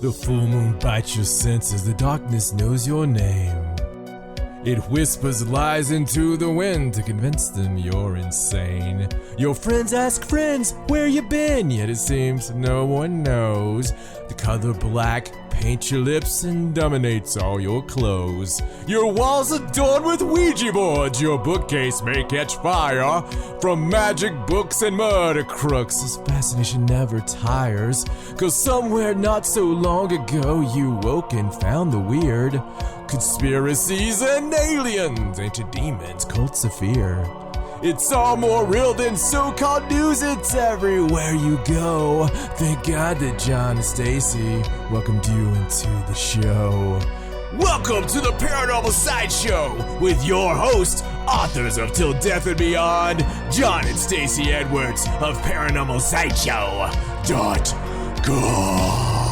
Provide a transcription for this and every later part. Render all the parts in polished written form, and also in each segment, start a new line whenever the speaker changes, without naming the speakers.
The full moon bites your senses, the darkness knows your name. It whispers lies into the wind to convince them you're insane. Your friends ask friends, where you been? Yet it seems no one knows. The color black paints your lips and dominates all your clothes. Your walls adorned with Ouija boards, your bookcase may catch fire. From magic books and murder crooks, this fascination never tires. 'Cause somewhere not so long ago you woke and found the weird. Conspiracies and aliens, ancient demons, cults of fear. It's all more real than so-called news, it's everywhere you go. Thank God that John and Stacey welcomed you into the show. Welcome to the Paranormal Sideshow with your hosts, authors of Till Death and Beyond, John and Stacey Edwards of ParanormalSideshow.com.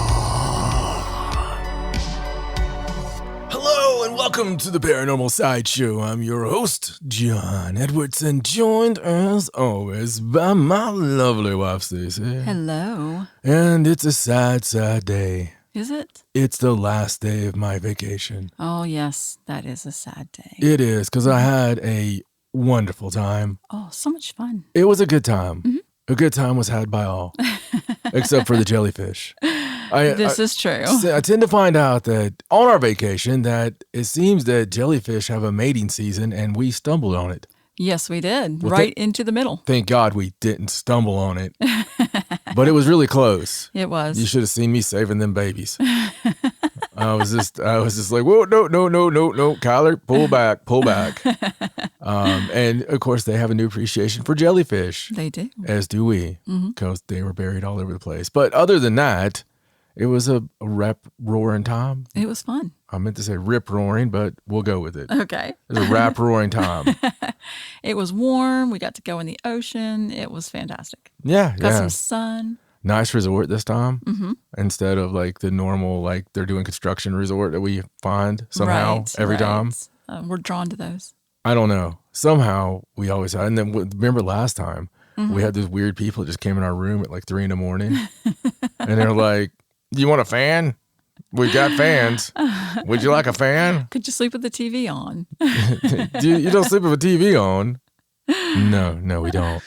Hello and welcome to the Paranormal Sideshow. I'm your host, John Edwards, and joined as always by my lovely wife, Stacey.
Hello.
And it's a sad, sad day.
Is it?
It's the last day of my vacation.
Oh, yes, that is a sad day.
It is, because I had a wonderful time.
Oh, so much fun.
It was a good time.
Mm-hmm.
A good time was had by all, except for the jellyfish.
This is true.
I tend to find out that on our vacation that it seems that jellyfish have a mating season, and we stumbled on it.
Yes, we did. Well, into the middle.
Thank God we didn't stumble on it. But it was really close.
It was.
You should have seen me saving them babies. I was just like, whoa, no, Kyler, pull back. And of course, they have a new appreciation for jellyfish.
They do.
As do we, because they were buried all over the place. But other than that, it was a rap-roaring time.
It was fun.
I meant to say rip-roaring, but we'll go with it.
Okay.
It was a rap-roaring time.
It was warm. We got to go in the ocean. It was fantastic.
Yeah.
Got some sun.
Nice resort this time. Instead of like the normal, like they're doing construction resort that we find somehow every time.
We're drawn to those.
I don't know. Somehow we always had. And then remember last time, we had those weird people that just came in our room at like 3 a.m. And they're like, you want a fan? We got fans. Would you like a fan?
Could you sleep with the TV on?
You don't sleep with a TV on? No, we don't.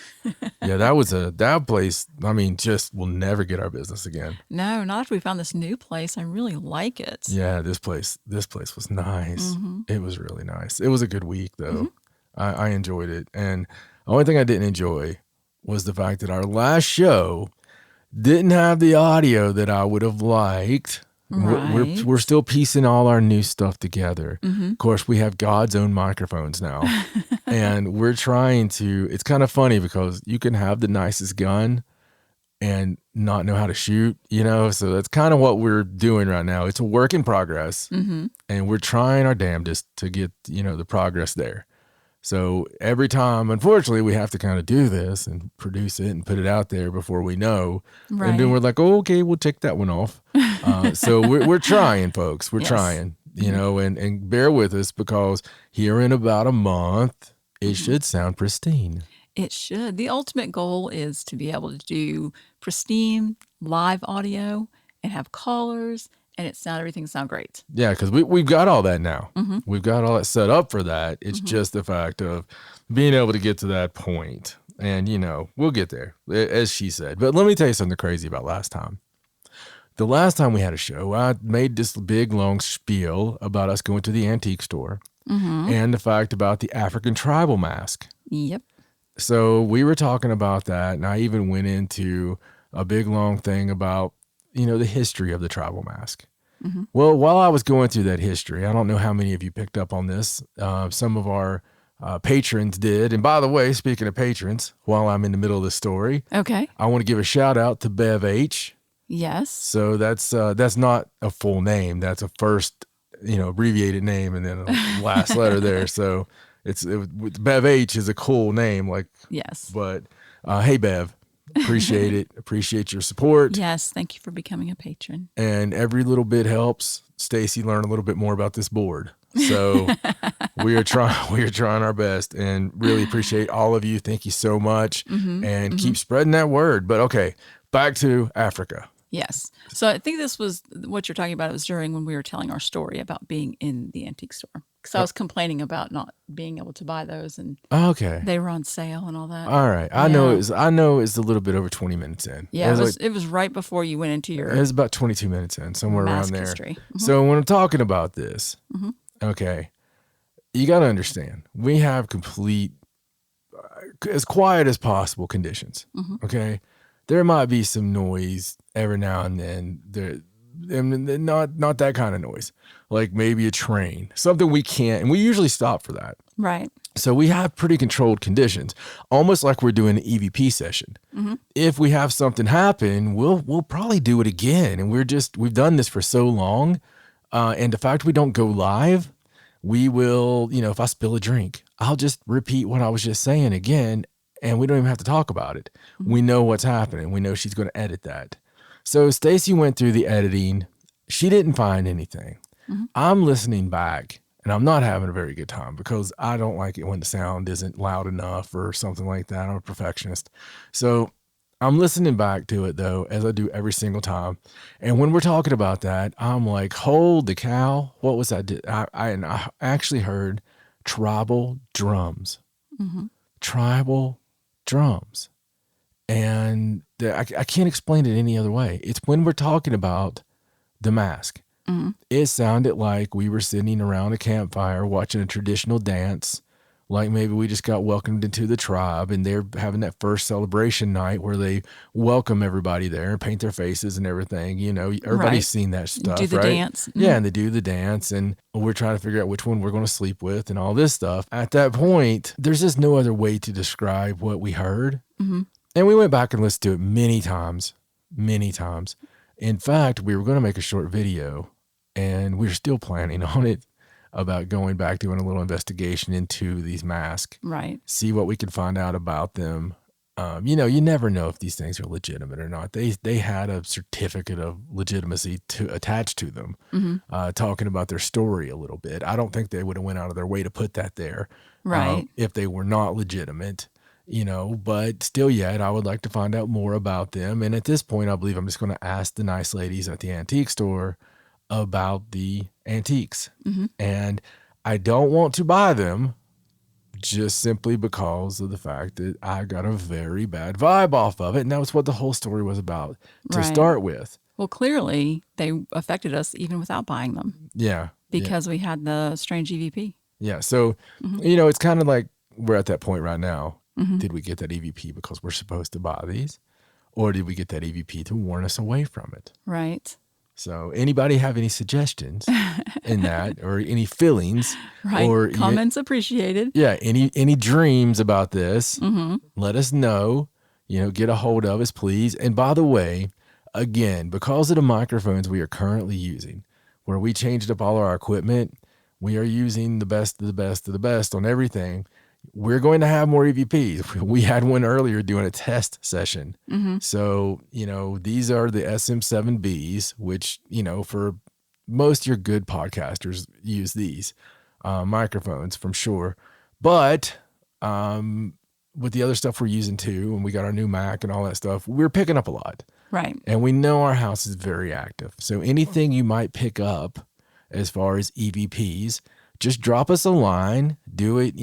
Yeah, that place, I mean, just will never get our business again.
No, not after we found this new place. I really like it.
Yeah, this place was nice. It was really nice. It was a good week, though. I enjoyed it. And the only thing I didn't enjoy was the fact that our last show didn't have the audio that I would have liked.
Right.
We're still piecing all our new stuff together. Of course, we have God's own microphones now. And we're trying to, it's kind of funny because you can have the nicest gun and not know how to shoot, so that's kind of what we're doing right now. It's a work in progress. And we're trying our damnedest to get, the progress there. So every time, unfortunately, we have to kind of do this and produce it and put it out there before we know.
Right.
And then we're like, oh, okay, we'll take that one off. So we're trying, folks. We're trying, and bear with us because here in about a month, it should sound pristine.
It should. The ultimate goal is to be able to do pristine live audio and have callers and everything sound great.
Yeah, because we've got all that now. We've got all that set up for that. It's just the fact of being able to get to that point. And, we'll get there, as she said. But let me tell you something crazy about last time. The last time we had a show, I made this big, long spiel about us going to the antique store and the fact about the African tribal mask.
Yep.
So we were talking about that, and I even went into a big, long thing about the history of the tribal mask. Well, while I was going through that history, I don't know how many of you picked up on this. Some of our patrons did. And by the way, speaking of patrons, while I'm in the middle of the story,
okay,
I want to give a shout out to Bev H.
Yes.
So that's not a full name. That's a first, abbreviated name and then a last letter there. So Bev H is a cool name. Like,
yes.
But hey, Bev. Appreciate it. Appreciate your support.
Yes, thank you for becoming a patron.
And every little bit helps Stacey learn a little bit more about this board. So we are trying our best and really appreciate all of you. Thank you so much. And keep spreading that word. But okay, back to Africa.
Yes. So I think this was what you're talking about. It was during when we were telling our story about being in the antique store. Because I was complaining about not being able to buy those, and
Okay.
they were on sale and all that.
All right. I know it's a little bit over 20 minutes in.
Yeah, it was right before you went into your
it was about 22 minutes in, somewhere around there.
history.
So when I'm talking about this, okay, you got to understand, we have complete, as quiet as possible conditions. Okay. There might be some noise every now and then. Not that kind of noise, like maybe a train, something we can't, and we usually stop for that.
Right.
So we have pretty controlled conditions, almost like we're doing an EVP session. If we have something happen, we'll probably do it again. And we've done this for so long. And the fact we don't go live, we will, if I spill a drink, I'll just repeat what I was just saying again. And we don't even have to talk about it. We know what's happening. We know she's going to edit that. So Stacey went through the editing. She didn't find anything. I'm listening back, and I'm not having a very good time because I don't like it when the sound isn't loud enough or something like that. I'm a perfectionist. So I'm listening back to it, though, as I do every single time. And when we're talking about that, I'm like, holy cow, what was that? I actually heard tribal drums. Tribal drums. And I can't explain it any other way. It's when we're talking about the mask. It sounded like we were sitting around a campfire watching a traditional dance, like maybe we just got welcomed into the tribe and they're having that first celebration night where they welcome everybody there and paint their faces and everything. Everybody's seen that stuff,
do the
right?
dance.
Yeah, and they do the dance, and we're trying to figure out which one we're going to sleep with and all this stuff. At that point, there's just no other way to describe what we heard. And we went back and listened to it many times. In fact, we were going to make a short video, and we're still planning on it, about going back, doing a little investigation into these masks.
Right.
See what we can find out about them. You never know if these things are legitimate or not. They had a certificate of legitimacy attached to them, talking about their story a little bit. I don't think they would have went out of their way to put that there,
right,
if they were not legitimate. But still yet, I would like to find out more about them. And at this point, I believe I'm just going to ask the nice ladies at the antique store about the antiques. And I don't want to buy them just simply because of the fact that I got a very bad vibe off of it. And that was what the whole story was about to start with.
Well, clearly they affected us even without buying them.
Yeah.
Because we had the strange EVP.
Yeah. So, it's kind of like we're at that point right now. Did we get that EVP because we're supposed to buy these? Or did we get that EVP to warn us away from it?
Right.
So anybody have any suggestions in that, or any feelings?
Right.
Or
comments appreciated.
Yeah. Any dreams about this? Let us know. Get a hold of us, please. And by the way, again, because of the microphones we are currently using, where we changed up all our equipment, we are using the best of the best of the best on everything. We're going to have more EVPs. We had one earlier doing a test session. So, these are the SM7Bs, which, for most of your good podcasters use these microphones from sure. But with the other stuff we're using too, and we got our new Mac and all that stuff, we're picking up a lot.
Right.
And we know our house is very active. So anything you might pick up as far as EVPs, just drop us a line, do it,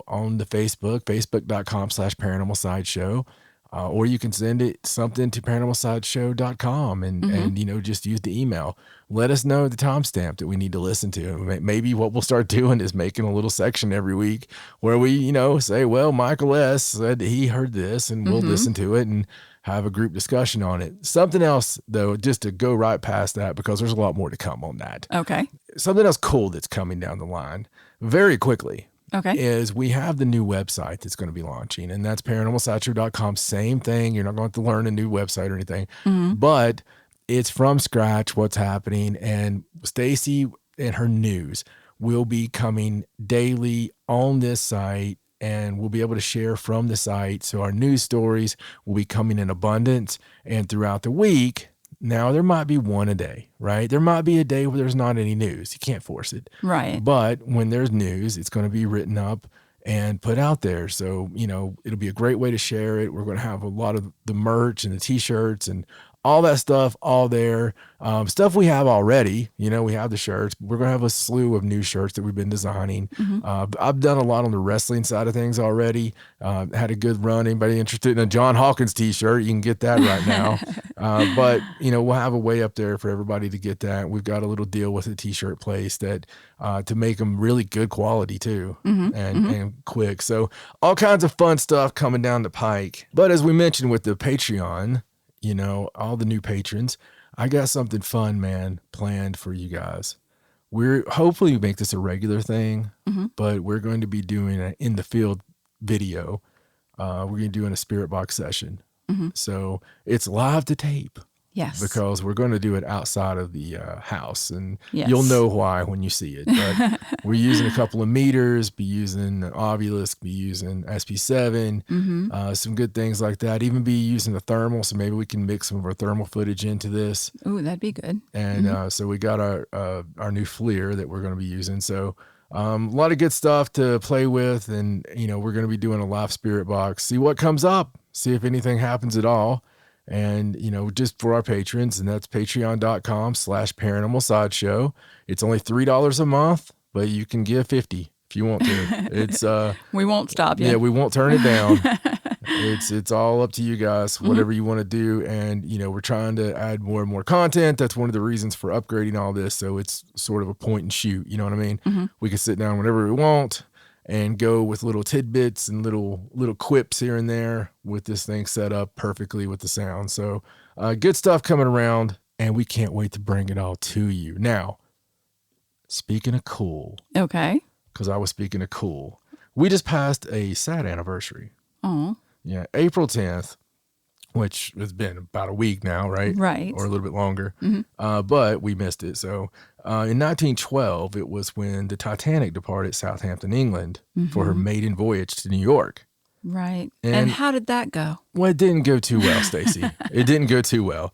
on the facebook.com/paranormal sideshow. Or you can send it something to paranormalsideshow.com and just use the email. Let us know the timestamp that we need to listen to. Maybe what we'll start doing is making a little section every week where we, say, well, Michael S. said he heard this, and we'll listen to it and have a group discussion on it. Something else, though, just to go right past that, because there's a lot more to come on that.
Okay.
Something else cool that's coming down the line very quickly.
Okay.
Is we have the new website that's going to be launching, and that's paranormalsideshow.com. Same thing. You're not going to have to learn a new website or anything, but it's from scratch what's happening. And Stacey and her news will be coming daily on this site, and we'll be able to share from the site. So our news stories will be coming in abundance, and throughout the week. Now, there might be one a day, right? There might be a day where there's not any news. You can't force it.
Right.
But when there's news, it's going to be written up and put out there. So, it'll be a great way to share it. We're going to have a lot of the merch and the t-shirts and all that stuff, all there. Stuff we have already. We have the shirts. We're going to have a slew of new shirts that we've been designing. I've done a lot on the wrestling side of things already. Had a good run. Anybody interested in a John Hawkins t-shirt, you can get that right now. But, we'll have a way up there for everybody to get that. We've got a little deal with a t-shirt place that to make them really good quality too, and quick. So all kinds of fun stuff coming down the pike. But as we mentioned with the Patreon, all the new patrons, I got something fun, man, planned for you guys. We're hopefully make this a regular thing, but we're going to be doing an in the field video. We're going to be doing a spirit box session. So it's live to tape.
Yes.
Because we're going to do it outside of the house, and
Yes.
you'll know why when you see it. But we're using a couple of meters, be using Obelisk, be using SP7, some good things like that. Even be using the thermal, so maybe we can mix some of our thermal footage into this.
Ooh, that'd be good.
And so we got our new FLIR that we're going to be using. So a lot of good stuff to play with, and we're going to be doing a live spirit box. See what comes up. See if anything happens at all. And, just for our patrons, and that's patreon.com/paranormal sideshow. It's only $3 a month, but you can give $50 if you want to. It's,
we won't stop you.
Yeah, we won't turn it down. It's all up to you guys, whatever you want to do. And, we're trying to add more and more content. That's one of the reasons for upgrading all this. So it's sort of a point and shoot. You know what I mean? We can sit down whenever we want and go with little tidbits and little quips here and there with this thing set up perfectly with the sound. So good stuff coming around, and we can't wait to bring it all to you. Now, speaking of cool.
Okay.
Because I was speaking of cool. We just passed a sad anniversary.
Oh.
Yeah, April 10th, which has been about a week now, right?
Right.
Or a little bit longer. But we missed it. So in 1912, it was when the Titanic departed Southampton, England for her maiden voyage to New York.
Right. And how did that go?
Well, it didn't go too well, Stacey. It didn't go too well.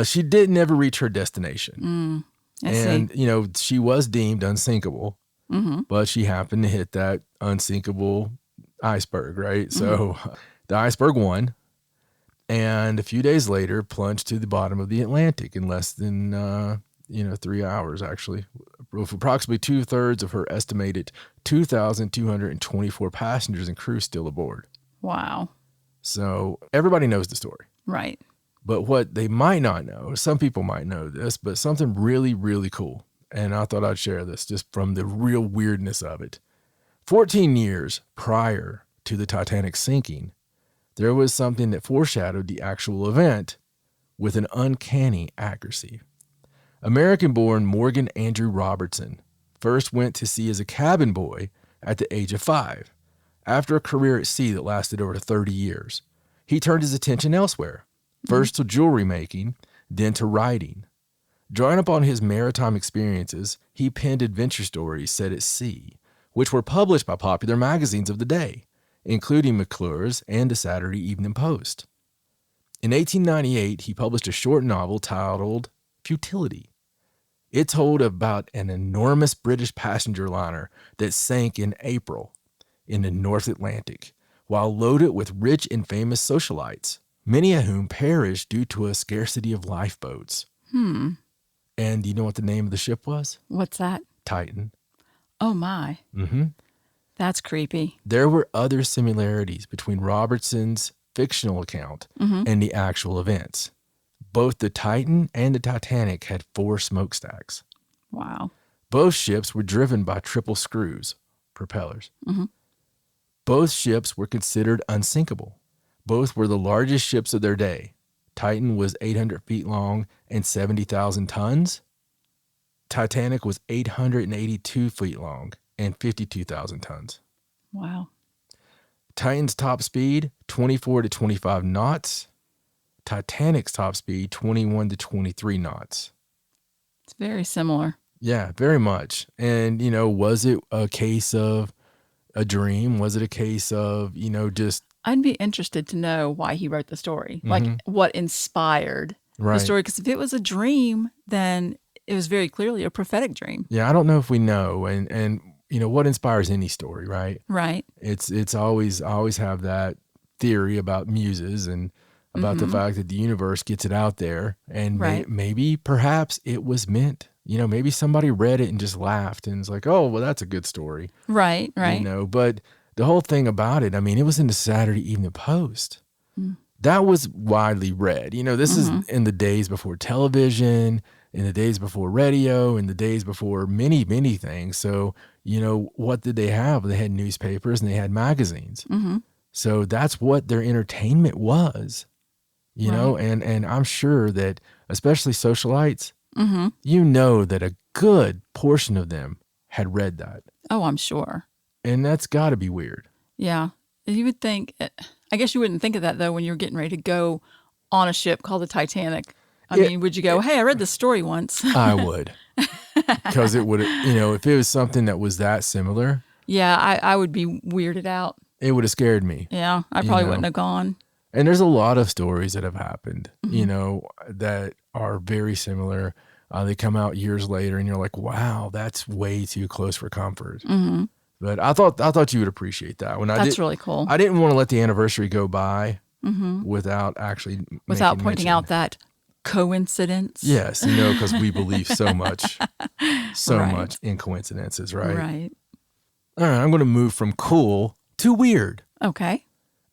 She did never reach her destination.
I see.
She was deemed unsinkable, but she happened to hit that unsinkable iceberg, right? So the iceberg won. And a few days later, plunged to the bottom of the Atlantic in less than, 3 hours, actually, with approximately 2/3 of her estimated 2,224 passengers and crew still aboard.
Wow.
So everybody knows the story.
Right.
But what they might not know, some people might know this, but something really, really cool. And I thought I'd share this just from the real weirdness of it. 14 years prior to the Titanic sinking, there was something that foreshadowed the actual event with an uncanny accuracy. American-born Morgan Andrew Robertson first went to sea as a cabin boy at the age of 5. After a career at sea that lasted over 30 years, he turned his attention elsewhere, first to jewelry making, then to writing. Drawing upon his maritime experiences, he penned adventure stories set at sea, which were published by popular magazines of the day, including McClure's and the Saturday Evening Post. In 1898, he published a short novel titled Futility. It told about an enormous British passenger liner that sank in April in the North Atlantic, while loaded with rich and famous socialites, many of whom perished due to a scarcity of lifeboats. And do you know what the name of the ship was?
What's that?
Titan.
Oh, my. That's creepy.
There were other similarities between Robertson's fictional account and the actual events. Both the Titan and the Titanic had 4 smokestacks.
Wow.
Both ships were driven by triple screws, propellers. Both ships were considered unsinkable. Both were the largest ships of their day. Titan was 800 feet long and 70,000 tons. Titanic was 882 feet long and 52,000 tons.
Wow.
Titan's top speed, 24 to 25 knots. Titanic's top speed, 21 to 23 knots.
It's very similar.
Yeah, very much. And, was it a case of a dream? Was it a case of, just...
I'd be interested to know why he wrote the story, like what inspired the story. Because if it was a dream, then it was very clearly a prophetic dream.
Yeah, I don't know if we know. And what inspires any story, right?
Right.
It's always, I always have that theory about muses and about the fact that the universe gets it out there, and
Right.
maybe, perhaps it was meant. Maybe somebody read it and just laughed and was like, oh, well, that's a good story.
Right. Right.
But the whole thing about it, it was in the Saturday Evening Post.
Mm.
That was widely read. This is in the days before television, in the days before radio, in the days before many, many things. So, what did they have? They had newspapers and they had magazines.
Mm-hmm.
So that's what their entertainment was, and I'm sure that especially socialites, that a good portion of them had read that.
Oh, I'm sure.
And that's got to be weird.
Yeah. You would think, I guess you wouldn't think of that though when you're getting ready to go on a ship called the Titanic. I mean, would you go, hey, I read this story once?
I would. Because it would, if it was something that was that similar.
Yeah, I would be weirded out.
It would have scared me.
Yeah, I probably wouldn't have gone.
And there's a lot of stories that have happened, that are very similar. They come out years later and you're like, wow, that's way too close for comfort. Mm-hmm. But I thought you would appreciate that one.
That's really cool.
I didn't want to let the anniversary go by without
pointing out that coincidence.
Yes, because we believe so much
Right.
much in coincidences, right?
Right.
All right, I'm going to move from cool to weird.
Okay.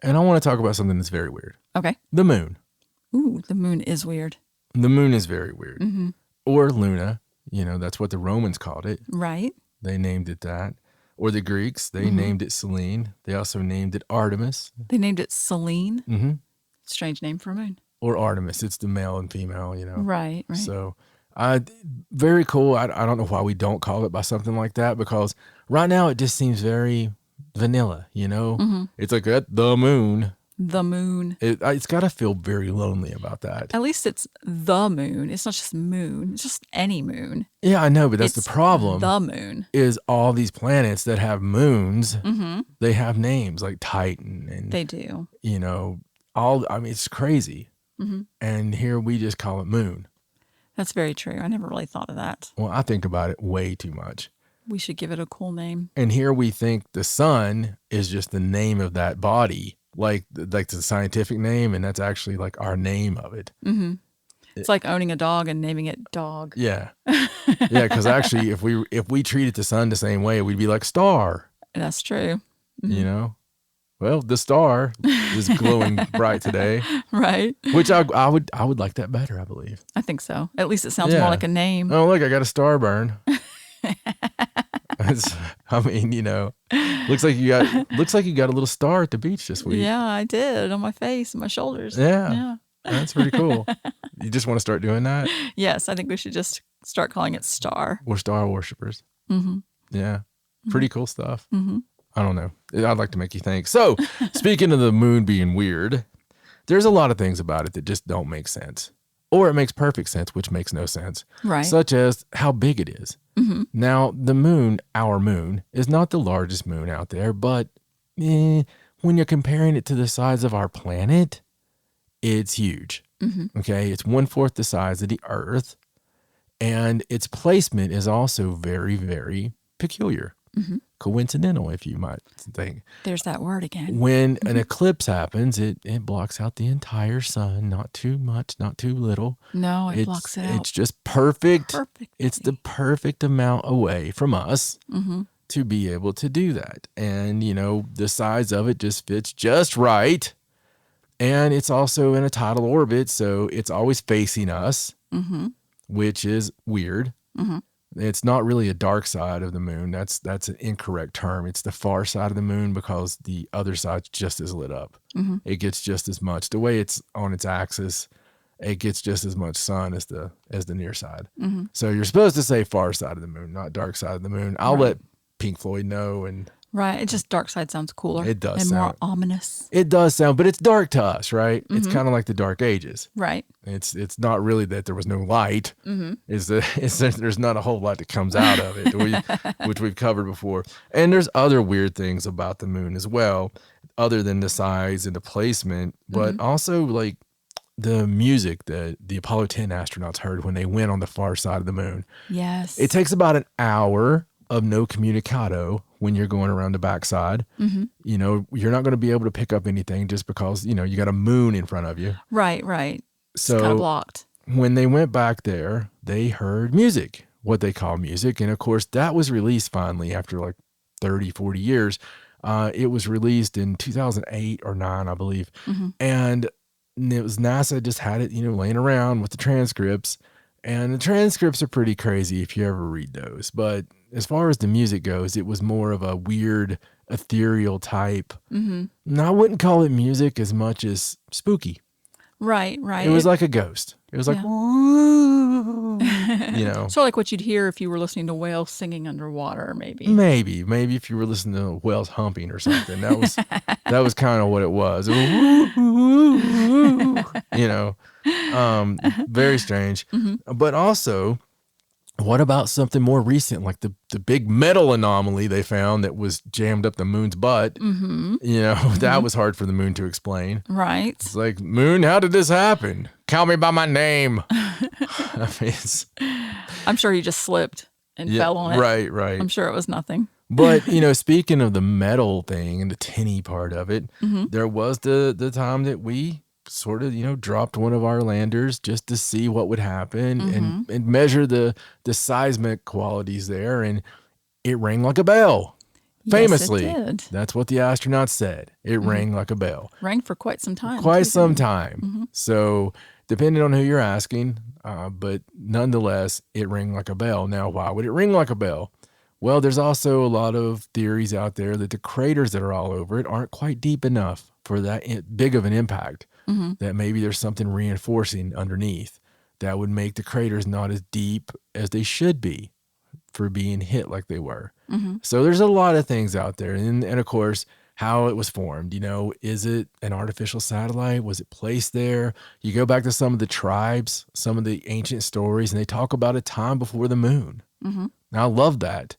And I want to talk about something that's very weird.
Okay.
The moon.
Ooh, the moon is weird.
The moon is very weird. Mm-hmm. Or Luna, that's what the Romans called it.
Right.
They named it that. Or the Greeks, they named it Selene. They also named it Artemis.
They named it Selene.
Mm-hmm.
Strange name for a moon.
Or Artemis. It's the male and female,
Right, right.
So, very cool. I don't know why we don't call it by something like that, because right now it just seems very vanilla, Mm-hmm. It's like the moon.
The moon.
It's got to feel very lonely about that.
At least it's the moon. It's not just moon. It's just any moon.
Yeah, I know, but that's
It's
the problem.
The moon.
Is all these planets that have moons, they have names like Titan and
They do.
It's crazy.
Mm-hmm.
And here we just call it moon.
That's very true. I never really thought of that.
Well, I think about it way too much.
We should give it a cool name.
And here we think the sun is just the name of that body, like the scientific name, and that's actually like our name of it.
Mm-hmm. It's like owning a dog and naming it Dog.
Yeah. Yeah, because actually if we treated the sun the same way, we'd be like Star.
That's true. Mm-hmm.
Well, the star is glowing bright today.
Right.
Which I would like that better, I believe.
I think so. At least it sounds more like a name.
Oh, look, I got a star burn. Looks like you got a little star at the beach this week.
Yeah, I did, on my face and my shoulders.
Yeah. That's pretty cool. You just want to start doing that?
Yes, I think we should just start calling it Star.
We're star worshipers.
Mm-hmm.
Yeah. Pretty cool stuff.
Mm-hmm.
I don't know. I'd like to make you think. So, speaking of the moon being weird, there's a lot of things about it that just don't make sense. Or it makes perfect sense, which makes no sense.
Right.
Such as how big it is.
Mm-hmm.
Now, the moon, our moon, is not the largest moon out there, but when you're comparing it to the size of our planet, it's huge.
Mm-hmm.
Okay? It's 1/4 the size of the Earth. And its placement is also very, very peculiar.
Mm-hmm.
Coincidental, if you might think.
There's that word again.
When an eclipse happens, it blocks out the entire sun. Not too much, not too little.
No, it blocks it out.
It's just perfect.
Perfectly.
It's the perfect amount away from us to be able to do that. And, the size of it just fits just right. And it's also in a tidal orbit, so it's always facing us, which is weird. Mm-hmm. It's not really a dark side of the moon. That's an incorrect term. It's the far side of the moon because the other side's just as lit up. Mm-hmm. It gets just as much. The way it's on its axis, it gets just as much sun as the near side. Mm-hmm. So you're supposed to say far side of the moon, not dark side of the moon. I'll let Pink Floyd know. And
right. It just dark side sounds cooler.
It does
and
sound
more ominous.
It does sound, but it's dark to us, right? Mm-hmm. It's kind of like the Dark Ages.
Right.
It's not really that there was no light.
Mm-hmm.
It's that there's not a whole lot that comes out of it, which we've covered before. And there's other weird things about the moon as well, other than the size and the placement, but also like the music that the Apollo 10 astronauts heard when they went on the far side of the moon.
Yes.
It takes about an hour of no communicado when you're going around the backside.
Mm-hmm.
You know, you're not going to be able to pick up anything just because, you know, you got a moon in front of you.
Right. It's
So
kind of blocked.
when they went back there, they heard music, what they call music. And of course, that was released finally after like 30, 40 years. It was released in 2008 or 9, I believe.
Mm-hmm.
And it was NASA just had it, you know, laying around with the transcripts. And the transcripts are pretty crazy if you ever read those. But as far as the music goes, it was more of a weird, ethereal type.
Mm-hmm.
And I wouldn't call it music as much as spooky.
Right.
It was like a ghost. It was like,
Yeah.
woo, you know.
Sort of like what you'd hear if you were listening to whales singing underwater, maybe.
Maybe if you were listening to whales humping or something. That was kind of what it was. Woo, woo, woo, you know, very strange.
Mm-hmm.
But also, what about something more recent, like the big metal anomaly they found that was jammed up the moon's butt?
Mm-hmm.
You know, that was hard for the moon to explain.
Right.
It's like, moon, how did this happen? Call me by my name. I mean,
I'm sure you just slipped and fell on it.
Right.
I'm sure it was nothing.
But, you know, speaking of the metal thing and the tinny part of it,
Mm-hmm.
there was the time that we sort of, you know, dropped one of our landers just to see what would happen and measure the seismic qualities there. And it rang like a bell. Famously.
Yes, it did.
That's what the astronauts said. It rang like a bell.
Rang for quite some time.
Quite
too,
some
didn't it?
time. So depending on who you're asking, but nonetheless, it rang like a bell. Now, why would it ring like a bell? Well, there's also a lot of theories out there that the craters that are all over it aren't quite deep enough for that big of an impact, that maybe there's something reinforcing underneath that would make the craters not as deep as they should be for being hit like they were. So there's a lot of things out there. And of course, how it was formed, you know, is it an artificial satellite? Was it placed there? You go back to some of the tribes, some of the ancient stories, and they talk about a time before the moon. Now, I love that.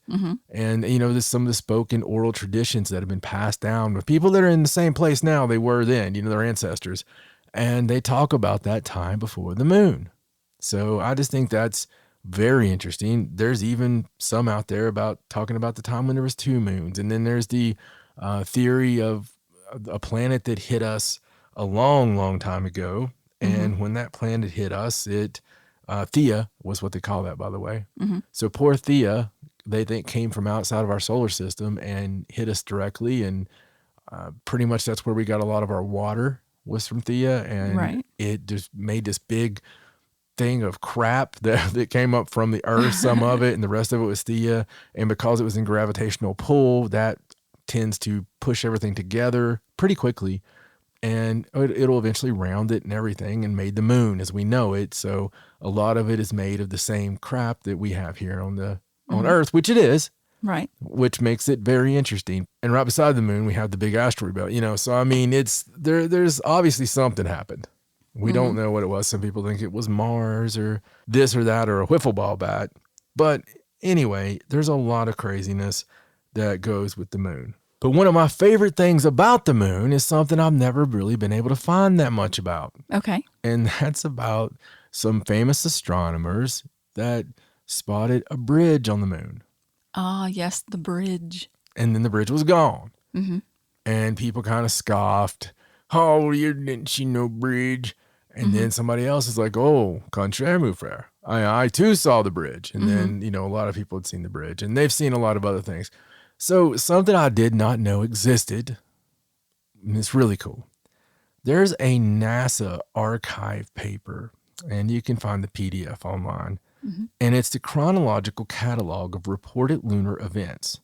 And, you know, there's some of the spoken oral traditions that have been passed down with people that are in the same place now they were then, you know, their ancestors. And they talk about that time before the moon. So I just think that's very interesting. There's even some out there about talking about the time when there was 2 moons. And then there's the theory of a planet that hit us a long, long time ago. And when that planet hit us, Thea was what they call that, by the way. So poor Thea, they think came from outside of our solar system and hit us directly. And pretty much that's where we got a lot of our water was from Thea. And it just made this big thing of crap that came up from the earth, some of it, and the rest of it was Thea. And because it was in gravitational pull, that tends to push everything together pretty quickly. And it'll eventually round it and everything and made the moon as we know it. So a lot of it is made of the same crap that we have here on Earth, which it is.
Right.
Which makes it very interesting. And right beside the moon, we have the big asteroid belt, you know. So, I mean, there's obviously something happened. We don't know what it was. Some people think it was Mars or this or that or a wiffle ball bat. But anyway, there's a lot of craziness that goes with the moon. But one of my favorite things about the moon is something I've never really been able to find that much about.
Okay.
And that's about some famous astronomers that spotted a bridge on the moon.
Ah, yes, the bridge.
And then the bridge was gone. And people kind of scoffed. Oh, you didn't see no bridge. And then somebody else is like, oh, contraire, mon frère. I too saw the bridge. And then, you know, a lot of people had seen the bridge. And they've seen a lot of other things. So something I did not know existed, and it's really cool. There's a NASA archive paper, and you can find the PDF online, and it's the chronological catalog of reported lunar events.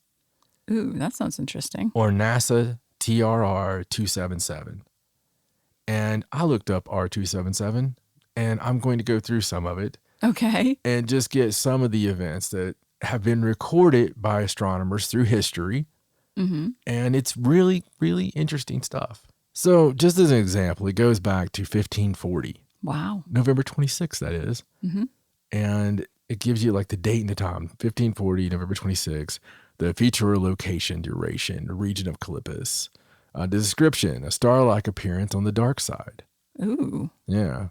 Ooh, that sounds interesting.
Or NASA TRR 277. And I looked up R277, and I'm going to go through some of it.
Okay.
And just get some of the events that have been recorded by astronomers through history. And it's really, really interesting stuff. So just as an example, it goes back to 1540.
Wow.
November 26th, that is. And it gives you like the date and the time, 1540, November 26th, the feature or location, duration, the region of Calipus, the description, a star-like appearance on the dark side.
Ooh.
Yeah.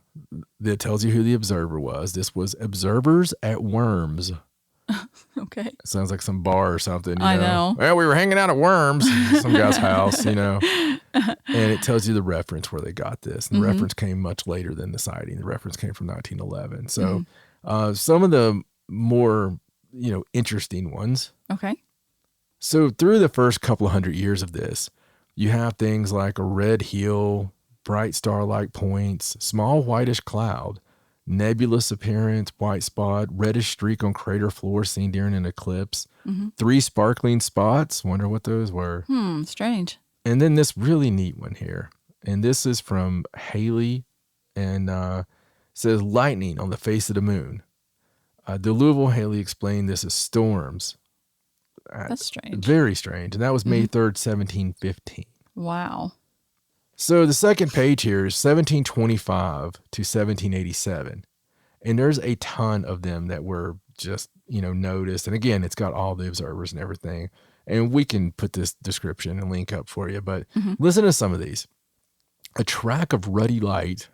That tells you who the observer was. This was observers at Worms.
Okay.
Sounds like some bar or something,
I know.
Well, we were hanging out at Worms, some guy's house, And it tells you the reference where they got this. And the reference came much later than the sighting. The reference came from 1911. So some of the more, interesting ones.
Okay.
So through the first couple of 100 years of this, you have things like a red heel, bright star-like points, small whitish cloud, nebulous appearance, white spot, reddish streak on crater floor seen during an eclipse, 3 sparkling spots. Wonder what those were.
Strange.
And then this really neat one here. And this is from Haley and says lightning on the face of the moon. The Louisville Haley explained this as storms.
That's strange.
Very strange. And that was May 3rd, 1715.
Wow.
So the second page here is 1725 to 1787. And there's a ton of them that were just, noticed. And again, it's got all the observers and everything. And we can put this description and link up for you. But listen to some of these. A track of ruddy light,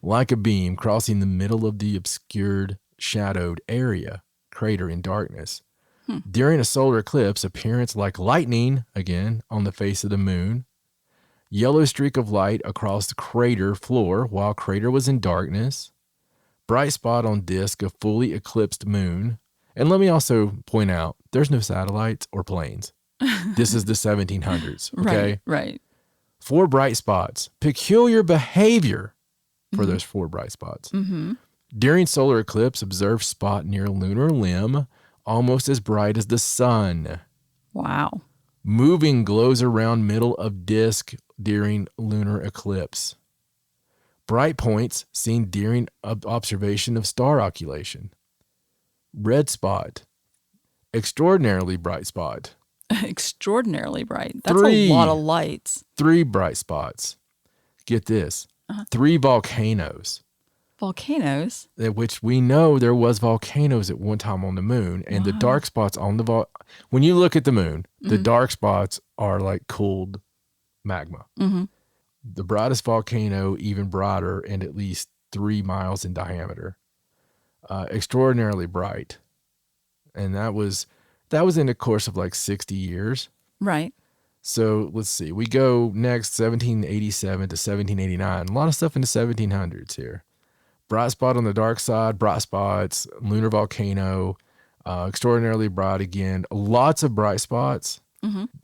like a beam, crossing the middle of the obscured, shadowed area, crater in darkness. During a solar eclipse, appearance like lightning, again, on the face of the moon. Yellow streak of light across the crater floor while crater was in darkness. Bright spot on disk of fully eclipsed moon. And let me also point out, there's no satellites or planes. This is the 1700s, okay?
Right.
4 bright spots. Peculiar behavior for those 4 bright spots. During solar eclipse, observed spot near lunar limb, almost as bright as the sun.
Wow.
Moving glows around middle of disk during lunar eclipse. Bright points seen during observation of star occultation. Red spot. Extraordinarily bright spot.
Extraordinarily bright. That's a lot of lights.
3 bright spots. Get this. 3 volcanoes.
Volcanoes?
Which we know there was volcanoes at one time on the moon. And the dark spots on the when you look at the moon, the dark spots are like cooled magma. The brightest volcano, even brighter and at least 3 miles in diameter. Extraordinarily bright. And that was in the course of like 60 years.
Right.
So let's see. We go next 1787 to 1789. A lot of stuff in the 1700s here. Bright spot on the dark side, bright spots, lunar volcano, extraordinarily bright again. Lots of bright spots.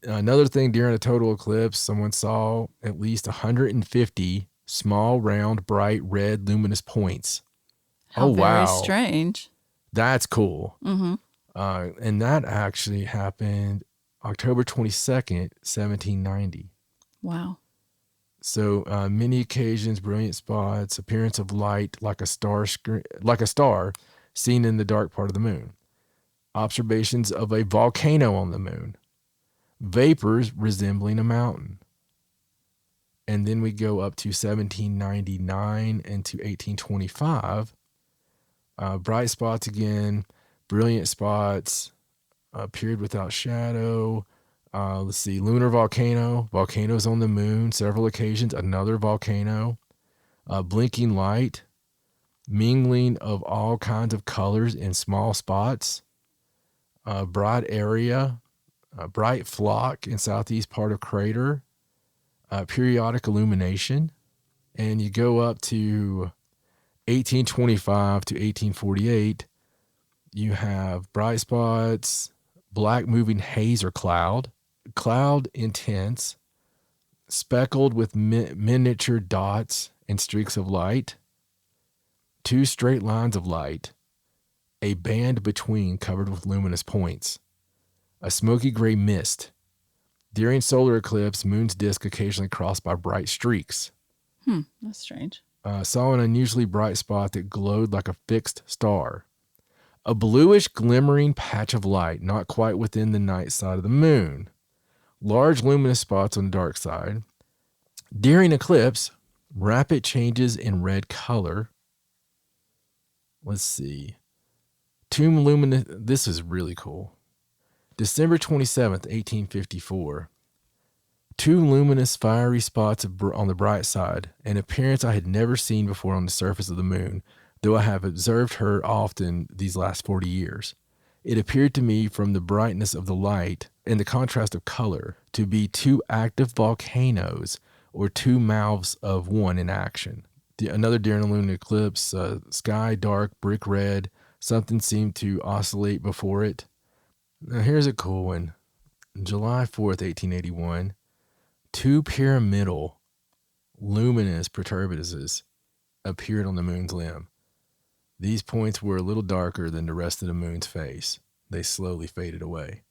Another thing, during a total eclipse, someone saw at least 150 small, round, bright, red, luminous points.
How
wow.
Very strange.
That's cool. And that actually happened October 22nd, 1790.
Wow.
So many occasions, brilliant spots, appearance of light like a star seen in the dark part of the moon. Observations of a volcano on the moon. Vapors resembling a mountain. And then we go up to 1799 and to 1825. Bright spots again, brilliant spots, period without shadow. Let's see, lunar volcano, volcanoes on the moon, several occasions, another volcano, blinking light, mingling of all kinds of colors in small spots, bright area, bright flock in southeast part of crater, periodic illumination. And you go up to 1825 to 1848, you have bright spots, black moving haze or cloud intense, speckled with miniature dots and streaks of light, 2 straight lines of light, a band between covered with luminous points, a smoky gray mist. During solar eclipse, moon's disk occasionally crossed by bright streaks.
That's strange.
Saw an unusually bright spot that glowed like a fixed star. A bluish glimmering patch of light not quite within the night side of the moon. Large luminous spots on the dark side. During eclipse, rapid changes in red color. Let's see. Two luminous, this is really cool. December 27th, 1854. 2 luminous fiery spots on the bright side, an appearance I had never seen before on the surface of the moon, though I have observed her often these last 40 years. It appeared to me from the brightness of the light and the contrast of color to be two active volcanoes or two mouths of one in action. Another during a lunar eclipse, sky dark, brick red, something seemed to oscillate before it. Now here's a cool one. July 4th, 1881, two pyramidal luminous protuberances appeared on the moon's limb. These points were a little darker than the rest of the moon's face. They slowly faded away.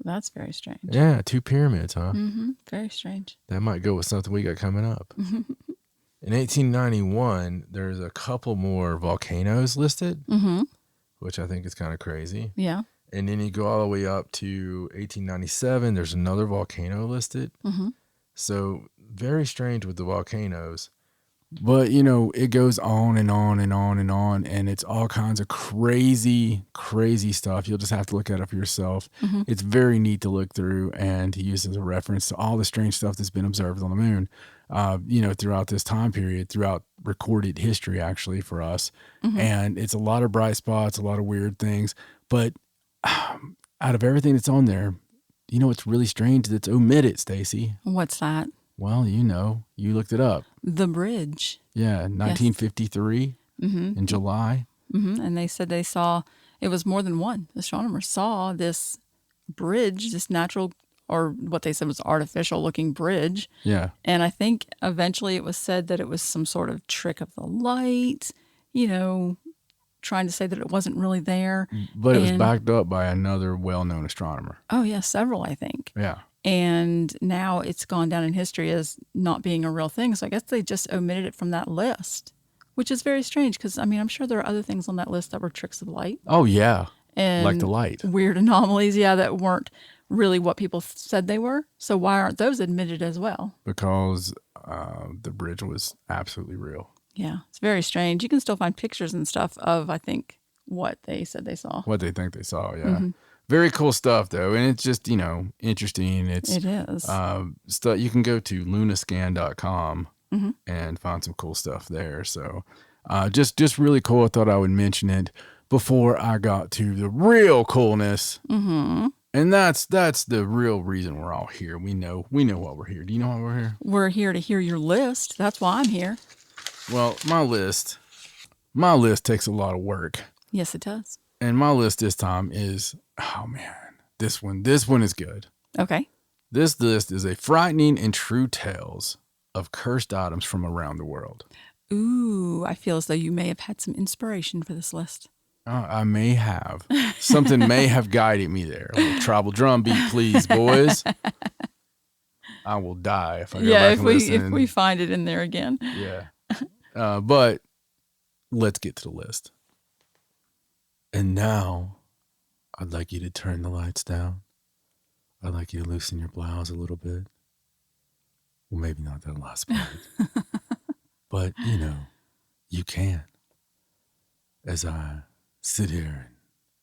That's very strange.
Yeah, two pyramids, huh?
Mm-hmm. Very strange.
That might go with something we got coming up. In 1891, there's a couple more volcanoes listed, which I think is kind of crazy.
Yeah.
And then you go all the way up to 1897, there's another volcano listed. So very strange with the volcanoes. But, you know, it goes on and on and on and on, and it's all kinds of crazy, crazy stuff. You'll just have to look at it for yourself. It's very neat to look through and to use as a reference to all the strange stuff that's been observed on the moon, you know, throughout this time period, throughout recorded history, actually, for us. And it's a lot of bright spots, a lot of weird things. But out of everything that's on there, you know what's really strange that's omitted, Stacey?
What's that?
Well, you know, you looked it up.
The bridge.
Yeah, 1953 in July.
And they said they saw, it was more than one astronomer saw this bridge, this natural, or what they said was artificial looking bridge.
Yeah.
And I think eventually it was said that it was some sort of trick of the light, you know, trying to say that it wasn't really there.
But it was backed up by another well-known astronomer.
Oh, yeah, several, I think.
Yeah.
And now it's gone down in history as not being a real thing. So I guess they just omitted it from that list, which is very strange because, I mean, I'm sure there are other things on that list that were tricks of light.
Oh, yeah.
And
like the light.
Weird anomalies, yeah, that weren't really what people said they were. So why aren't those admitted as well?
Because the bridge was absolutely real.
Yeah, it's very strange. You can still find pictures and stuff of, I think, what they said they saw.
What they think they saw, yeah. Very cool stuff, though, and it's just, you know, interesting. It is. Stuff you can go to lunascan.com and find some cool stuff there. So, just really cool. I thought I would mention it before I got to the real coolness, and that's the real reason we're all here. We know why we're here. Do you know why we're here?
We're here to hear your list. That's why I'm here.
Well, my list takes a lot of work.
Yes, it does.
And my list this time is, oh man, this one is good.
Okay.
This list is a frightening and true tales of cursed items from around the world.
Ooh, I feel as though you may have had some inspiration for this list.
I may have. Something may have guided me there. A little tribal drum beat, please, boys. I will die if I go back and listen.
If we find it in there again.
Yeah. But let's get to the list. And now, I'd like you to turn the lights down. I'd like you to loosen your blouse a little bit. Well, maybe not that last part. But, you know, you can. As I sit here and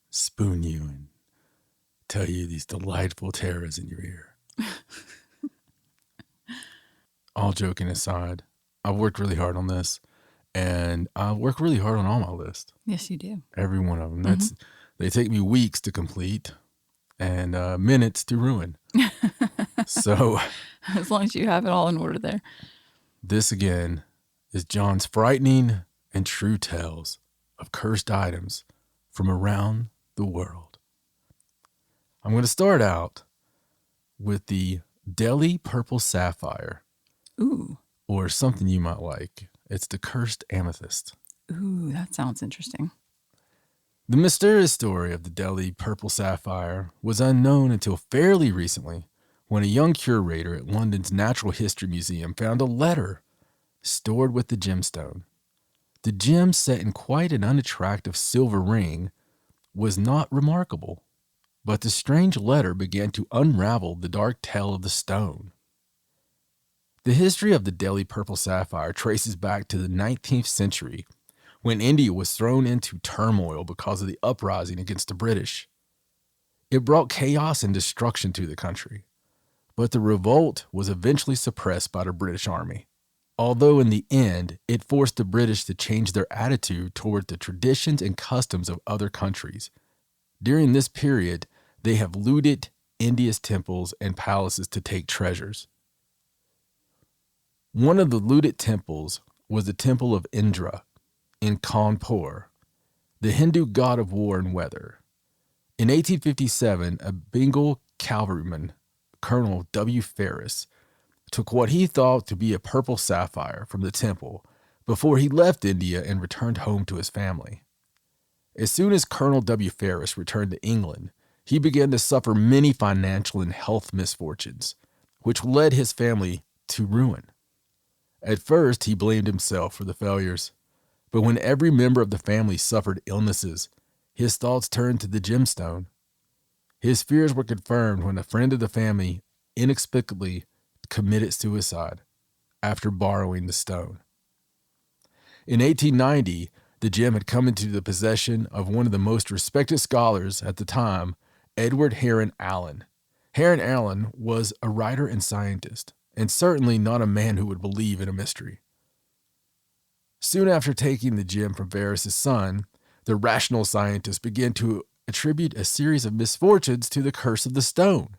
spoon you and tell you these delightful terrors in your ear. All joking aside, I've worked really hard on this. And I work really hard on all my lists.
Yes, you do.
Every one of them. They take me weeks to complete and minutes to ruin. So,
as long as you have it all in order there.
This again is John's frightening and true tales of cursed items from around the world. I'm going to start out with the Deli purple sapphire.
Ooh.
Or something you might like. It's the cursed amethyst.
Ooh, that sounds interesting.
The mysterious story of the Deli purple sapphire was unknown until fairly recently when a young curator at London's Natural History Museum found a letter stored with the gemstone. The gem, set in quite an unattractive silver ring, was not remarkable, but the strange letter began to unravel the dark tale of the stone. The history of the Deli purple sapphire traces back to the 19th century, when India was thrown into turmoil because of the uprising against the British. It brought chaos and destruction to the country, but the revolt was eventually suppressed by the British Army, although in the end, it forced the British to change their attitude toward the traditions and customs of other countries.
During this period, they have looted India's temples and palaces to take treasures. One of the looted temples was the Temple of Indra in Kanpur, the Hindu god of war and weather. In 1857, a Bengal cavalryman, Colonel W. Ferris, took what he thought to be a purple sapphire from the temple before he left India and returned home to his family. As soon as Colonel W. Ferris returned to England, he began to suffer many financial and health misfortunes, which led his family to ruin. At first, he blamed himself for the failures, but when every member of the family suffered illnesses, his thoughts turned to the gemstone. His fears were confirmed when a friend of the family inexplicably committed suicide after borrowing the stone. In 1890, the gem had come into the possession of one of the most respected scholars at the time, Edward Heron Allen. Heron Allen was a writer and scientist, and certainly not a man who would believe in a mystery. Soon after taking the gem from Ferris's son, the rational scientist began to attribute a series of misfortunes to the curse of the stone.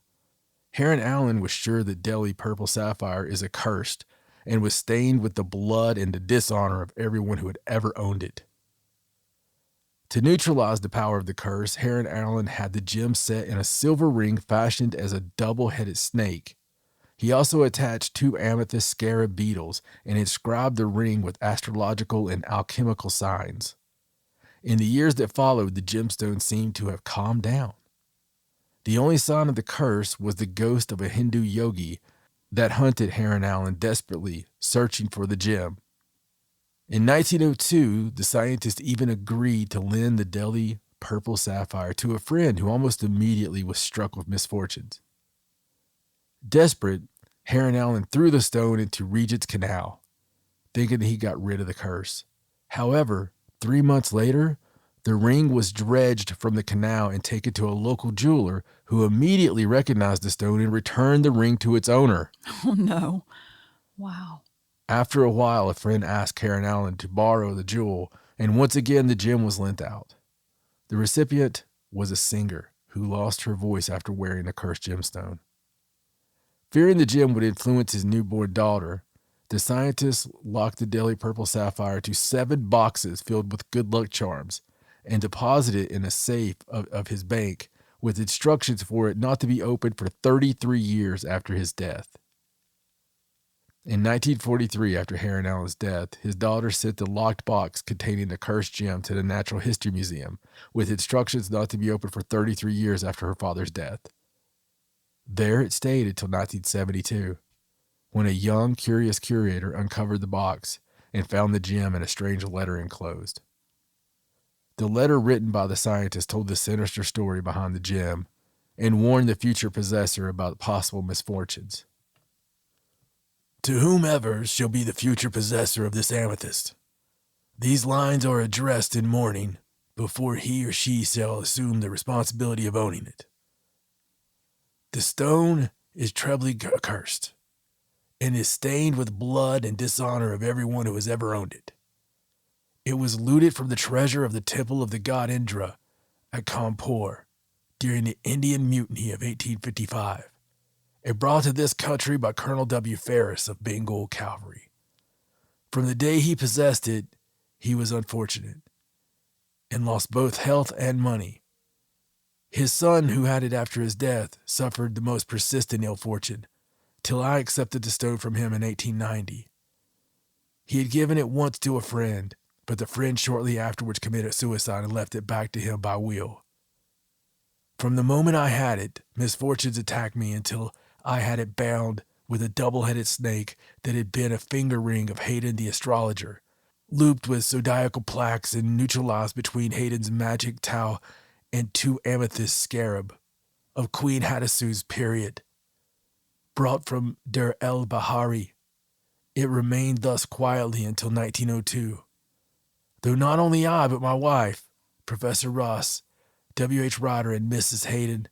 Heron Allen was sure that Deli purple sapphire is accursed and was stained with the blood and the dishonor of everyone who had ever owned it. To neutralize the power of the curse, Heron Allen had the gem set in a silver ring fashioned as a double-headed snake. He also attached 2 amethyst scarab beetles and inscribed the ring with astrological and alchemical signs. In the years that followed, the gemstone seemed to have calmed down. The only sign of the curse was the ghost of a Hindu yogi that hunted Heron Allen desperately, searching for the gem. In 1902, the scientist even agreed to lend the Deli purple sapphire to a friend who almost immediately was struck with misfortunes. Desperate, Heron Allen threw the stone into Regent's Canal, thinking that he got rid of the curse. However, 3 months later, the ring was dredged from the canal and taken to a local jeweler who immediately recognized the stone and returned the ring to its owner.
Oh, no. Wow.
After a while, a friend asked Heron Allen to borrow the jewel, and once again the gem was lent out. The recipient was a singer who lost her voice after wearing the cursed gemstone. Fearing the gem would influence his newborn daughter, the scientist locked the Deli purple sapphire to 7 boxes filled with good luck charms and deposited it in a safe of his bank with instructions for it not to be opened for 33 years after his death. In 1943, after Heron Allen's death, his daughter sent the locked box containing the cursed gem to the Natural History Museum with instructions not to be opened for 33 years after her father's death. There it stayed until 1972, when a young, curious curator uncovered the box and found the gem and a strange letter enclosed. The letter written by the scientist told the sinister story behind the gem and warned the future possessor about possible misfortunes. To whomever shall be the future possessor of this amethyst, these lines are addressed in mourning before he or she shall assume the responsibility of owning it. The stone is trebly cursed and is stained with blood and dishonor of everyone who has ever owned it. It was looted from the treasure of the temple of the god Indra at Kanpur during the Indian Mutiny of 1855. It brought to this country by Colonel W. Ferris of Bengal Cavalry. From the day he possessed it, he was unfortunate and lost both health and money. His son, who had it after his death, suffered the most persistent ill fortune, till I accepted the stone from him in 1890. He had given it once to a friend, but the friend shortly afterwards committed suicide and left it back to him by will. From the moment I had it, misfortunes attacked me until I had it bound with a double-headed snake that had been a finger ring of Hayden the astrologer, looped with zodiacal plaques and neutralized between Hayden's magic tau and 2 amethyst scarab of Queen Hattusili's period. Brought from Der El Bahari, it remained thus quietly until 1902, though not only I but my wife, Professor Ross, W.H. Ryder, and Mrs. Hayden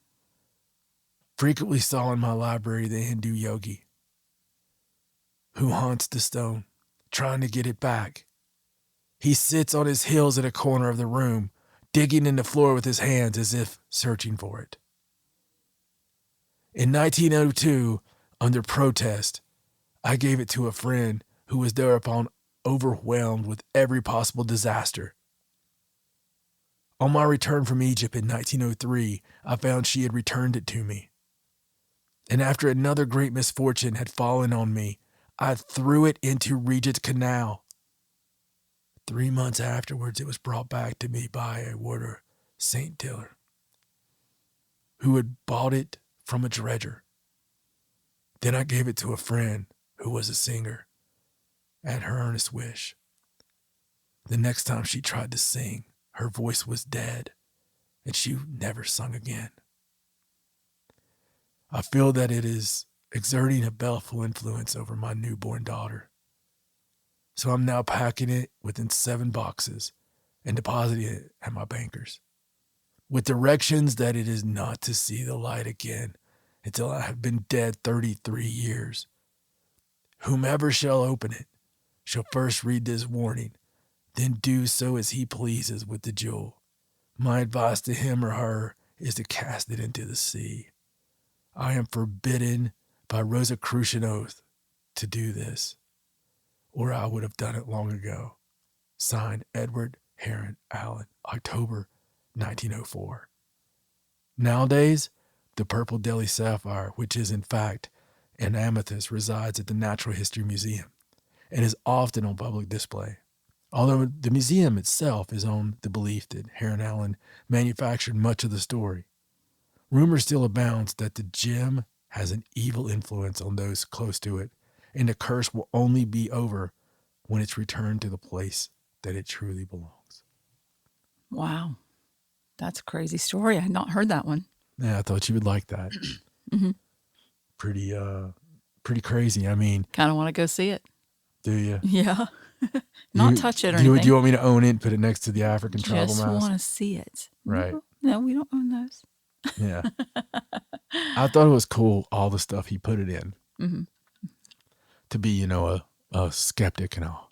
frequently saw in my library the Hindu yogi who haunts the stone, trying to get it back. He sits on his heels in a corner of the room, digging in the floor with his hands as if searching for it. In 1902, under protest, I gave it to a friend who was thereupon overwhelmed with every possible disaster. On my return from Egypt in 1903, I found she had returned it to me. And after another great misfortune had fallen on me, I threw it into Regent's Canal. 3 months afterwards, it was brought back to me by a warder, St. Diller, who had bought it from a dredger. Then I gave it to a friend who was a singer, at her earnest wish. The next time she tried to sing, her voice was dead, and she never sung again. I feel that it is exerting a baleful influence over my newborn daughter. So I'm now packing it within 7 boxes and depositing it at my banker's, with directions that it is not to see the light again until I have been dead 33 years. Whomever shall open it shall first read this warning, then do so as he pleases with the jewel. My advice to him or her is to cast it into the sea. I am forbidden by Rosicrucian oath to do this, or I would have done it long ago. Signed, Edward Heron Allen, October 1904. Nowadays, the purple Deli sapphire, which is in fact an amethyst, resides at the Natural History Museum and is often on public display. Although the museum itself is on the belief that Heron Allen manufactured much of the story, rumor still abounds that the gem has an evil influence on those close to it, and the curse will only be over when it's returned to the place that it truly belongs.
Wow. That's a crazy story. I had not heard that one.
Yeah, I thought you would like that.
Mm-hmm.
Pretty crazy. I mean,
Kind of want to go see it.
do you?
Yeah. Not touch it or
do
anything.
you want me to own it and put it next to the African tribal
Just
mask?
want to see it.
Right.
No, we don't own those.
Yeah. I thought it was cool, all the stuff he put it in.
Mm-hmm.
To be, a skeptic and all.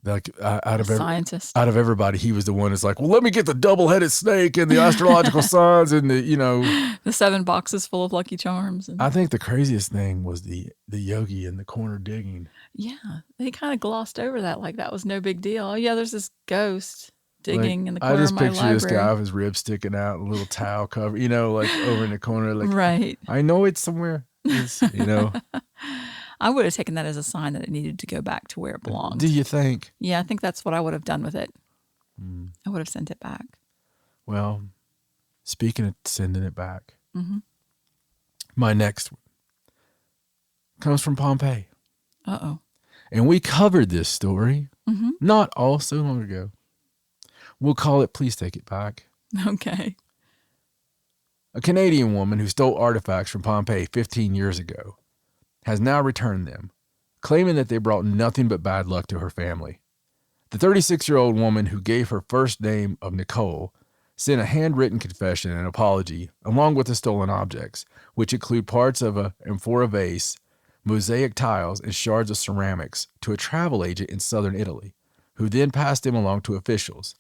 Like out of
Scientist.
out of everybody, he was the one that's like, well, let me get the double-headed snake and the astrological signs and
the 7 boxes full of Lucky Charms. And...
I think the craziest thing was the yogi in the corner digging.
Yeah, they kind of glossed over that like that was no big deal. Oh yeah, there's this ghost digging in the corner of my library. I just picture this guy with his ribs sticking out, a little towel cover, like over in the corner. Like, right.
I know it's somewhere.
I would have taken that as a sign that it needed to go back to where it belonged.
Do you think?
Yeah, I think that's what I would have done with it. I would have sent it back.
Well, speaking of sending it back,
my
next one comes from Pompeii.
Uh-oh.
And we covered this story not all so long ago. We'll call it Please Take It Back.
Okay.
A Canadian woman who stole artifacts from Pompeii 15 years ago has now returned them, claiming that they brought nothing but bad luck to her family. The 36-year-old woman, who gave her first name of Nicole, sent a handwritten confession and apology along with the stolen objects, which include parts of an amphora vase, mosaic tiles, and shards of ceramics, to a travel agent in southern Italy, who then passed them along to officials.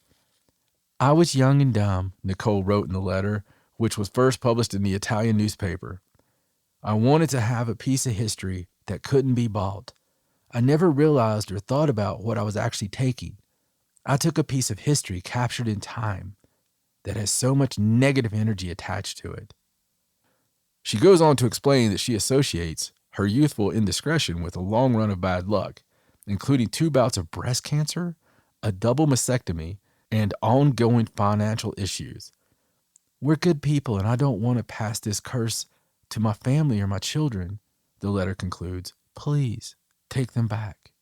I was young and dumb, Nicole wrote in the letter, which was first published in the Italian newspaper. I wanted to have a piece of history that couldn't be bought. I never realized or thought about what I was actually taking. I took a piece of history captured in time that has so much negative energy attached to it. She goes on to explain that she associates her youthful indiscretion with a long run of bad luck, including 2 bouts of breast cancer, a double mastectomy, and ongoing financial issues. We're good people, and I don't want to pass this curse to my family or my children, the letter concludes. Please take them back.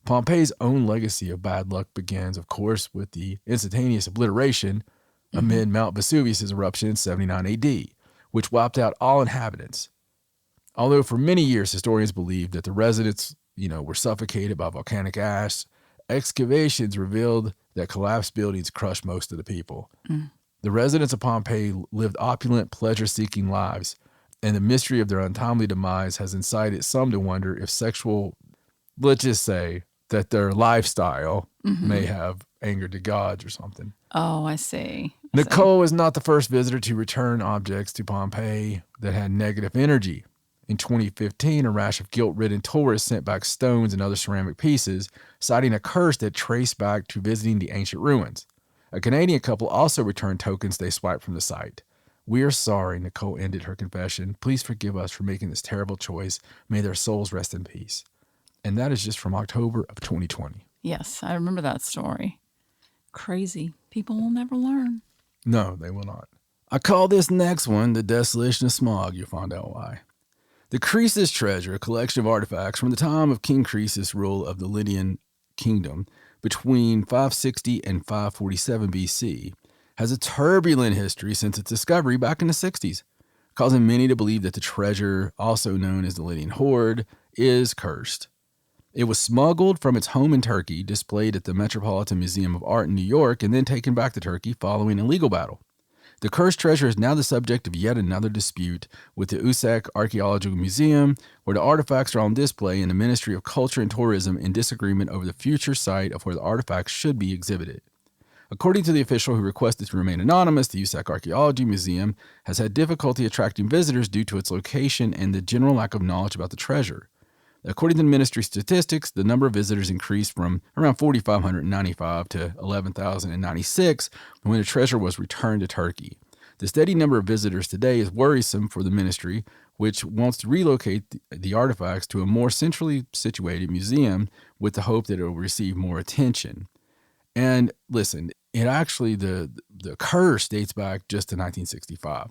Pompeii's own legacy of bad luck begins, of course, with the instantaneous obliteration amid Mount Vesuvius' eruption in 79 AD, which wiped out all inhabitants. Although for many years historians believed that the residents, were suffocated by volcanic ash, excavations revealed that collapsed buildings crushed most of the people. The residents of Pompeii lived opulent, pleasure-seeking lives, and the mystery of their untimely demise has incited some to wonder if sexual, let's just say, that their lifestyle may have angered the gods or something.
Oh, I see.
Nicole is not the first visitor to return objects to Pompeii that had negative energy. In 2015, a rash of guilt-ridden tourists sent back stones and other ceramic pieces, citing a curse that traced back to visiting the ancient ruins. A Canadian couple also returned tokens they swiped from the site. "We are sorry," Nicole ended her confession. "Please forgive us for making this terrible choice. May their souls rest in peace." And that is just from October of 2020.
Yes, I remember that story. Crazy. People will never learn.
No, they will not. I call this next one the Desolation of Smog. You'll find out why. The Croesus treasure, a collection of artifacts from the time of King Croesus' rule of the Lydian kingdom between 560 and 547 BC, has a turbulent history since its discovery back in the 60s, causing many to believe that the treasure, also known as the Lydian hoard, is cursed. It was smuggled from its home in Turkey, displayed at the Metropolitan Museum of Art in New York, and then taken back to Turkey following a legal battle. The cursed treasure is now the subject of yet another dispute with the Ufo Archaeological Museum, where the artifacts are on display, and the Ministry of Culture and Tourism in disagreement over the future site of where the artifacts should be exhibited. According to the official who requested to remain anonymous, the Ufo Archaeology Museum has had difficulty attracting visitors due to its location and the general lack of knowledge about the treasure. According to the ministry statistics, the number of visitors increased from around 4,595 to 11,096 when the treasure was returned to Turkey. The steady number of visitors today is worrisome for the ministry, which wants to relocate the artifacts to a more centrally situated museum with the hope that it will receive more attention. And listen, it actually, the curse dates back just to 1965,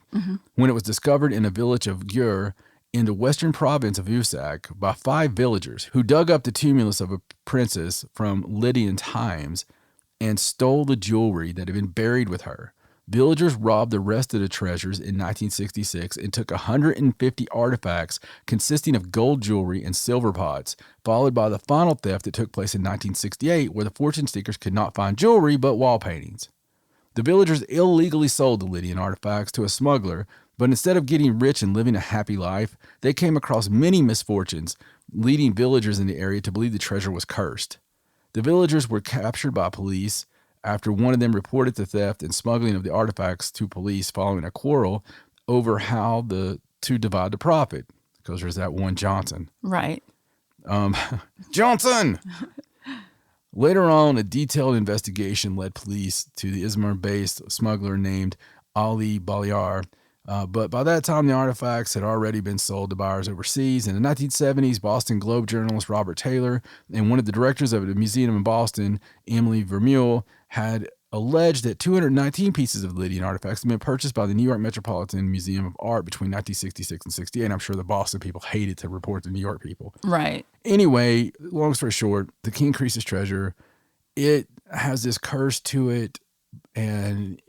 when it was discovered in a village of Győr, in the western province of Ufo by 5 villagers who dug up the tumulus of a princess from Lydian times and stole the jewelry that had been buried with her. Villagers robbed the rest of the treasures in 1966 and took 150 artifacts consisting of gold jewelry and silver pots, followed by the final theft that took place in 1968, where the fortune seekers could not find jewelry but wall paintings. The villagers illegally sold the Lydian artifacts to a smuggler, but instead of getting rich and living a happy life, they came across many misfortunes, leading villagers in the area to believe the treasure was cursed. The villagers were captured by police after one of them reported the theft and smuggling of the artifacts to police following a quarrel over how to divide the profit, because there's that one Johnson.
Right.
Johnson! Later on, a detailed investigation led police to the Izmir-based smuggler named Ali Balyar. But by that time, the artifacts had already been sold to buyers overseas. In the 1970s, Boston Globe journalist Robert Taylor and one of the directors of the museum in Boston, Emily Vermeulen, had alleged that 219 pieces of Lydian artifacts had been purchased by the New York Metropolitan Museum of Art between 1966 and 68. I'm sure the Boston people hated to report the New York people.
Right.
Anyway, long story short, the King Croesus treasure, it has this curse to it, and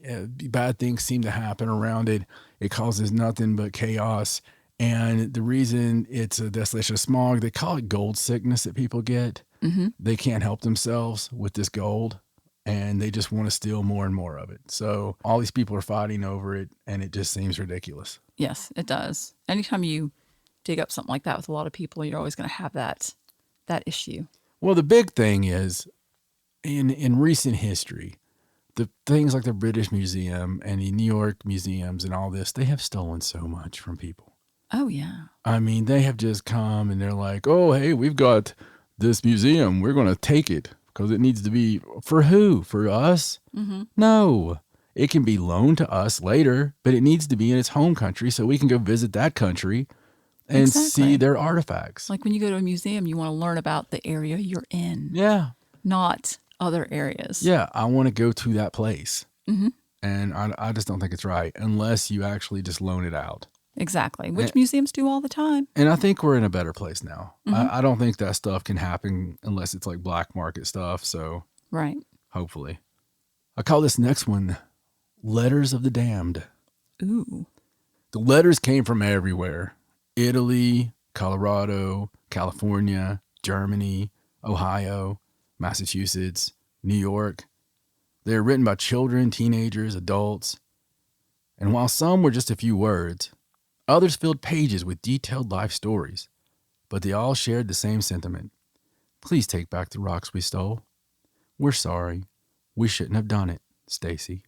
bad things seem to happen around it. It causes nothing but chaos. And the reason it's a desolation of smog, they call it gold sickness that people get. Mm-hmm. They can't help themselves with this gold, and they just want to steal more and more of it. So all these people are fighting over it, and it just seems ridiculous.
Yes, it does. Anytime you dig up something like that with a lot of people, you're always going to have that issue.
Well, the big thing is, in recent history, the things like the British Museum and the New York museums and all this, they have stolen so much from people.
Oh, yeah.
I mean, they have just come and they're like, oh, hey, we've got this museum. We're going to take it because it needs to be for who? For us? Mm-hmm. No. It can be loaned to us later, but it needs to be in its home country so we can go visit that country and see their artifacts.
Like when you go to a museum, you want to learn about the area you're in.
Yeah.
Not other areas.
Yeah, I want to go to that place. Mm-hmm. And I just don't think it's right unless you actually just loan it out.
Exactly, which museums do all the time.
And I think we're in a better place now. Mm-hmm. I don't think that stuff can happen unless it's like black market stuff. So
right.
Hopefully. I call this next one Letters of the Damned.
Ooh.
The letters came from everywhere. Italy, Colorado, California, Germany, Ohio, Massachusetts, New York. They are written by children, teenagers, adults. And while some were just a few words, others filled pages with detailed life stories. But they all shared the same sentiment. Please take back the rocks we stole. We're sorry. We shouldn't have done it, Stacey.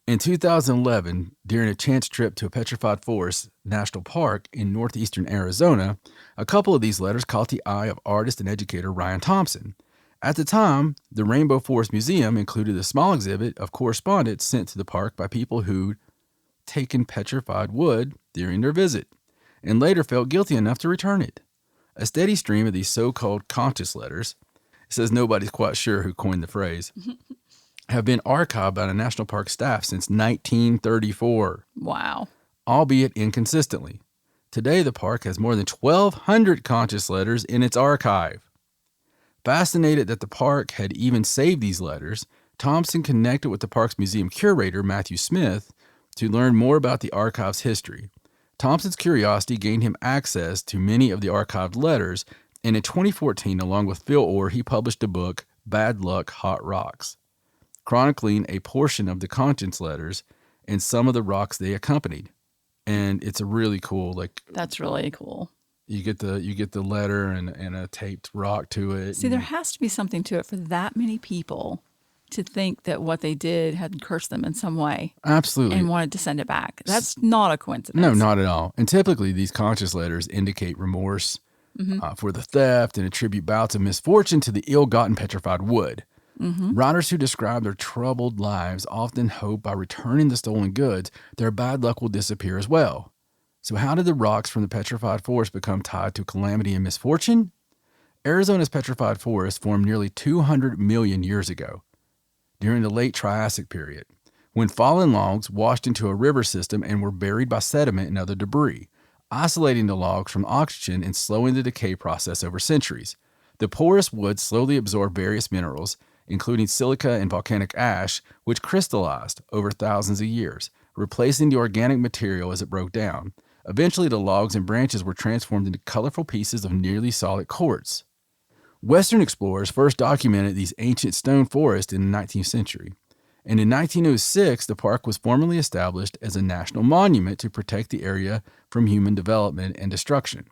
In 2011, during a chance trip to a petrified forest national park in northeastern Arizona, a couple of these letters caught the eye of artist and educator Ryan Thompson. At the time, the Rainbow Forest Museum included a small exhibit of correspondence sent to the park by people who'd taken petrified wood during their visit, and later felt guilty enough to return it. A steady stream of these so-called conscious letters, it says nobody's quite sure who coined the phrase, have been archived by the National Park staff since 1934.
Wow.
Albeit inconsistently. Today, the park has more than 1,200 conscious letters in its archive. Fascinated that the park had even saved these letters, Thompson connected with the park's museum curator, Matthew Smith, to learn more about the archive's history. Thompson's curiosity gained him access to many of the archived letters, and in 2014, along with Phil Orr, he published a book, Bad Luck, Hot Rocks, chronicling a portion of the conscience letters and some of the rocks they accompanied. And it's a really cool,
that's really cool.
You get the letter and a taped rock to it.
See, there has to be something to it for that many people to think that what they did had cursed them in some way.
Absolutely.
And wanted to send it back. That's not a coincidence.
No, not at all. And typically these conscious letters indicate remorse for the theft and attribute bouts of misfortune to the ill-gotten petrified wood. Writers who describe their troubled lives often hope by returning the stolen goods, their bad luck will disappear as well. So how did the rocks from the petrified forest become tied to calamity and misfortune? Arizona's petrified forest formed nearly 200 million years ago, during the late Triassic period, when fallen logs washed into a river system and were buried by sediment and other debris, isolating the logs from oxygen and slowing the decay process over centuries. The porous wood slowly absorbed various minerals, including silica and volcanic ash, which crystallized over thousands of years, replacing the organic material as it broke down. Eventually, the logs and branches were transformed into colorful pieces of nearly solid quartz. Western explorers first documented these ancient stone forests in the 19th century, and in 1906, the park was formally established as a national monument to protect the area from human development and destruction.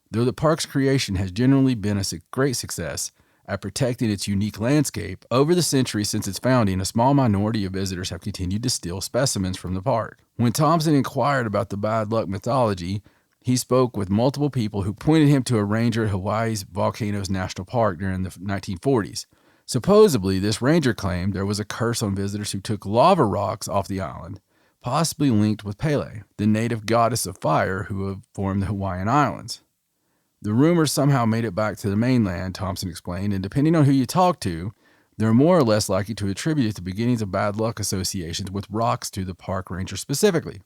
Though the park's creation has generally been a great success at protecting its unique landscape, over the centuries since its founding, a small minority of visitors have continued to steal specimens from the park. When Thompson inquired about the bad luck mythology, he spoke with multiple people who pointed him to a ranger at Hawaii's Volcanoes National Park during the 1940s. Supposedly, this ranger claimed there was a curse on visitors who took lava rocks off the island, possibly linked with Pele, the native goddess of fire who have formed the Hawaiian Islands. The rumors somehow made it back to the mainland, Thompson explained, and depending on who you talk to, they're more or less likely to attribute the beginnings of bad luck associations with rocks to the park ranger specifically.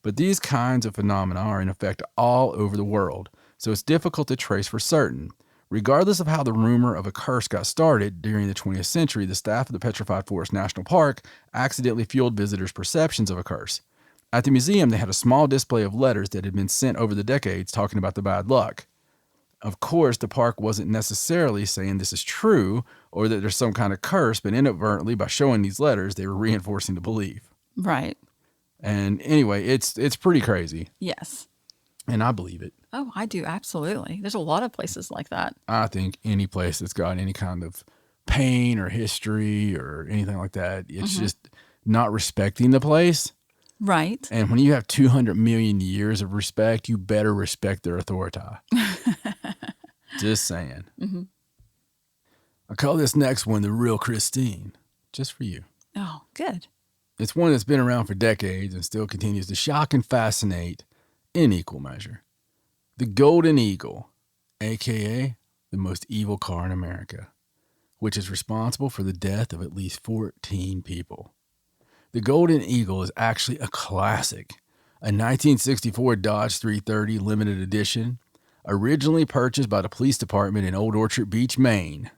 But these kinds of phenomena are in effect all over the world, so it's difficult to trace for certain. Regardless of how the rumor of a curse got started, during the 20th century, the staff of the Petrified Forest National Park accidentally fueled visitors' perceptions of a curse. At the museum, they had a small display of letters that had been sent over the decades talking about the bad luck. Of course, the park wasn't necessarily saying this is true or that there's some kind of curse, but inadvertently, by showing these letters, they were reinforcing the belief.
Right.
And anyway, it's pretty crazy.
Yes.
And I believe it.
Oh, I do. Absolutely. There's a lot of places like that.
I think any place that's got any kind of pain or history or anything like that, it's just not respecting the place.
Right.
And when you have 200 million years of respect, you better respect their authority. Just saying. I call this next one the real Christine, just for you.
Oh, good.
It's one that's been around for decades and still continues to shock and fascinate in equal measure. The Golden Eagle, a.k.a. the most evil car in America, which is responsible for the death of at least 14 people. The Golden Eagle is actually a classic, a 1964 Dodge 330 limited edition, originally purchased by the police department in Old Orchard Beach, Maine.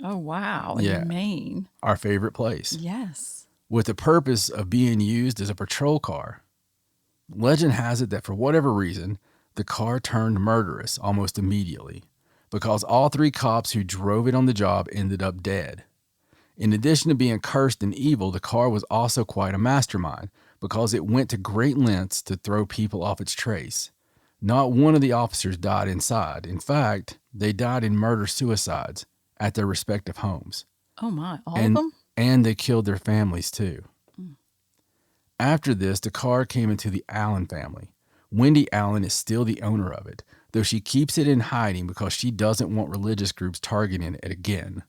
Oh, wow.
Yeah.
In Maine.
Our favorite place.
Yes.
With the purpose of being used as a patrol car. Legend has it that for whatever reason, the car turned murderous almost immediately, because all 3 cops who drove it on the job ended up dead. In addition to being cursed and evil, the car was also quite a mastermind, because it went to great lengths to throw people off its trace. Not one of the officers died inside. In fact, they died in murder-suicides at their respective homes.
Oh my, all of them?
And they killed their families too. After this, the car came into the Allen family. Wendy Allen is still the owner of it, though she keeps it in hiding because she doesn't want religious groups targeting it again.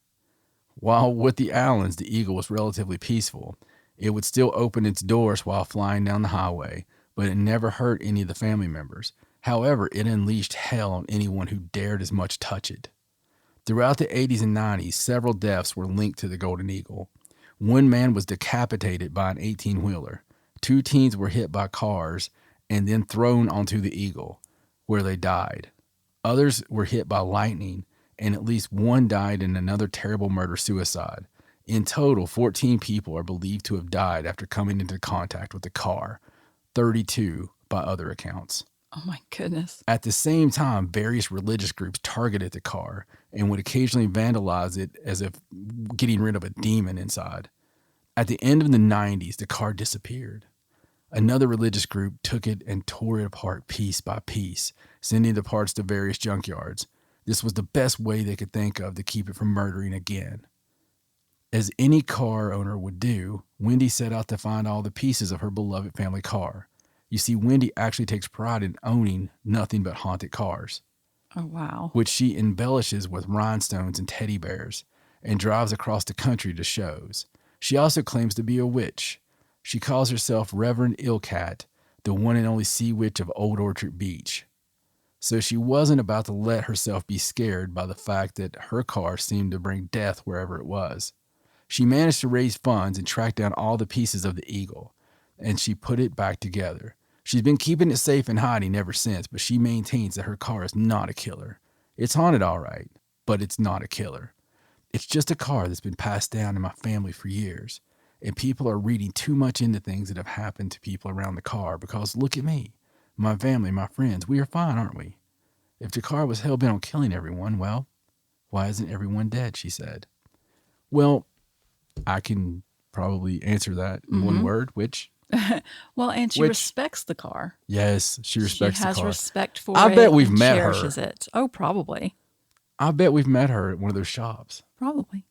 While with the Allens, the Eagle was relatively peaceful, it would still open its doors while flying down the highway, but it never hurt any of the family members. However, it unleashed hell on anyone who dared as much touch it. Throughout the 80s and 90s, several deaths were linked to the Golden Eagle. One man was decapitated by an 18-wheeler. 2 teens were hit by cars and then thrown onto the Eagle, where they died. Others were hit by lightning, and at least one died in another terrible murder-suicide. In total, 14 people are believed to have died after coming into contact with the car, 32 by other accounts.
Oh my goodness.
At the same time, various religious groups targeted the car and would occasionally vandalize it as if getting rid of a demon inside. At the end of the 90s, the car disappeared. Another religious group took it and tore it apart piece by piece, sending the parts to various junkyards. This was the best way they could think of to keep it from murdering again. As any car owner would do, Wendy set out to find all the pieces of her beloved family car. You see, Wendy actually takes pride in owning nothing but haunted cars.
Oh, wow.
Which she embellishes with rhinestones and teddy bears and drives across the country to shows. She also claims to be a witch. She calls herself Reverend Illcat, the one and only sea witch of Old Orchard Beach. So she wasn't about to let herself be scared by the fact that her car seemed to bring death wherever it was. She managed to raise funds and track down all the pieces of the Eagle, and she put it back together. She's been keeping it safe and hiding ever since, but she maintains that her car is not a killer. It's haunted all right, but it's not a killer. It's just a car that's been passed down in my family for years, and people are reading too much into things that have happened to people around the car because look at me, my family, my friends, we are fine, aren't we? If the car was hell-bent on killing everyone, well, why isn't everyone dead, she said. Well, I can probably answer that in one word, which...
Well, and she respects the car.
Yes, she respects the car.
She has respect for it.
I bet we've met her.
Cherishes it. Oh, probably.
I bet we've met her at one of those shops.
Probably.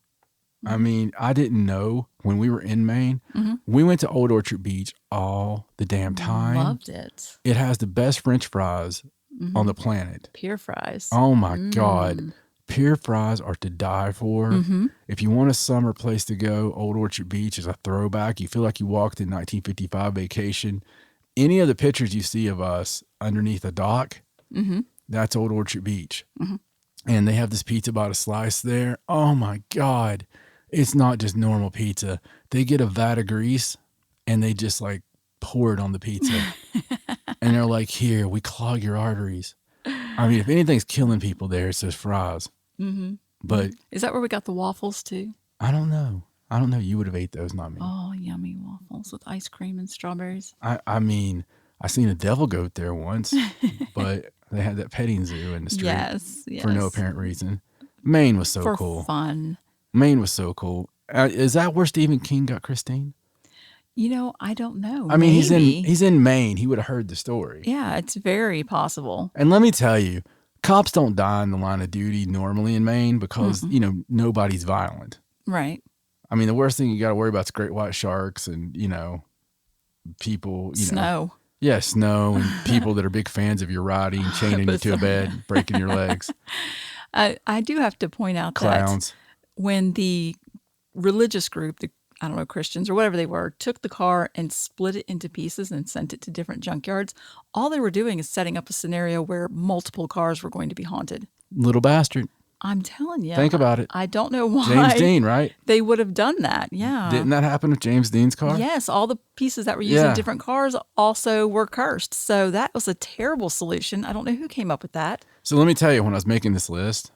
I mean, I didn't know when we were in Maine. We went to Old Orchard Beach all the damn time.
Loved it.
It has the best French fries on the planet.
Pier fries.
Oh my God. Pier fries are to die for. If you want a summer place to go, Old Orchard Beach is a throwback. You feel like you walked in 1955 vacation. Any of the pictures you see of us underneath a dock, that's Old Orchard Beach. And they have this pizza by the slice there. Oh my God. It's not just normal pizza. They get a vat of grease and they just like pour it on the pizza. And they're like, here, we clog your arteries. I mean, if anything's killing people there, it's those fries. But
is that where we got the waffles too?
I don't know. You would have ate those, not me.
Oh, yummy waffles with ice cream and strawberries.
I mean, I seen a devil goat there once, but they had that petting zoo in the street.
Yes.
For no apparent reason. Maine was so cool.
For fun.
Maine was so cool. Is that where Stephen King got Christine?
You know, I don't know.
I mean,
Maybe.
he's in Maine. He would have heard the story.
Yeah, it's very possible.
And let me tell you, cops don't die in the line of duty normally in Maine because, nobody's violent.
Right.
I mean, the worst thing you got to worry about is great white sharks and, people,
Snow.
Yeah, snow and people that are big fans of your riding, chaining you to a bed, breaking your legs.
I do have to point out
Clowns.
that when the religious group, I don't know, Christians or whatever they were, took the car and split it into pieces and sent it to different junkyards, all they were doing is setting up a scenario where multiple cars were going to be haunted.
Little bastard.
I'm telling you.
Think about it.
I don't know why.
James Dean, right?
They would have done that. Yeah.
Didn't that happen with James Dean's car?
Yes. All the pieces that were used in different cars also were cursed. So that was a terrible solution. I don't know who came up with that.
So let me tell you, when I was making this list,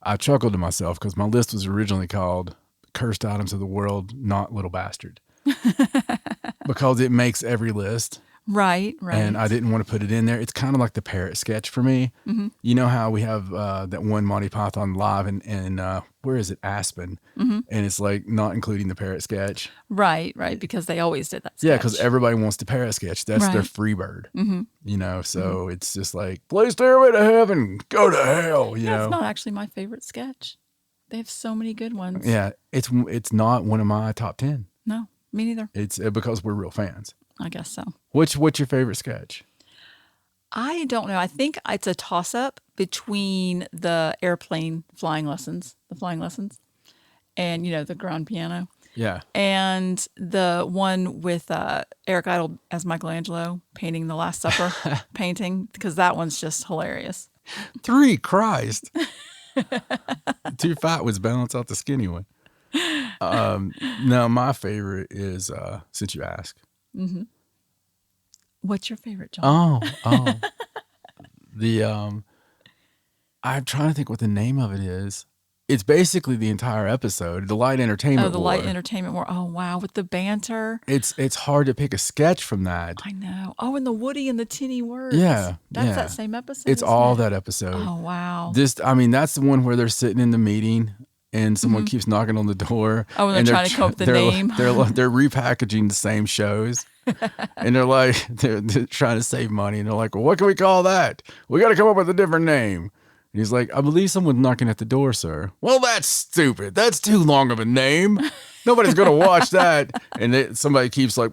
I chuckled to myself because my list was originally called Cursed Items of the World, Not Little Bastard. Because it makes every list.
Right, right.
And I didn't want to put it in there. It's kind of like the parrot sketch for me.
Mm-hmm.
You know how we have that one Monty Python live in where is it? Aspen.
Mm-hmm.
And it's like not including the parrot sketch.
Right, because they always did that sketch.
Yeah, because everybody wants the parrot sketch. That's their
Right.
free bird.
Mm-hmm.
You know, so it's just like, play Stairway to Heaven, go to hell, you
That's
know.
not actually my favorite sketch. They have so many good ones.
Yeah, it's not one of my top 10.
No, me neither.
It's because we're real fans.
I guess so.
What's your favorite sketch?
I don't know. I think it's a toss-up between the flying lessons, and, the grand piano,
Yeah.
and the one with Eric Idle as Michelangelo painting the Last Supper painting, because that one's just hilarious.
3, Christ. Too fat was balance out the skinny one. No, my favorite is, since you ask.
Mm-hmm. What's your favorite, John?
Oh. I'm trying to think what the name of it is. It's basically the entire episode, the light entertainment.
Oh, the light entertainment war. Oh, wow, with the banter.
It's hard to pick a sketch from that.
I know. Oh, and the Woody and the tinny words.
Yeah,
that's that same episode.
It's all that episode.
Oh, wow.
That's the one where they're sitting in the meeting and someone keeps knocking on the door.
Oh, and they're trying to come up with the name.
They're repackaging the same shows. And they're like, they're trying to save money. And they're like, well, what can we call that? We got to come up with a different name. And he's like, I believe someone's knocking at the door, sir. Well, that's stupid. That's too long of a name. Nobody's going to watch that. And somebody keeps like,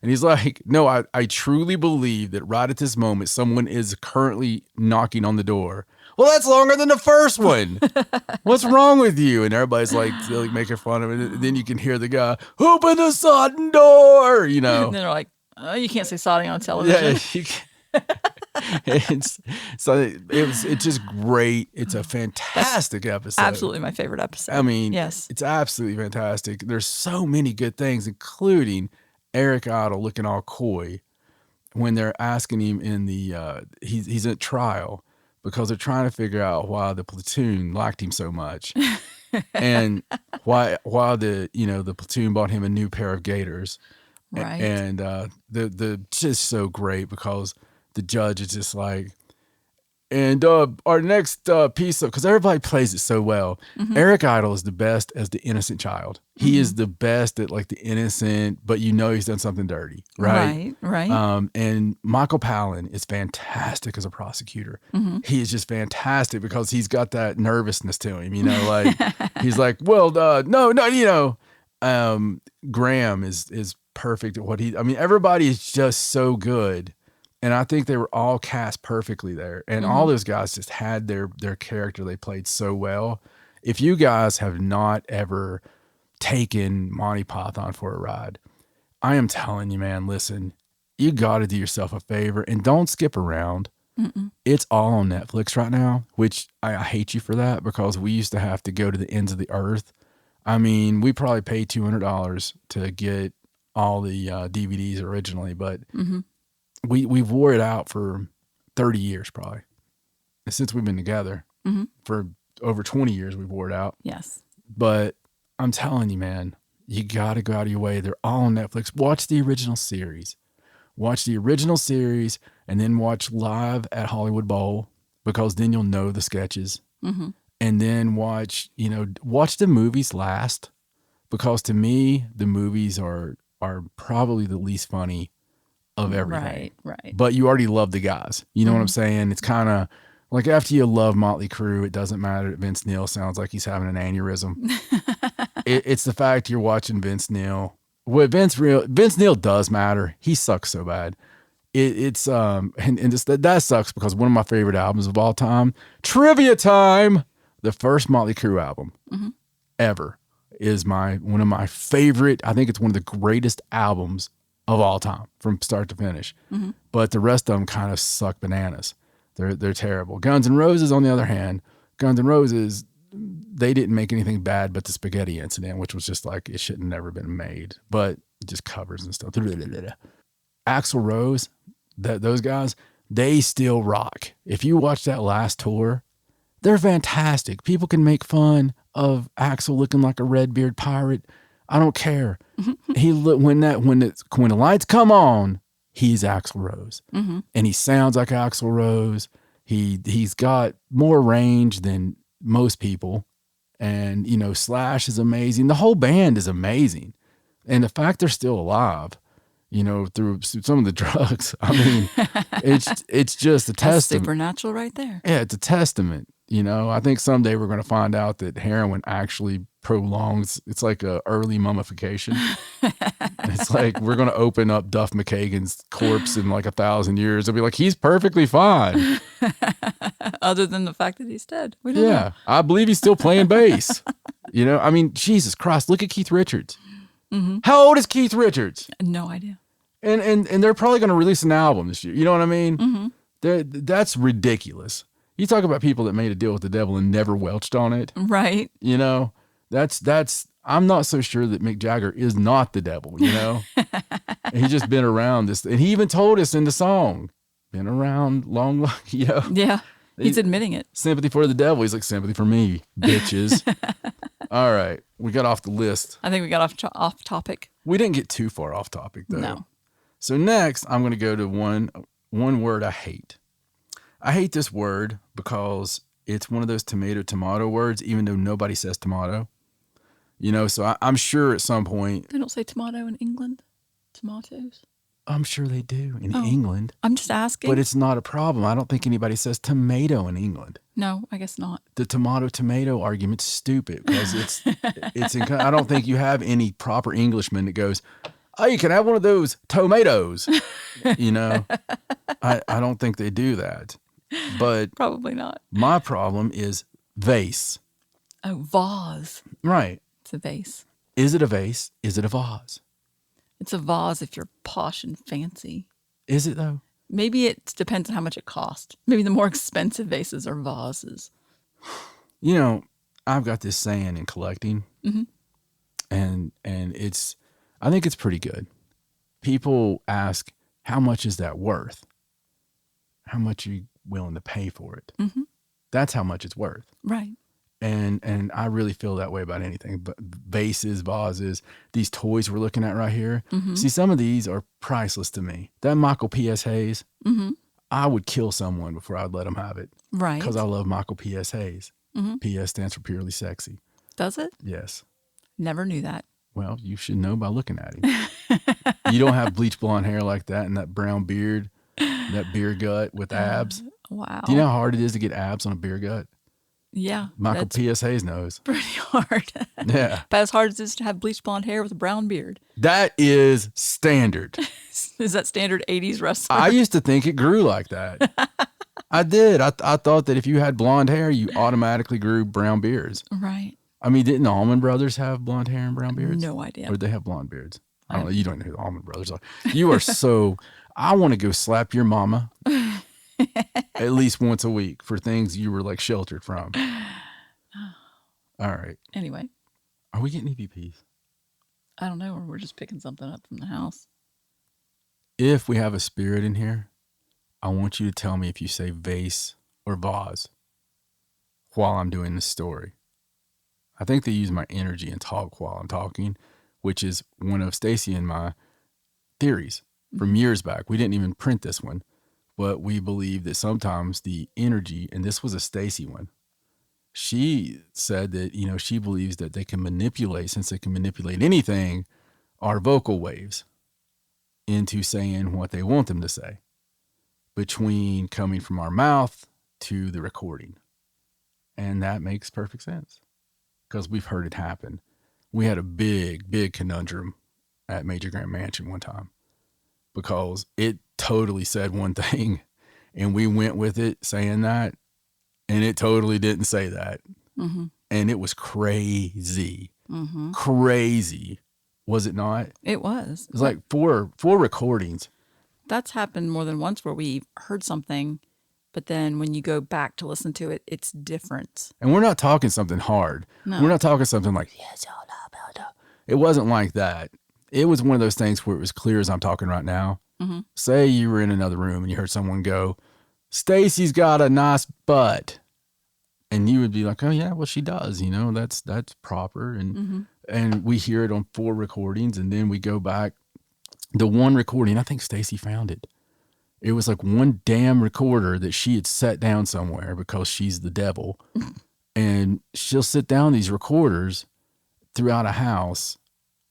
and he's like, no, I truly believe that right at this moment, someone is currently knocking on the door. Well, that's longer than the first one. What's wrong with you? And everybody's like making fun of it. And then you can hear the guy, open the sodden door,
And then they're like, oh, you can't say sodding on television.
Yeah, it's just great. It's a fantastic episode.
Absolutely my favorite episode.
I mean,
yes,
it's absolutely fantastic. There's so many good things, including Eric Idle looking all coy when they're asking him in the he's at trial because they're trying to figure out why the platoon liked him so much and why the platoon bought him a new pair of gaiters.
Right.
And the just so great because the judge is just like, and our next piece of, because everybody plays it so well. Mm-hmm. Eric Idle is the best as the innocent child. Mm-hmm. He is the best at like the innocent, but he's done something dirty, right?
Right.
And Michael Palin is fantastic as a prosecutor. Mm-hmm. He is just fantastic because he's got that nervousness to him, like he's like, well, no, Graham is perfect at what everybody is just so good. And I think they were all cast perfectly there. And all those guys just had their character they played so well. If you guys have not ever taken Monty Python for a ride, I am telling you, man, listen, you got to do yourself a favor and don't skip around. Mm-mm. It's all on Netflix right now, which I hate you for that because we used to have to go to the ends of the earth. I mean, we probably paid $200 to get all the DVDs originally, but we've wore it out for 30 years probably. Since we've been together. Mm-hmm. For over 20 years we've wore it out.
Yes.
But I'm telling you, man, you got to go out of your way. They're all on Netflix. Watch the original series. And then watch Live at Hollywood Bowl because then you'll know the sketches. Mm-hmm. And then watch the movies last because to me, the movies are probably the least funny of everything.
Right.
But you already love the guys. You know what I'm saying? It's kind of like after you love Motley Crue, it doesn't matter that Vince Neil sounds like he's having an aneurysm. It's the fact you're watching Vince Neil. What Vince Neil does matter. He sucks so bad. That sucks because one of my favorite albums of all time, Trivia Time, the first Motley Crue album ever, is one of my favorite. I think it's one of the greatest albums of all time from start to finish. Mm-hmm. But the rest of them kind of suck bananas. They're terrible. Guns N' Roses, on the other hand, they didn't make anything bad but the spaghetti incident, which was just like it should have never been made. But just covers and stuff. Axl Rose, those guys, they still rock. If you watch that last tour, they're fantastic. People can make fun of Axl looking like a red-beard pirate. I don't care. When the lights come on, he's Axl Rose, and he sounds like Axl Rose. He's got more range than most people, and Slash is amazing. The whole band is amazing, and the fact they're still alive, through some of the drugs. I mean, it's just a testament.
Supernatural, right there.
Yeah, it's a testament. I think someday we're going to find out that heroin actually prolongs. It's like a early mummification. It's like we're going to open up Duff McKagan's corpse in like 1,000 years. It'll be like, he's perfectly fine.
Other than the fact that he's dead. We don't know.
I believe he's still playing bass. I mean, Jesus Christ, look at Keith Richards. How old is Keith Richards?
No idea.
And they're probably going to release an album this year. You know what I mean? That's ridiculous. You talk about people that made a deal with the devil and never welched on it.
Right.
That's I'm not so sure that Mick Jagger is not the devil, He's just been around this. And he even told us in the song, been around long,
Yeah. He's admitting it.
Sympathy for the devil. He's like, sympathy for me, bitches. All right. We got off the list.
I think we got off topic.
We didn't get too far off topic, though.
No.
So next, I'm going to go to one word I hate. I hate this word because it's one of those tomato words, even though nobody says tomato. So I'm sure at some point.
They don't say tomato in England? Tomatoes?
I'm sure they do in England.
I'm just asking.
But it's not a problem. I don't think anybody says tomato in England.
No, I guess not.
The tomato argument's stupid because I don't think you have any proper Englishman that goes, oh, you can have one of those tomatoes. I don't think they do that. But
probably not.
My problem is vase.
Oh, vase.
Right.
It's a vase.
Is it a vase? Is it a vase?
It's a vase if you're posh and fancy.
Is it though?
Maybe it depends on how much it costs. Maybe the more expensive vases are vases.
I've got this saying in collecting, and I think it's pretty good. People ask, how much is that worth? How much are you willing to pay for it? That's how much it's worth.
Right.
And I really feel that way about anything. But vases, vases, these toys we're looking at right here. See, some of these are priceless to me. That Michael P.S. Hayes, I would kill someone before I'd let them have it.
Right.
Because I love Michael P.S. Hayes. P.S. stands for purely sexy.
Does it?
Yes.
Never knew that.
Well, you should know by looking at him. You don't have bleach blonde hair like that and that brown beard, that beer gut with abs.
Wow.
Do you know how hard it is to get abs on a beer gut?
Yeah.
Michael P.S. Hayes knows.
Pretty hard.
Yeah.
But as hard as it is to have bleached blonde hair with a brown beard.
That is standard.
Is that standard 80s wrestler?
I used to think it grew like that. I did. I thought that if you had blonde hair, you automatically grew brown beards.
Right.
I mean, didn't the Allman Brothers have blonde hair and brown beards?
No idea.
Or did they have blonde beards? I don't know. You don't know who the Allman Brothers are. You are so... I want to go slap your mama at least once a week for things you were like sheltered from. All right.
Anyway.
Are we getting EVPs?
I don't know. Or we're just picking something up from the house.
If we have a spirit in here, I want you to tell me if you say vase or vase while I'm doing this story. I think they use my energy and talk while I'm talking, which is one of Stacey and my theories from years back. We didn't even print this one, but we believe that sometimes the energy, and this was a Stacey one, she said that, she believes that they can manipulate, since they can manipulate anything, our vocal waves into saying what they want them to say, between coming from our mouth to the recording. And that makes perfect sense because we've heard it happen. We had a big conundrum at Major Grant Mansion one time because it totally said one thing and we went with it saying that, and it totally didn't say that. And it was crazy. Crazy. Was it not?
It was.
It was like four recordings.
That's happened more than once where we heard something, but then when you go back to listen to it, it's different.
And we're not talking something hard. No. We're not talking something like, yes, it wasn't like that. It was one of those things where it was clear as I'm talking right now. Say you were in another room and you heard someone go, Stacey's got a nice butt. And you would be like, oh yeah, well she does, that's proper. And we hear it on 4 recordings, and then we go back. The one recording, I think Stacey found it. It was like one damn recorder that she had set down somewhere because she's the devil. And she'll sit down these recorders throughout a house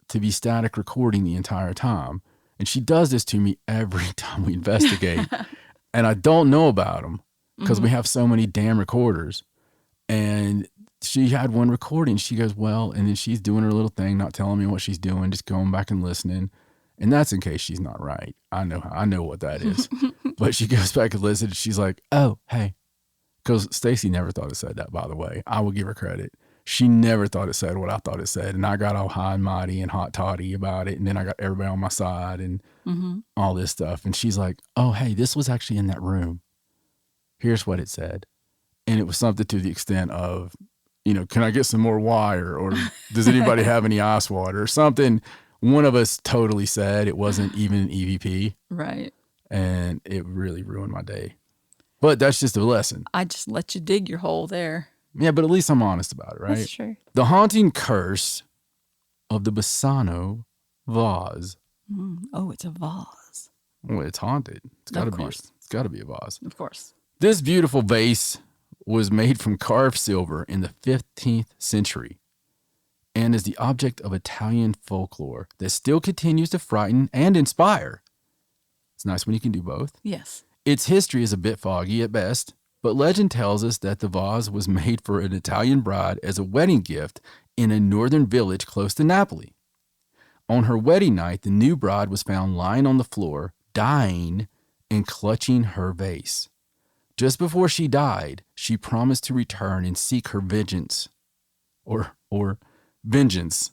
to be static recording the entire time. And she does this to me every time we investigate. And I don't know about them because we have so many damn recorders. And she had one recording. She goes, well, and then she's doing her little thing, not telling me what she's doing, just going back and listening. And that's in case she's not right. I know what that is. But she goes back and listens. She's like, oh, hey. Because Stacey never thought it said that, by the way. I will give her credit. She never thought it said what I thought it said. And I got all high and mighty and hot toddy about it. And then I got everybody on my side and all this stuff. And she's like, oh, hey, this was actually in that room. Here's what it said. And it was something to the extent of, can I get some more wire? Or does anybody have any ice water? Or something. One of us totally said. It wasn't even an EVP.
Right.
And it really ruined my day. But that's just a lesson.
I just let you dig your hole there.
Yeah, but at least I'm honest about it, right?
That's true.
The haunting curse of the Besano vase.
Oh, it's a vase.
Well, it's haunted. It's got to be.
course.
It's got to be a vase.
Of course.
This beautiful vase was made from carved silver in the 15th century and is the object of Italian folklore that still continues to frighten and inspire. It's nice when you can do both.
Yes.
Its history is a bit foggy at best, but legend tells us that the vase was made for an Italian bride as a wedding gift in a northern village close to Napoli. On her wedding night, the new bride was found lying on the floor, dying and clutching her vase. Just before she died, she promised to return and seek her vengeance. Or vengeance.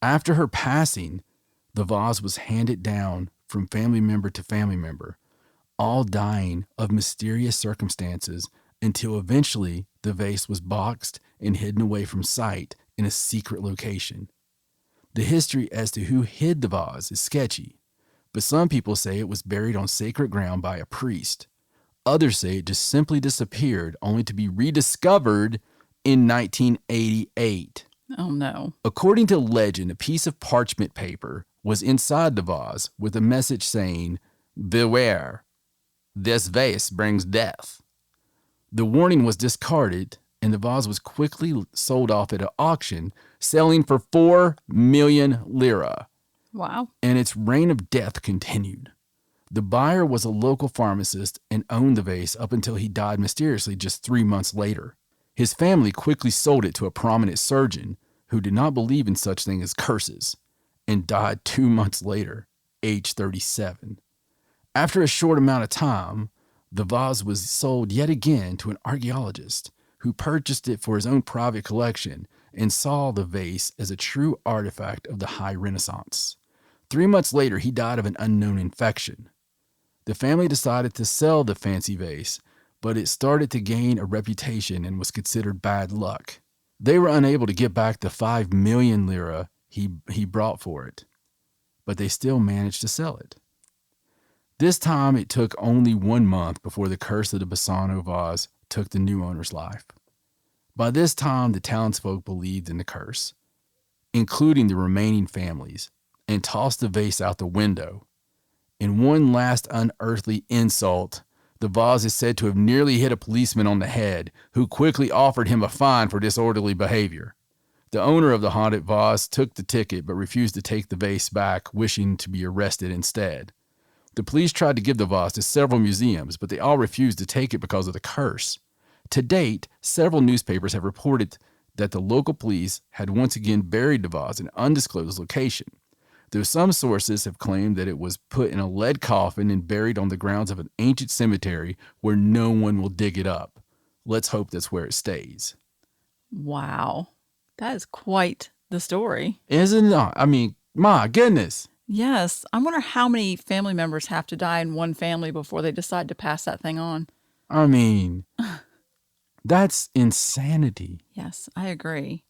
After her passing, the vase was handed down from family member to family member, all dying of mysterious circumstances until eventually the vase was boxed and hidden away from sight in a secret location. The history as to who hid the vase is sketchy, but some people say it was buried on sacred ground by a priest. Others say it just simply disappeared, only to be rediscovered in 1988.
Oh, no.
According to legend, a piece of parchment paper was inside the vase with a message saying, "Beware, this vase brings death." The warning was discarded, and the vase was quickly sold off at an auction, selling for 4 million lira.
Wow.
And its reign of death continued. The buyer was a local pharmacist and owned the vase up until he died mysteriously just 3 months later. His family quickly sold it to a prominent surgeon who did not believe in such things as curses and died 2 months later, age 37. After a short amount of time, the vase was sold yet again to an archaeologist who purchased it for his own private collection and saw the vase as a true artifact of the High Renaissance. 3 months later, he died of an unknown infection. The family decided to sell the fancy vase, but it started to gain a reputation and was considered bad luck. They were unable to get back the 5 million lira he brought for it, but they still managed to sell it. This time, it took only 1 month before the curse of the Besano vase took the new owner's life. By this time, the townsfolk believed in the curse, including the remaining families, and tossed the vase out the window. In one last unearthly insult, the vase is said to have nearly hit a policeman on the head, who quickly offered him a fine for disorderly behavior. The owner of the haunted vase took the ticket but refused to take the vase back, wishing to be arrested instead. The police tried to give the vase to several museums, but they all refused to take it because of the curse. To date, several newspapers have reported that the local police had once again buried the vase in an undisclosed location, though some sources have claimed that it was put in a lead coffin and buried on the grounds of an ancient cemetery where no one will dig it up. Let's hope that's where it stays.
Wow. That is quite the story.
Isn't it? I mean, my goodness.
Yes. I wonder how many family members have to die in one family before they decide to pass that thing on.
I mean, that's insanity.
Yes, I agree.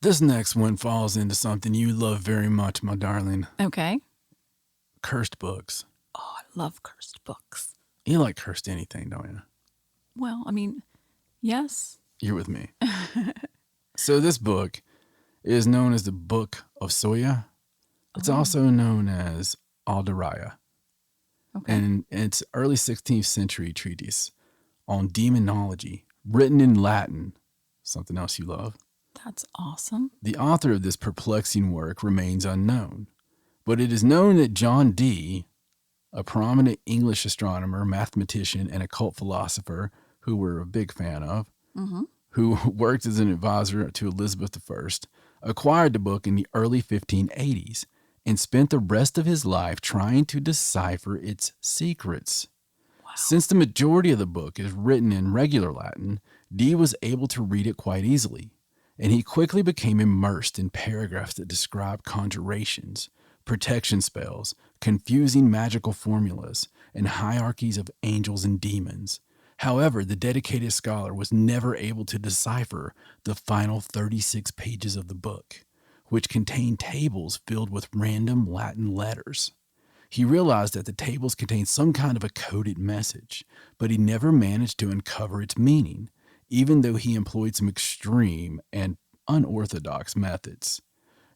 This next one falls into something you love very much, my darling.
Okay.
Cursed books.
Oh, I love cursed books.
You like cursed anything, don't you?
Well, I mean, Yes.
You're with me. So this book is known as the Book of Soya. It's also known as Alderaya.
Okay.
And it's early 16th century treatise on demonology, written in Latin, something else you love.
That's awesome.
The author of this perplexing work remains unknown, but it is known that John Dee, a prominent English astronomer, mathematician, and occult philosopher who we're a big fan of, who worked as an advisor to Elizabeth I, acquired the book in the early 1580s and spent the rest of his life trying to decipher its secrets. Wow. Since the majority of the book is written in regular Latin, Dee was able to read it quite easily, and he quickly became immersed in paragraphs that describe conjurations, protection spells, confusing magical formulas, and hierarchies of angels and demons. However, the dedicated scholar was never able to decipher the final 36 pages of the book, which contained tables filled with random Latin letters. He realized that the tables contained some kind of a coded message, but he never managed to uncover its meaning, even though he employed some extreme and unorthodox methods.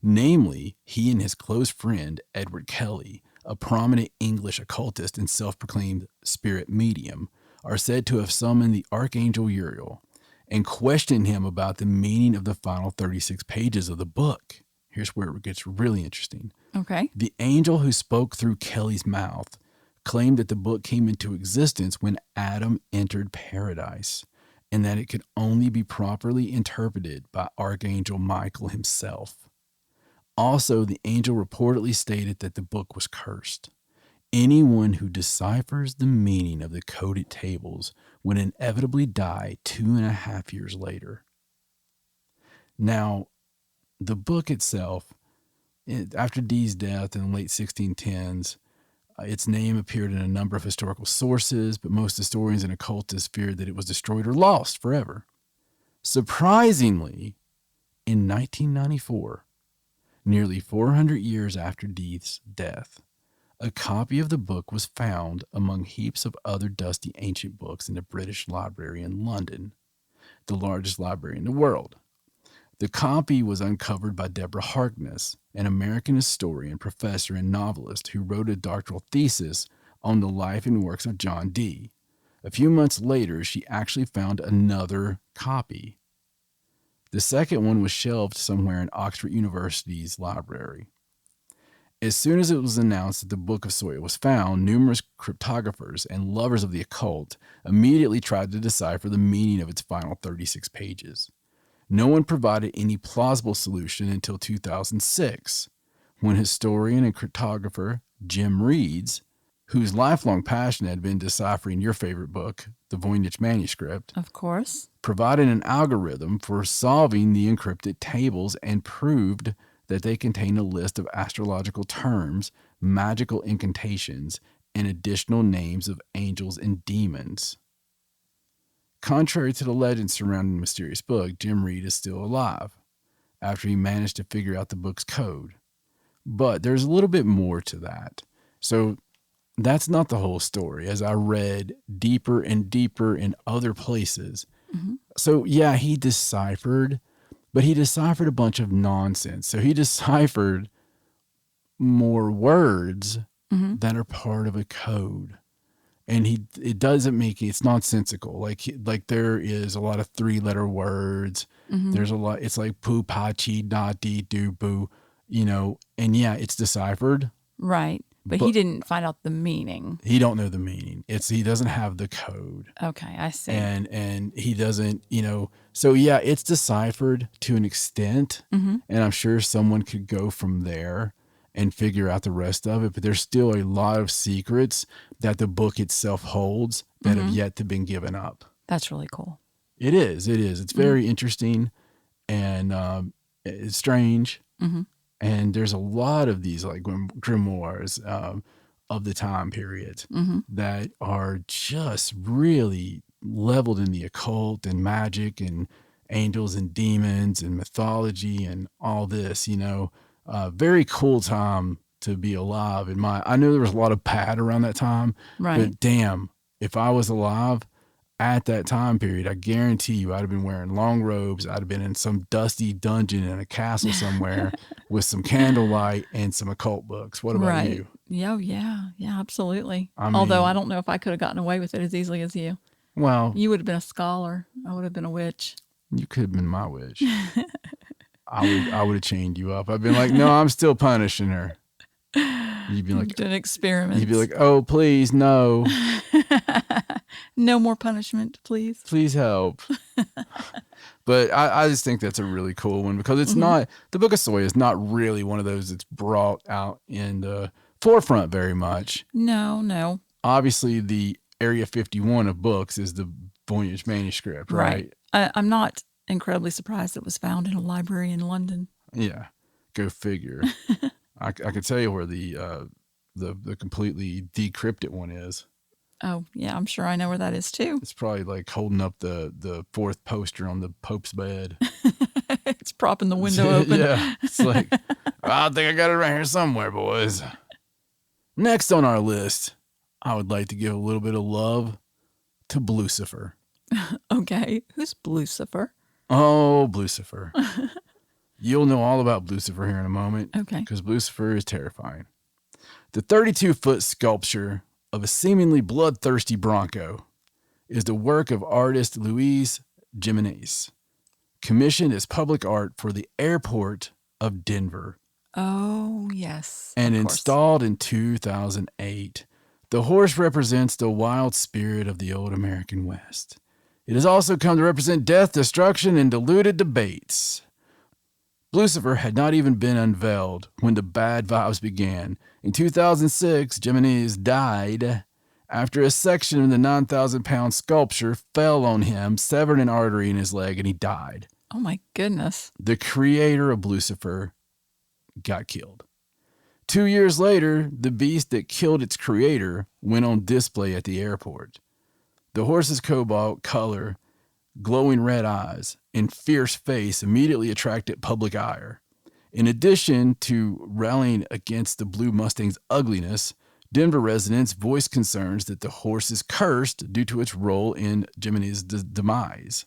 Namely, he and his close friend, Edward Kelly, a prominent English occultist and self-proclaimed spirit medium, are said to have summoned the Archangel Uriel and questioned him about the meaning of the final 36 pages of the book. Here's where it gets really interesting.
Okay.
The angel who spoke through Kelly's mouth claimed that the book came into existence when Adam entered paradise, and that it could only be properly interpreted by Archangel Michael himself. Also, the angel reportedly stated that the book was cursed. Anyone who deciphers the meaning of the coded tables would inevitably die 2.5 years later. Now, the book itself, after Dee's death in the late 1610s, its name appeared in a number of historical sources, but most historians and occultists feared that it was destroyed or lost forever. Surprisingly, in 1994, nearly 400 years after Dee's death, a copy of the book was found among heaps of other dusty ancient books in the British Library in London, the largest library in the world. The copy was uncovered by Deborah Harkness, an American historian, professor, and novelist who wrote a doctoral thesis on the life and works of John Dee. A few months later, she actually found another copy. The second one was shelved somewhere in Oxford University's library. As soon as it was announced that the Book of Soya was found, numerous cryptographers and lovers of the occult immediately tried to decipher the meaning of its final 36 pages. No one provided any plausible solution until 2006, when historian and cryptographer Jim Reeds, whose lifelong passion had been deciphering your favorite book, the Voynich manuscript,
Of course.
provided an algorithm for solving the encrypted tables and proved that they contain a list of astrological terms, magical incantations, and additional names of angels and demons. Contrary to the legend surrounding the mysterious book, Jim Reed is still alive after he managed to figure out the book's code. But there's a little bit more to that. So that's not the whole story, as I read deeper and deeper in other places. So yeah, he deciphered, but he deciphered a bunch of nonsense. So he deciphered more words that are part of a code. And it doesn't make it's nonsensical. Like there is a lot of 3-letter words. There's a lot. It's like poo, pa, chi, da, dee, do, boo, and yeah, it's deciphered.
Right. But he didn't find out the meaning.
He don't know the meaning. He doesn't have the code.
Okay, I see.
And he doesn't, so yeah, it's deciphered to an extent. And I'm sure someone could go from there and figure out the rest of it. But there's still a lot of secrets that the book itself holds that have yet to been given up.
That's really cool.
It is. It's very interesting and it's strange. And there's a lot of these like grimoires of the time period that are just really leveled in the occult and magic and angels and demons and mythology and all this, very cool time to be alive. I know there was a lot of bad around that time,
Right.
but damn, if I was alive, at that time period, I guarantee you I'd have been wearing long robes. I'd have been in some dusty dungeon in a castle somewhere with some candlelight and some occult books. What about
Right.
you?
Yeah, absolutely.
I
Although
mean-
I don't know if I could have gotten away with it as easily as you.
Well,
You would have been a scholar. I would have been a witch.
you could have been my witch. I would have chained you up. I'd been like, no, I'm still punishing her. You'd be like,
Doing experiments.
you'd be like, oh, please, no,
no more punishment, please.
please help. But I just think that's a really cool one because it's not, the Book of Soya is not really one of those that's brought out in the forefront very much.
No.
Obviously, the Area 51 of books is the Voynich manuscript, right?
I'm not incredibly surprised it was found in a library in London.
Yeah, go figure. I could tell you where the completely decrypted one is.
Oh, yeah, I'm sure I know where that is too.
It's probably like holding up the fourth poster on the Pope's bed.
It's propping the window open.
Yeah, it's like, I think I got it right here somewhere, boys. Next on our list, I would like to give a little bit of love to Blucifer.
Okay, who's Blucifer?
Oh, Blucifer. You'll know all about Blucifer here in a moment.
Okay.
Because Blucifer is terrifying. The 32-foot sculpture of a seemingly bloodthirsty bronco is the work of artist Luis Jimenez, commissioned as public art for the airport of Denver
Oh, yes.
and
of course.
installed in 2008. The horse represents the wild spirit of the old American West. It has also come to represent death, destruction, and deluded debates. Blucifer had not even been unveiled when the bad vibes began. In 2006, Jimenez died after a section of the 9,000-pound sculpture fell on him, severed an artery in his leg, and he died.
Oh, my goodness.
The creator of Blucifer got killed. 2 years later, the beast that killed its creator went on display at the airport. The horse's cobalt color, glowing red eyes, and fierce face immediately attracted public ire. In addition to rallying against the Blue Mustang's ugliness, Denver residents voiced concerns that the horse is cursed due to its role in Jimenez's demise.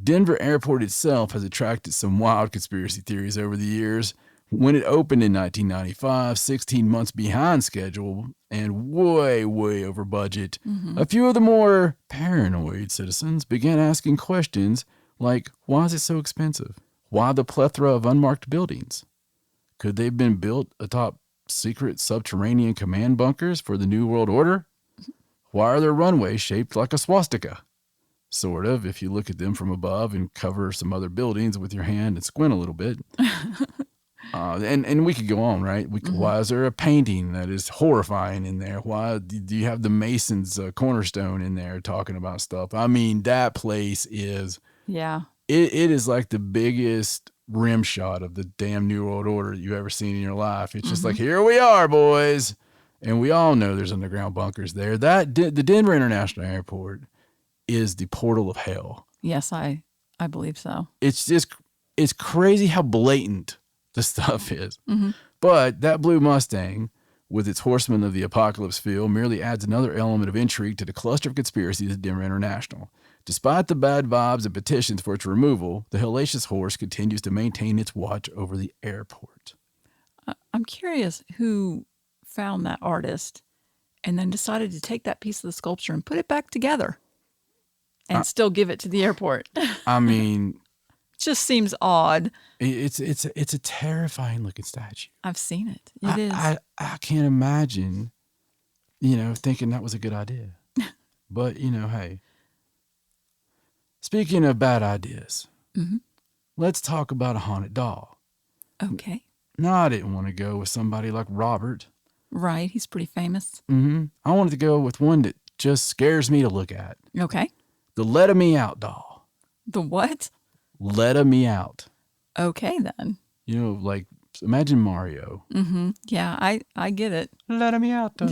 Denver Airport itself has attracted some wild conspiracy theories over the years. When it opened in 1995, 16 months behind schedule and way over budget, a few of the more paranoid citizens began asking questions like, why is it so expensive? Why the plethora of unmarked buildings? Could they have been built atop secret subterranean command bunkers for the New World Order? Why are their runways shaped like a swastika? Sort of, if you look at them from above and cover some other buildings with your hand and squint a little bit. And we could go on, right? Why is there a painting that is horrifying in there? Why do you have the Mason's cornerstone in there talking about stuff? I mean, that place is...
Yeah.
It is like the biggest rim shot of the damn New World Order you've ever seen in your life. It's just like, here we are, boys. And we all know there's underground bunkers there. The Denver International Airport is the portal of hell.
Yes, I believe so.
It's crazy how blatant the stuff is. But that blue Mustang, with its horsemen of the apocalypse feel, merely adds another element of intrigue to the cluster of conspiracies at Denver International. Despite the bad vibes and petitions for its removal, the hellacious horse continues to maintain its watch over the airport.
I'm curious who found that artist and then decided to take that piece of the sculpture and put it back together and still give it to the airport.
I mean...
Just seems odd.
It's a terrifying looking statue.
I've seen it. It is.
I can't imagine, thinking that was a good idea. But, hey. Speaking of bad ideas, let's talk about a haunted doll.
Okay.
No, I didn't want to go with somebody like Robert.
Right. He's pretty famous.
I wanted to go with one that just scares me to look at.
Okay.
The Let Me Out doll.
The what?
Let Me Out.
Okay, then.
Like, imagine Mario.
Yeah, I get it.
Let Me Out doll.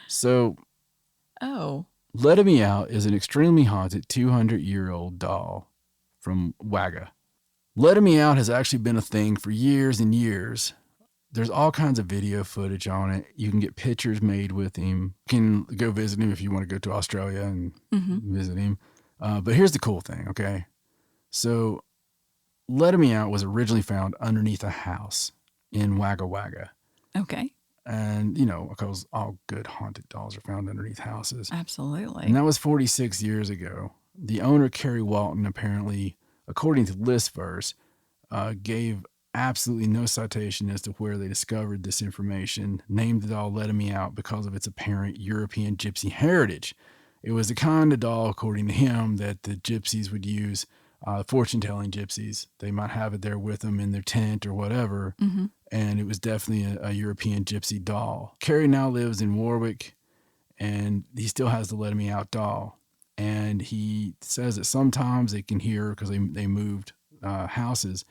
So,
Oh.
Let Me Out is an extremely haunted 200-year-old doll from Wagga. Let Me Out has actually been a thing for years and years. There's all kinds of video footage on it. You can get pictures made with him. You can go visit him if you want to go to Australia and visit him. But here's the cool thing, okay? So Let Me Out was originally found underneath a house in Wagga Wagga.
Okay.
And, because all good haunted dolls are found underneath houses.
Absolutely.
And that was 46 years ago. The owner, Kerry Walton, apparently, according to Listverse, gave absolutely no citation as to where they discovered this information, named the doll Let Me Out because of its apparent European gypsy heritage. It was the kind of doll, according to him, that the gypsies would use, fortune-telling gypsies. They might have it there with them in their tent or whatever, and it was definitely a European gypsy doll. Kerry now lives in Warwick, and he still has the Let Me Out doll. And he says that sometimes they can hear, because they moved houses,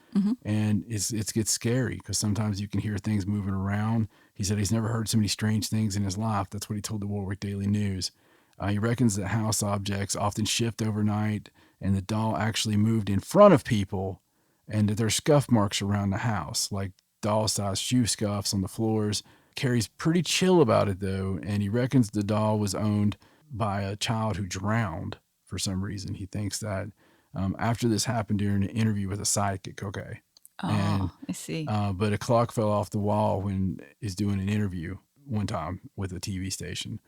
and it gets scary because sometimes you can hear things moving around. He said he's never heard so many strange things in his life. That's what he told the Warwick Daily News. He reckons that house objects often shift overnight, and the doll actually moved in front of people, and that there are scuff marks around the house, like doll-sized shoe scuffs on the floors. Carrie's pretty chill about it, though, and he reckons the doll was owned by a child who drowned for some reason. He thinks that after this happened during an interview with a psychic, okay.
Oh, I see.
But a clock fell off the wall when he's doing an interview one time with a TV station.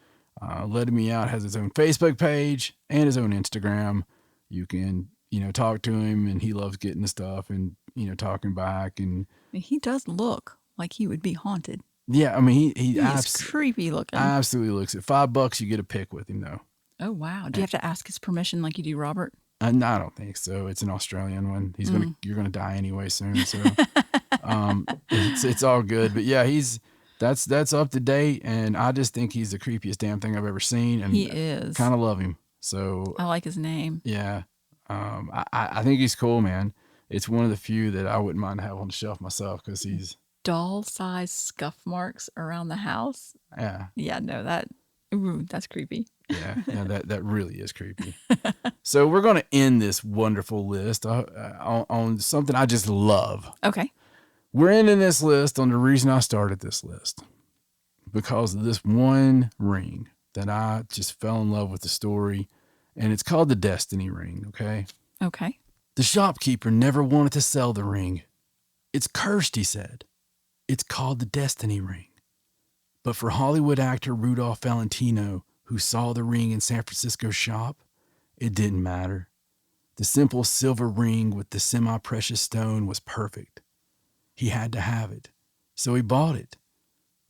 Let Me Out has his own Facebook page and his own Instagram. You can, talk to him, and he loves getting the stuff and, talking back. And
He does look like he would be haunted.
yeah, I mean,
He is creepy looking.
Absolutely looks it. $5, you get a pic with him, though.
Oh, wow. Do you have to ask his permission like you do Robert?
No, I don't think so. It's an Australian one. You're gonna die anyway soon, so it's all good. But yeah, that's up to date, and I just think he's the creepiest damn thing I've ever seen, and
He is.
kind of love him. So
I like his name.
yeah, I think he's cool, man. It's one of the few that I wouldn't mind to have on the shelf myself because he's
Doll-sized scuff marks around the house.
yeah.
Yeah, no, that's creepy.
Yeah, that really is creepy. So we're going to end this wonderful list on something I just love.
Okay.
We're ending this list on the reason I started this list. Because of this one ring that I just fell in love with the story. And it's called the Destiny Ring, okay?
Okay.
The shopkeeper never wanted to sell the ring. It's cursed, he said. It's called the Destiny Ring. But for Hollywood actor Rudolph Valentino, who saw the ring in San Francisco's shop, it didn't matter. The simple silver ring with the semi-precious stone was perfect. He had to have it, so he bought it.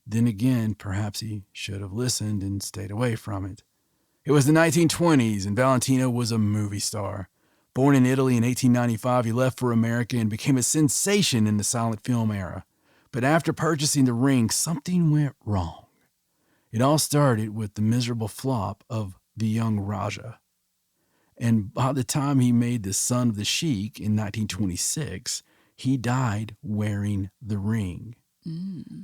Then again, perhaps he should have listened and stayed away from it. It was the 1920s, and Valentino was a movie star. Born in Italy in 1895, he left for America and became a sensation in the silent film era. But after purchasing the ring, something went wrong. It all started with the miserable flop of The Young Raja. And by the time he made The Son of the Sheik in 1926, he died wearing the ring.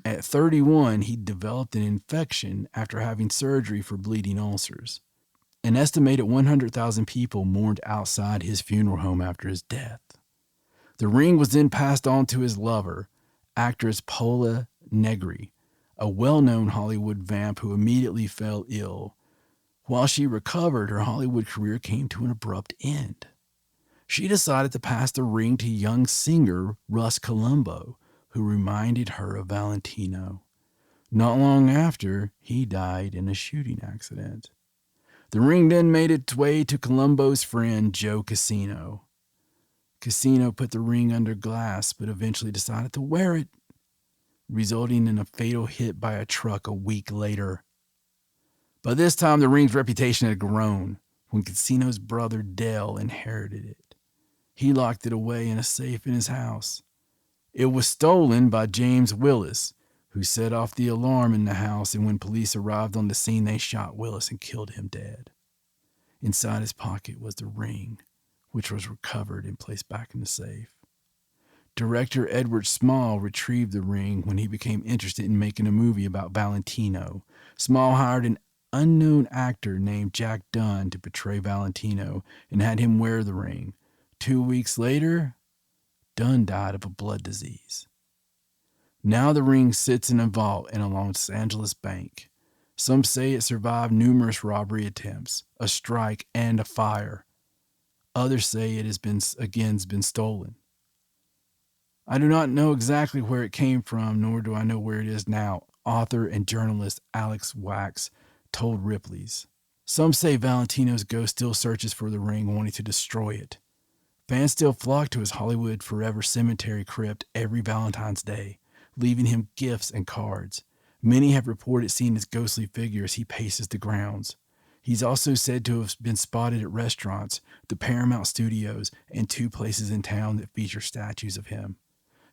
At 31, he developed an infection after having surgery for bleeding ulcers. An estimated 100,000 people mourned outside his funeral home after his death. The ring was then passed on to his lover, actress Paola Negri, a well-known Hollywood vamp who immediately fell ill. While she recovered, her Hollywood career came to an abrupt end. She decided to pass the ring to young singer Russ Columbo, who reminded her of Valentino. Not long after, he died in a shooting accident. The ring then made its way to Columbo's friend Joe Casino. Casino put the ring under glass, but eventually decided to wear it, resulting in a fatal hit by a truck a week later. By this time, the ring's reputation had grown when Casino's brother Dell inherited it. He locked it away in a safe in his house. It was stolen by James Willis, who set off the alarm in the house, and when police arrived on the scene, they shot Willis and killed him dead. Inside his pocket was the ring, which was recovered and placed back in the safe. Director Edward Small retrieved the ring when he became interested in making a movie about Valentino. Small hired an unknown actor named Jack Dunn to portray Valentino and had him wear the ring. 2 weeks later, Dunn died of a blood disease. Now the ring sits in a vault in a Los Angeles bank. Some say it survived numerous robbery attempts, a strike, and a fire. Others say it has been stolen. I do not know exactly where it came from, nor do I know where it is now, author and journalist Alex Wax told Ripley's. Some say Valentino's ghost still searches for the ring, wanting to destroy it. Fans still flock to his Hollywood Forever Cemetery crypt every Valentine's Day, leaving him gifts and cards. Many have reported seeing his ghostly figure as he paces the grounds. He's also said to have been spotted at restaurants, the Paramount Studios, and 2 places in town that feature statues of him.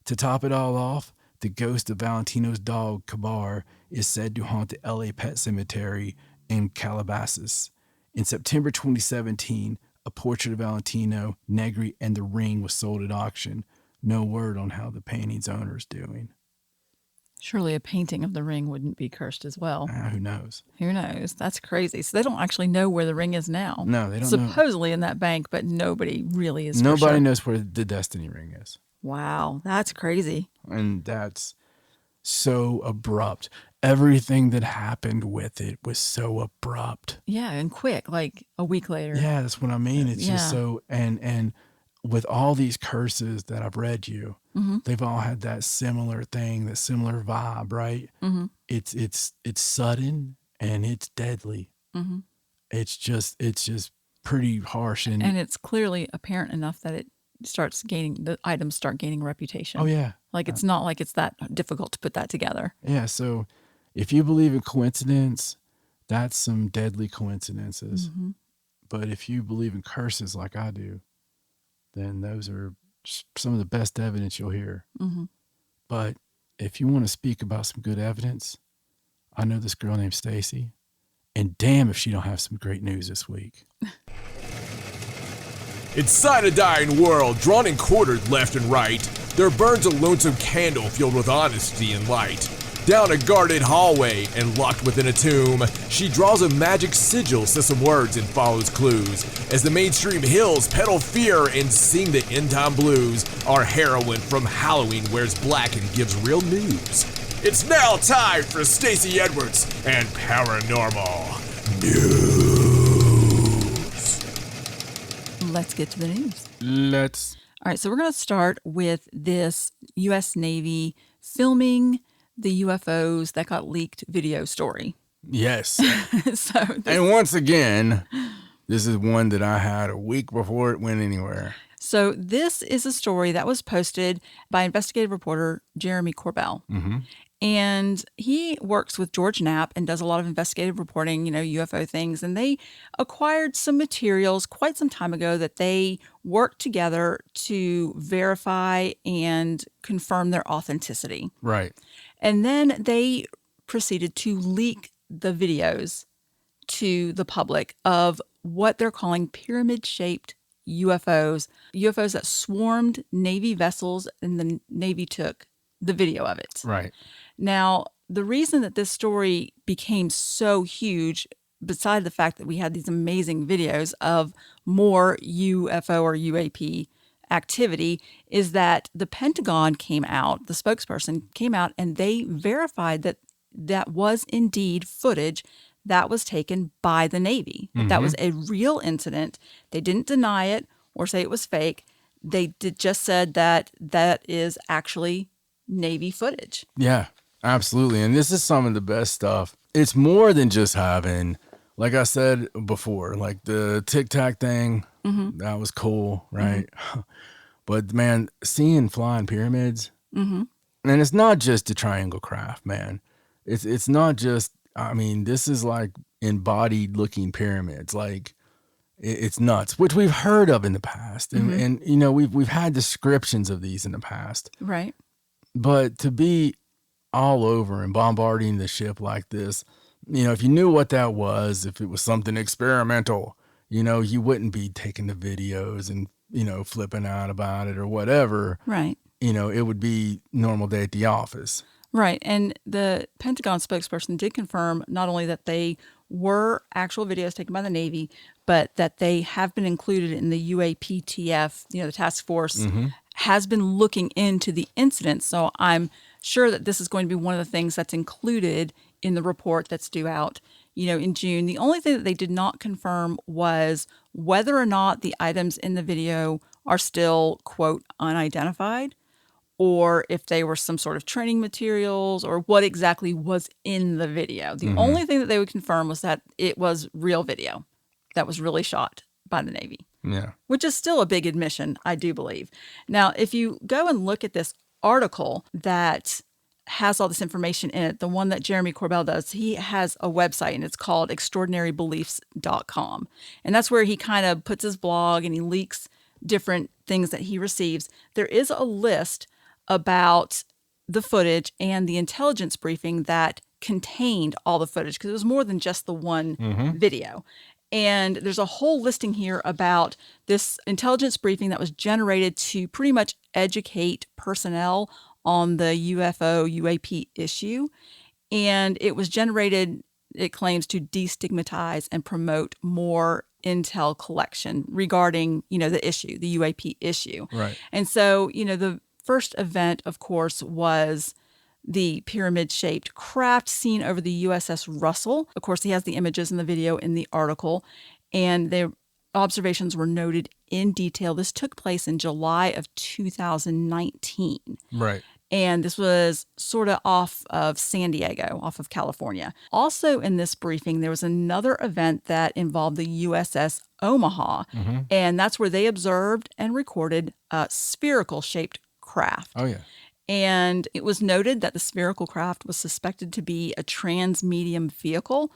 To top it all off, the ghost of Valentino's dog, Kabar, is said to haunt the LA Pet Cemetery in Calabasas. In September 2017, a portrait of Valentino, Negri, and the ring was sold at auction. No word on how the painting's owner is doing.
Surely a painting of the ring wouldn't be cursed as well.
Who knows?
Who knows? That's crazy. So they don't actually know where the ring is now.
No, they don't know.
Supposedly in that bank, but nobody really is
Nobody
for sure.
knows where the Destiny ring is.
Wow, that's crazy.
And that's so abrupt. Everything that happened with it was so abrupt.
Yeah, and quick, like a week later.
Yeah, that's what I mean. It's just so, and with all these curses that I've read you, they've all had that similar thing, that similar vibe, right? Mm-hmm. It's sudden and it's deadly. Mm-hmm. It's just pretty harsh, and
it's clearly apparent enough that the items start gaining reputation.
Oh yeah,
like it's not like it's that difficult to put that together.
Yeah, so if you believe in coincidence, that's some deadly coincidences. Mm-hmm. But if you believe in curses like I do, then those are some of the best evidence you'll hear. Mm-hmm. But if you want to speak about some good evidence, I know this girl named Stacey, and damn if she don't have some great news this week.
Inside a dying world, drawn and quartered left and right, there burns a lonesome candle filled with honesty and light. Down a guarded hallway and locked within a tomb, she draws a magic sigil, says some words, and follows clues. As the mainstream hills peddle fear and sing the end-time blues, our heroine from Halloween wears black and gives real news. It's now time for Stacey Edwards and Paranormal News.
Let's get to the news. All right, so we're going to start with this U.S. Navy filming the UFOs that got leaked video story.
Yes. And once again, this is one that I had a week before it went anywhere.
So this is a story that was posted by investigative reporter Jeremy Corbell. Mm-hmm. And he works with George Knapp and does a lot of investigative reporting, UFO things. And they acquired some materials quite some time ago that they worked together to verify and confirm their authenticity.
Right.
And then they proceeded to leak the videos to the public of what they're calling pyramid-shaped UFOs that swarmed Navy vessels, and the Navy took the video of it.
Right.
Now, the reason that this story became so huge, beside the fact that we had these amazing videos of more UFO or UAP activity, is that the Pentagon came out, the spokesperson came out, and they verified that that was indeed footage that was taken by the Navy. Mm-hmm. That was a real incident. They didn't deny it or say it was fake. They just said that is actually Navy footage.
Yeah, absolutely. And this is some of the best stuff. It's more than just having, like I said before, like the Tic Tac thing, mm-hmm. that was cool, right? Mm-hmm. But man, seeing flying pyramids, mm-hmm. and it's not just a triangle craft, man. It's not just, this is like embodied looking pyramids. Like it's nuts, which we've heard of in the past. And, mm-hmm. and we've had descriptions of these in the past.
Right.
But to be all over and bombarding the ship like this, if you knew what that was, if it was something experimental, you wouldn't be taking the videos and, flipping out about it or whatever.
Right.
It would be normal day at the office.
Right. And the Pentagon spokesperson did confirm not only that they were actual videos taken by the Navy, but that they have been included in the UAPTF, the task force, mm-hmm. has been looking into the incident. So I'm sure that this is going to be one of the things that's included in the report that's due out, in June. The only thing that they did not confirm was whether or not the items in the video are still, quote, unidentified, or if they were some sort of training materials, or what exactly was in the video. The only thing that they would confirm was that it was real video that was really shot by the Navy.
Yeah.
Which is still a big admission, I do believe. Now, if you go and look at this article that has all this information in it, the one that Jeremy Corbell does, he has a website and it's called extraordinarybeliefs.com. And that's where he kind of puts his blog and he leaks different things that he receives. There is a list about the footage and the intelligence briefing that contained all the footage, because it was more than just the one video. And there's a whole listing here about this intelligence briefing that was generated to pretty much educate personnel on the UFO-UAP issue. And it was generated, it claims, to destigmatize and promote more intel collection regarding, the issue, the UAP issue.
Right.
And so, the first event, of course, was the pyramid-shaped craft seen over the USS Russell. Of course, he has the images in the video in the article, and the observations were noted in detail. This took place in July of 2019.
Right.
And this was sort of off of San Diego, off of California. Also in this briefing, there was another event that involved the USS Omaha, and that's where they observed and recorded a spherical-shaped craft.
Oh, yeah.
And it was noted that the spherical craft was suspected to be a transmedium vehicle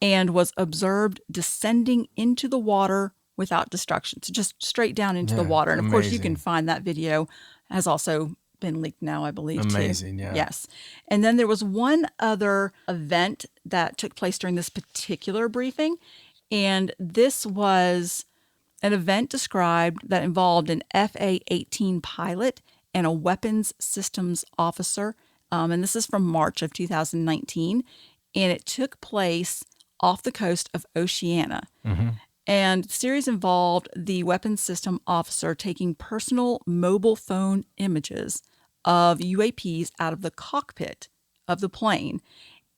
and was observed descending into the water without destruction. So just straight down into the water. And of course, you can find that video, has also been leaked now, I believe,
Amazing,
too.
yeah.
Yes. And then there was one other event that took place during this particular briefing. And this was an event described that involved an FA-18 pilot and a weapons systems officer. And this is from March of 2019. And it took place off the coast of Oceania. And the series involved the weapons system officer taking personal mobile phone images of UAPs out of the cockpit of the plane.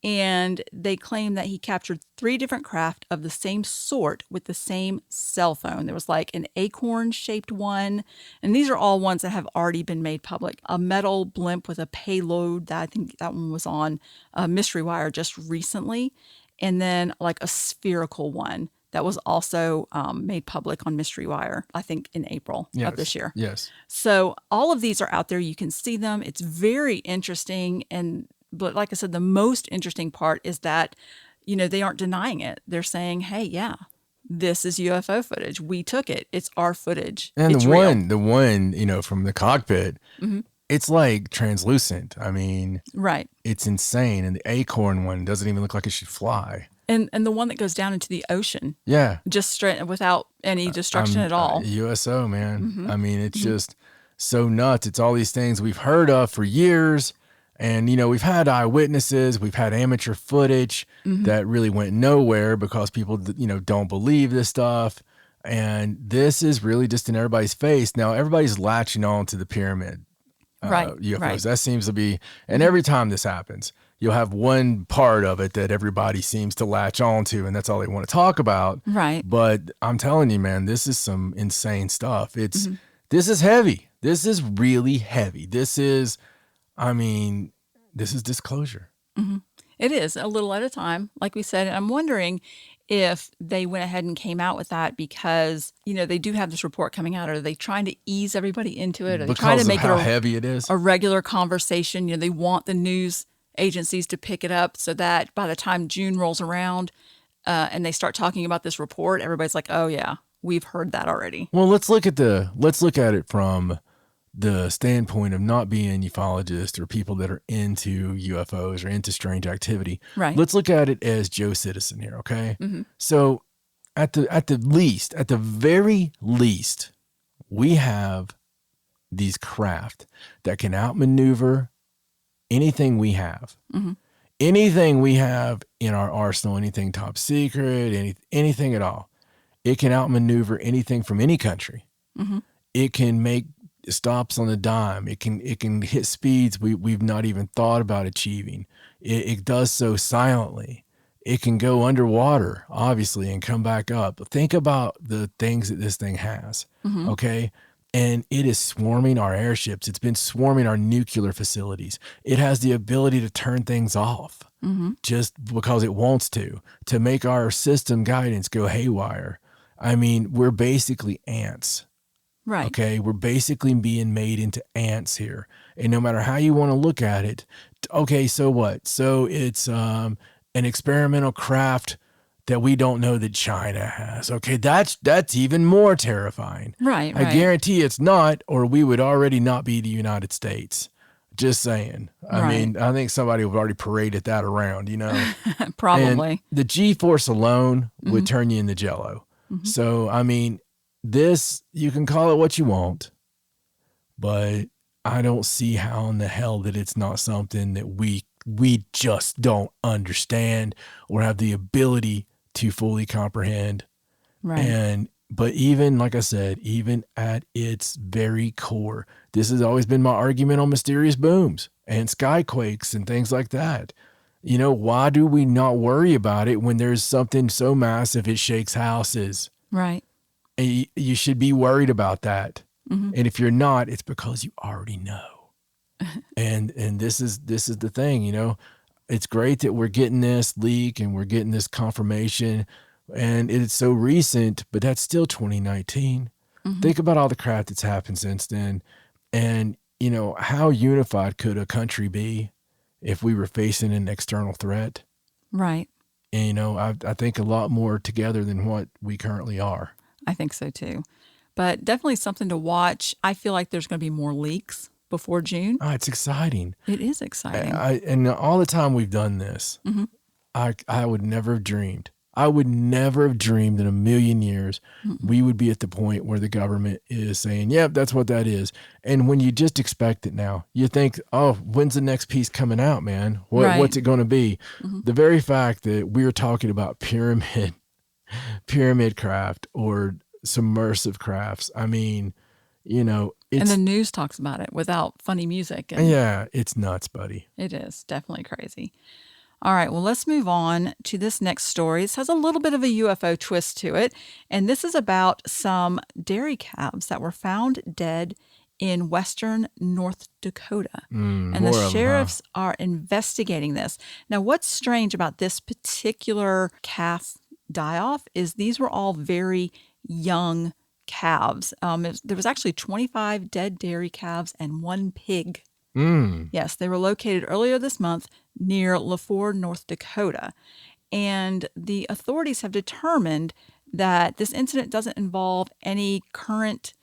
And they claim that he captured 3 different craft of the same sort with the same cell phone. There was like an acorn-shaped one, and these are all ones that have already been made public. A metal blimp with a payload, that I think that one was on Mystery Wire just recently, and then like a spherical one that was also made public on Mystery Wire, I think in April of this year.
Yes.
So all of these are out there. You can see them. It's very interesting. But like I said, the most interesting part is that, they aren't denying it. They're saying, hey, yeah, this is UFO footage. We took it. It's our footage.
And
it's
the
real.
one, from the cockpit, it's like translucent. I mean,
Right.
It's insane. And the acorn one doesn't even look like it should fly.
And the one that goes down into the ocean.
Yeah.
Just straight without any destruction at all.
USO, man. I mean, it's just so nuts. It's all these things we've heard of for years. And, we've had eyewitnesses, we've had amateur footage that really went nowhere because people, don't believe this stuff. And this is really just in everybody's face. Now, everybody's latching on to the pyramid UFOs.
Right.
That seems to be, and every time this happens, you'll have one part of it that everybody seems to latch on to, and that's all they want to talk about.
Right.
But I'm telling you, man, this is some insane stuff. This is heavy. This is really heavy. This is disclosure.
It is a little at a time, like we said. And I'm wondering if they went ahead and came out with that because, they do have this report coming out. Are they trying to ease everybody into it? Are they trying to make
how heavy it is?
A regular conversation? They want the news agencies to pick it up so that by the time June rolls around and they start talking about this report, everybody's like, oh yeah, we've heard that already.
Well, let's look at it from the standpoint of not being ufologists or people that are into UFOs or into strange activity.
Right.
Let's look at it as Joe Citizen here, okay? So at the very least, we have these craft that can outmaneuver anything we have. Anything we have in our arsenal, anything top secret, anything at all. It can outmaneuver anything from any country. It can make stops on a dime. It can hit speeds we've not even thought about achieving. It does so silently. It can go underwater, obviously, and come back up. Think about the things that this thing has, okay? And it is swarming our airships. It's been swarming our nuclear facilities. It has the ability to turn things off just because it wants to make our system guidance go haywire. I mean, we're basically ants.
Right.
Okay, we're basically being made into ants here. And no matter how you want to look at it, okay, so what? So it's an experimental craft that we don't know that China has. Okay, that's even more terrifying.
Right.
I guarantee it's not, or we would already not be the United States. Just saying. I mean, I think somebody would already paraded that around, you know.
Probably.
And the G-force alone would turn you into jello. So, I mean, this, you can call it what you want, but I don't see how in the hell that it's not something that we just don't understand or have the ability to fully comprehend.
Right.
But even, like I said, even at its very core, this has always been my argument on mysterious booms and skyquakes and things like that. You know, why do we not worry about it when there's something so massive it shakes houses?
Right.
And you should be worried about that. And if you're not, it's because you already know. and this is the thing, you know. It's great that we're getting this leak and we're getting this confirmation, and it's so recent, but that's still 2019. Think about all the crap that's happened since then. And, you know, how unified could a country be if we were facing an external threat?
Right.
And, you know, I think a lot more together than what we currently are.
I think so too. But definitely something to watch. I feel like there's going to be more leaks before June.
Oh, it's exciting.
It is exciting.
And all the time we've done this, I would never have dreamed. I would never have dreamed in a million years we would be at the point where the government is saying, yep, that's what that is. And when you just expect it now, you think, oh, when's the next piece coming out, man? What's it going to be? The very fact that we're talking about pyramid craft or submersive crafts, I mean, you know,
and the news talks about it without funny music. And
yeah, it's nuts, buddy.
it is definitely crazy. All right, well, let's move on to this next story. This has a little bit of a UFO twist to it, and this is about some dairy calves that were found dead in western North Dakota. And the sheriffs are investigating this. Now, what's strange about this particular calf die-off is these were all very young calves. There was actually 25 dead dairy calves and 1 pig. Yes, they were located earlier this month near LaFord, North Dakota. And the authorities have determined that this incident doesn't involve any current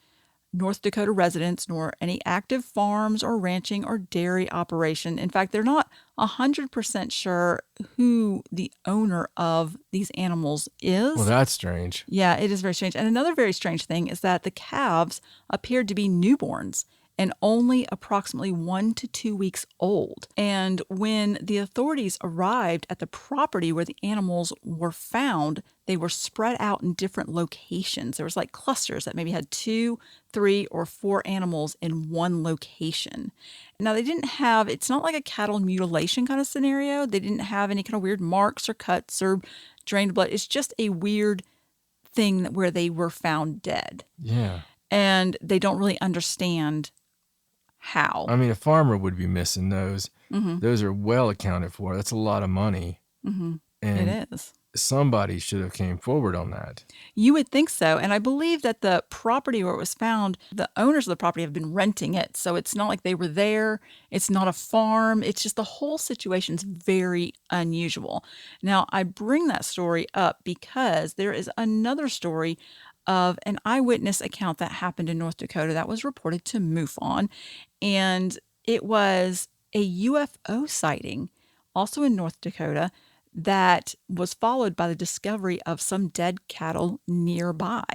North Dakota residents nor any active farms or ranching or dairy operation. In fact, they're not 100% sure who the owner of these animals is.
Well, that's strange.
Yeah, it is very strange. And another very strange thing is that the calves appeared to be newborns and only approximately 1 to 2 weeks old. And when the authorities arrived at the property where the animals were found, they were spread out in different locations. There was like clusters that maybe had 2, 3, or 4 animals in one location. Now, they didn't have, it's not like a cattle mutilation kind of scenario. They didn't have any kind of weird marks or cuts or drained blood. It's just a weird thing where they were found dead.
Yeah.
And they don't really understand how.
I mean, a farmer would be missing those. Those are well accounted for. That's a lot of money. And
It is.
somebody should have came forward on that.
You would think so. And I believe that the property where it was found, the owners of the property have been renting it. So it's not like they were there. It's not a farm. It's just the whole situation's very unusual. Now, I bring that story up because there is another story of an eyewitness account that happened in North Dakota that was reported to MUFON. And it was a UFO sighting, also in North Dakota, that was followed by the discovery of some dead cattle nearby.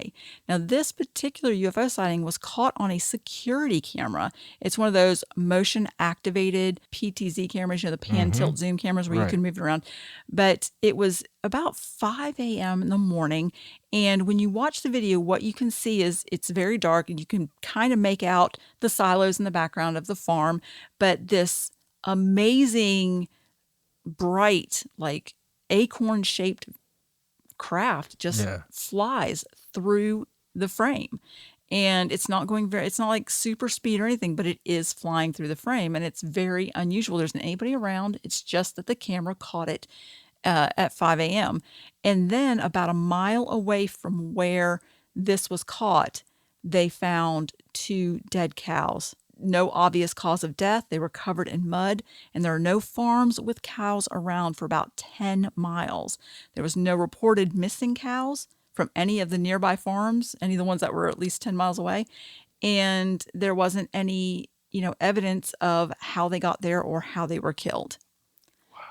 Now, this particular UFO sighting was caught on a security camera. It's one of those motion activated PTZ cameras, the pan tilt zoom cameras where you can move it around. But it was about 5 a.m. in the morning. And when you watch the video, what you can see is it's very dark and you can kind of make out the silos in the background of the farm. But this amazing, bright, like acorn shaped craft just flies through the frame. And it's not like super speed or anything, but it is flying through the frame. And it's very unusual. There's not anybody around. It's just that the camera caught it at 5 a.m. And then about a mile away from where this was caught, they found 2 dead cows. No obvious cause of death. They were covered in mud, and there are no farms with cows around for about 10 miles. There was no reported missing cows from any of the nearby farms, any of the ones that were at least 10 miles away. And there wasn't any, evidence of how they got there or how they were killed.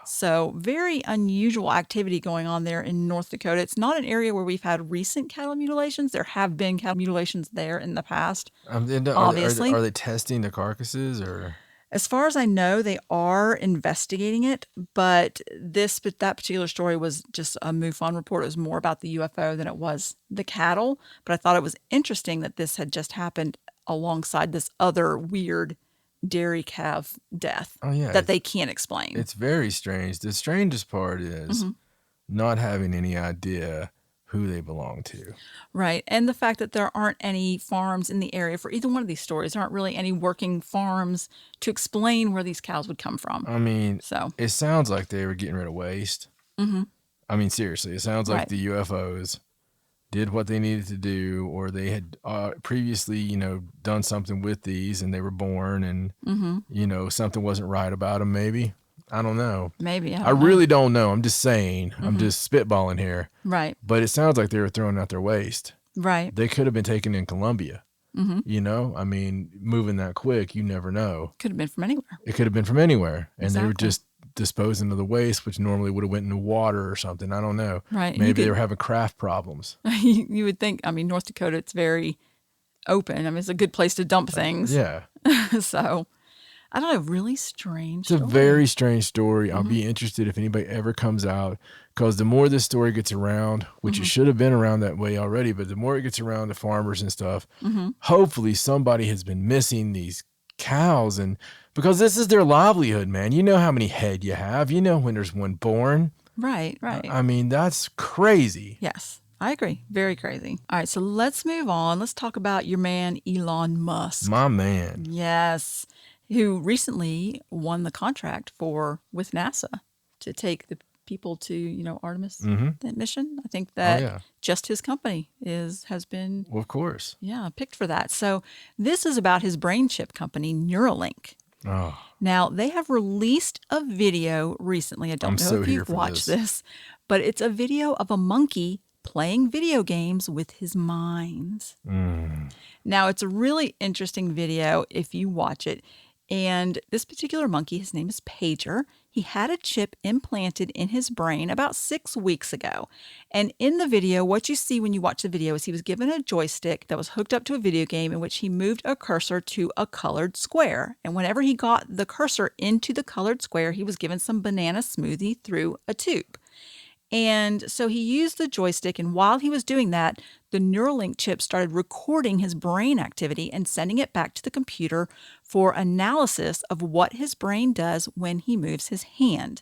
So very unusual activity going on there in North Dakota. It's not an area where we've had recent cattle mutilations. There have been cattle mutilations there in the past, obviously.
Are they testing the carcasses or?
As far as I know, they are investigating it, but that particular story was just a MUFON report. It was more about the UFO than it was the cattle. But I thought it was interesting that this had just happened alongside this other weird dairy calf death that they can't explain.
It's very strange. The strangest part is not having any idea who they belong to.
Right. And the fact that there aren't any farms in the area for either one of these stories. There aren't really any working farms to explain where these cows would come from.
I mean, it sounds like they were getting rid of waste. I mean, seriously, it sounds like the UFOs did what they needed to do, or they had previously, done something with these and they were born and, something wasn't right about them maybe. I don't know.
Maybe.
I really don't know. I'm just saying. I'm just spitballing here.
Right.
But it sounds like they were throwing out their waste.
Right.
They could have been taken in Colombia. I mean, moving that quick, you never know.
Could have been from anywhere.
It could have been from anywhere. And they were just disposing of the waste, which normally would have went into water or something. I don't know.
Right.
Maybe they were having craft problems.
You would think, North Dakota, it's very open. It's a good place to dump things.
Yeah.
So, I don't know, really strange.
It's a very strange story. I'll be interested if anybody ever comes out, because the more this story gets around, which it should have been around that way already, but the more it gets around the farmers and stuff, hopefully somebody has been missing these cows, and because this is their livelihood, man. You know how many head you have. You know when there's one born.
Right.
I mean, that's crazy.
Yes, I agree. Very crazy. All right, so let's move on. Let's talk about your man, Elon Musk.
My man.
Yes, who recently won the contract with NASA to take the people to, Artemis, that mission. I think that just his company has been,
well, of course,
picked for that. So this is about his brain chip company, Neuralink.
Oh.
Now, they have released a video recently. I don't know if you've watched this, but it's a video of a monkey playing video games with his mind. Now, it's a really interesting video if you watch it. And this particular monkey, his name is Pager. He had a chip implanted in his brain about 6 weeks ago. And in the video, what you see when you watch the video is he was given a joystick that was hooked up to a video game in which he moved a cursor to a colored square. And whenever he got the cursor into the colored square, he was given some banana smoothie through a tube. And so he used the joystick, and while he was doing that, the Neuralink chip started recording his brain activity and sending it back to the computer for analysis of what his brain does when he moves his hand.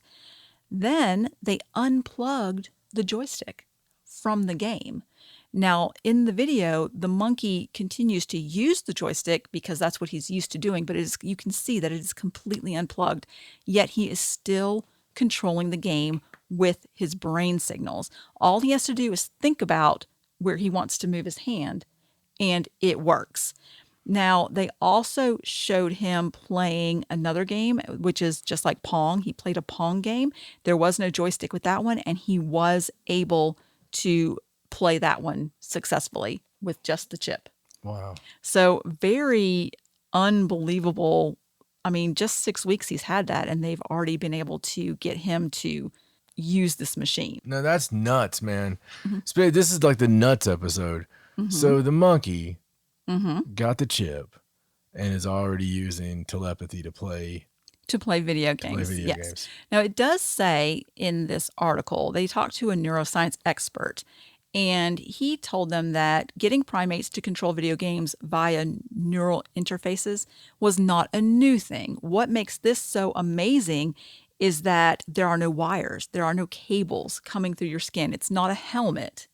Then they unplugged the joystick from the game. Now, in the video, the monkey continues to use the joystick because that's what he's used to doing, but you can see that it is completely unplugged, yet he is still controlling the game with his brain signals. All he has to do is think about where he wants to move his hand, and it works. Now, they also showed him playing another game, which is just like Pong. He played a Pong game. There was no joystick with that one, and he was able to play that one successfully with just the chip.
Wow. So
very unbelievable. Just 6 weeks he's had that, and they've already been able to get him to use this machine.
No, that's nuts, man. This is like the nuts episode. So the monkey got the chip and is already using telepathy to play
Video games. Yes. Now, it does say in this article, they talked to a neuroscience expert, and he told them that getting primates to control video games via neural interfaces was not a new thing. What makes this so amazing is that there are no wires, there are no cables coming through your skin. It's not a helmet.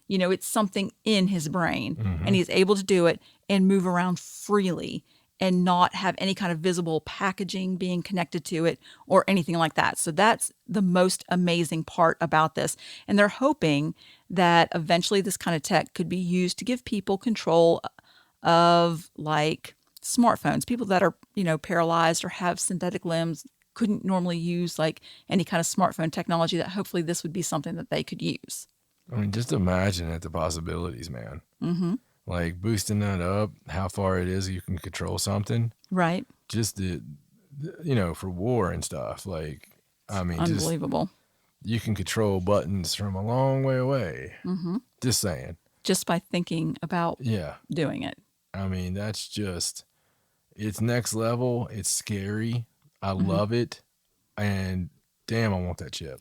It's something in his brain, and he's able to do it and move around freely and not have any kind of visible packaging being connected to it or anything like that. So that's the most amazing part about this. And they're hoping that eventually this kind of tech could be used to give people control of like smartphones. People that are, paralyzed or have synthetic limbs couldn't normally use like any kind of smartphone technology, that hopefully this would be something that they could use.
I mean, just imagine the possibilities, man. Mm-hmm. Like boosting that up, how far it is you can control something.
Right.
Just for war and stuff. Like, I mean,
unbelievable.
You can control buttons from a long way away. Mm-hmm. Just saying.
Just by thinking about doing it.
I mean, it's next level. It's scary. I love it. And damn, I want that chip.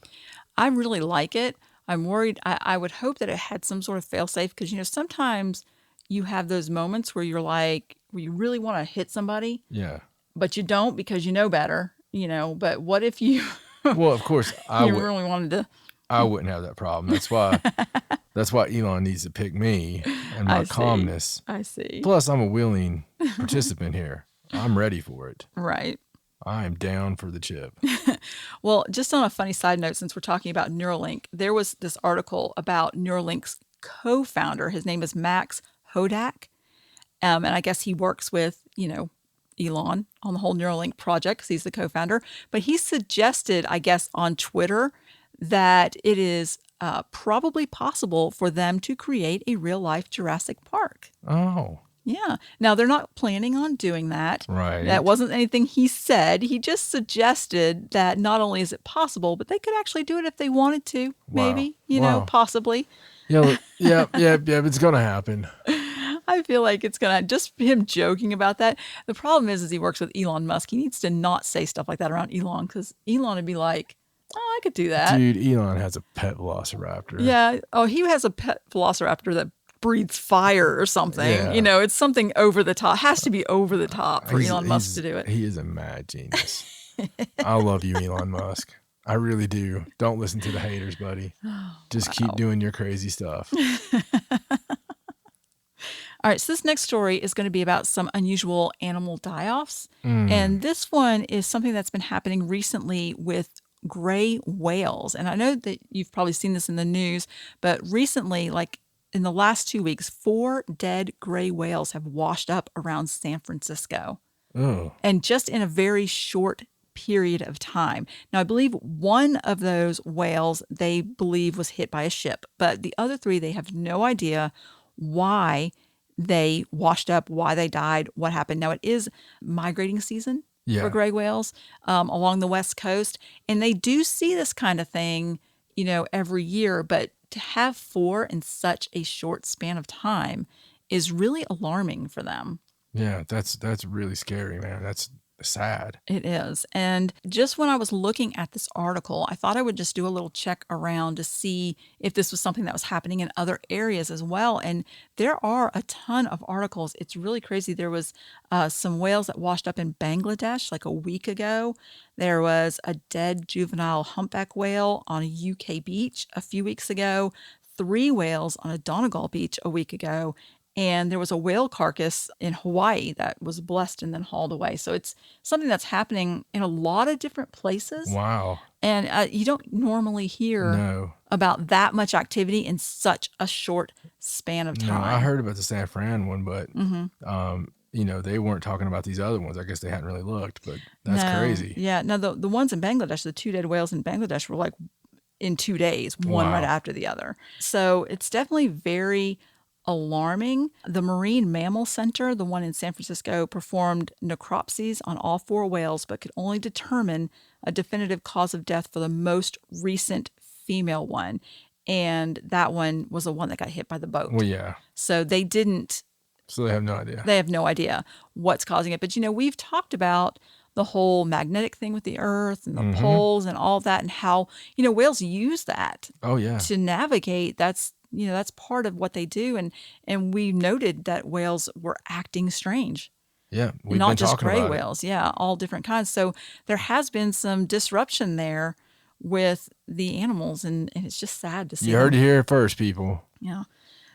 I really like it. I'm worried. I would hope that it had some sort of fail-safe because, sometimes you have those moments where you're like, where you really want to hit somebody.
Yeah.
But you don't because you know better, But what if you...
Well, of course,
really wanted to...
I wouldn't have that problem. That's why Elon needs to pick me and my calmness.
I see.
Plus, I'm a willing participant here. I'm ready for it.
Right.
I am down for the chip.
Well, just on a funny side note, since we're talking about Neuralink, there was this article about Neuralink's co-founder. His name is Max Hodak. And I guess he works with, Elon on the whole Neuralink project because he's the co-founder. But he suggested, I guess, on Twitter that it is probably possible for them to create a real-life Jurassic Park.
Oh.
Yeah. Now, they're not planning on doing that.
Right.
That wasn't anything he said. He just suggested that not only is it possible, but they could actually do it if they wanted to, maybe, possibly.
Yeah, it's going to happen.
I feel like it's going to, just him joking about that. The problem is he works with Elon Musk. He needs to not say stuff like that around Elon because Elon would be like, oh, I could do that.
Dude, Elon has a pet velociraptor.
Yeah. Oh, he has a pet velociraptor that breathes fire or something.
Yeah.
It's something over the top. Has to be over the top for Elon Musk to do it.
He is a mad genius. I love you, Elon Musk. I really do. Don't listen to the haters, buddy. Just keep doing your crazy stuff.
All right, so this next story is going to be about some unusual animal die-offs. And this one is something that's been happening recently with gray whales. And I know that you've probably seen this in the news, but recently, like in the last 2 weeks, 4 dead gray whales have washed up around San Francisco.
Oh.
And just in a very short period of time. Now, I believe one of those whales they believe was hit by a ship, but the other 3, they have no idea why they washed up, why they died, what happened. Now, it is migrating season for gray whales along the West Coast, and they do see this kind of thing, every year, but to have 4 in such a short span of time is really alarming for them.
Yeah, that's really scary, man. That's sad.
It is. And just when I was looking at this article, I thought I would just do a little check around to see if this was something that was happening in other areas as well. And there are a ton of articles. It's really crazy. There was some whales that washed up in Bangladesh like a week ago. There was a dead juvenile humpback whale on a UK beach a few weeks ago. 3 whales on a Donegal beach a week ago. And there was a whale carcass in Hawaii that was blessed and then hauled away. So it's something that's happening in a lot of different places.
Wow.
And you don't normally hear about that much activity in such a short span of time.
No, I heard about the San Fran one, but they weren't talking about these other ones. I guess they hadn't really looked, but that's crazy.
Yeah. Now, the ones in Bangladesh, the 2 dead whales in Bangladesh were like in 2 days, one right after the other. So it's definitely very alarming. The Marine Mammal Center, the one in San Francisco, performed necropsies on all 4 whales, but could only determine a definitive cause of death for the most recent female one. And that one was the one that got hit by the boat.
Well, yeah.
So they didn't.
So they have no idea.
They have no idea what's causing it. But, we've talked about the whole magnetic thing with the Earth and the poles and all that, and how, whales use that to navigate. That's part of what they do. And we noted that whales were acting strange.
Yeah.
Not just gray whales. Yeah. All different kinds. So there has been some disruption there with the animals, and it's just sad to see.
You heard it here first, people.
Yeah.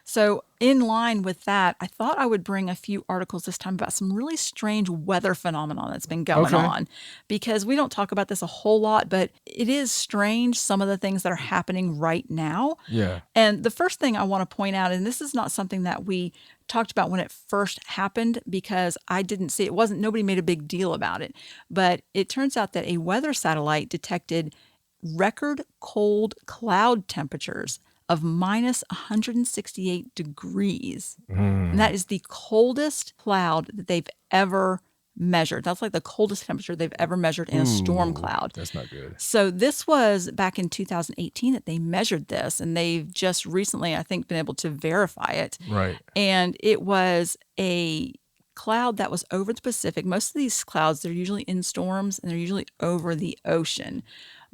So in line with that, I thought I would bring a few articles this time about some really strange weather phenomenon that's been going on, because we don't talk about this a whole lot, but it is strange, some of the things that are happening right now.
Yeah.
And the first thing I want to point out, and this is not something that we talked about when it first happened, because I didn't see nobody made a big deal about it, but it turns out that a weather satellite detected record cold cloud temperatures of minus 168 degrees. And that is the coldest cloud that they've ever measured. That's like the coldest temperature they've ever measured in a storm cloud.
That's not good.
So this was back in 2018 that they measured this, and they've just recently, I think, been able to verify it.
Right.
And it was a cloud that was over the Pacific. Most of these clouds, they're usually in storms, and they're usually over the ocean.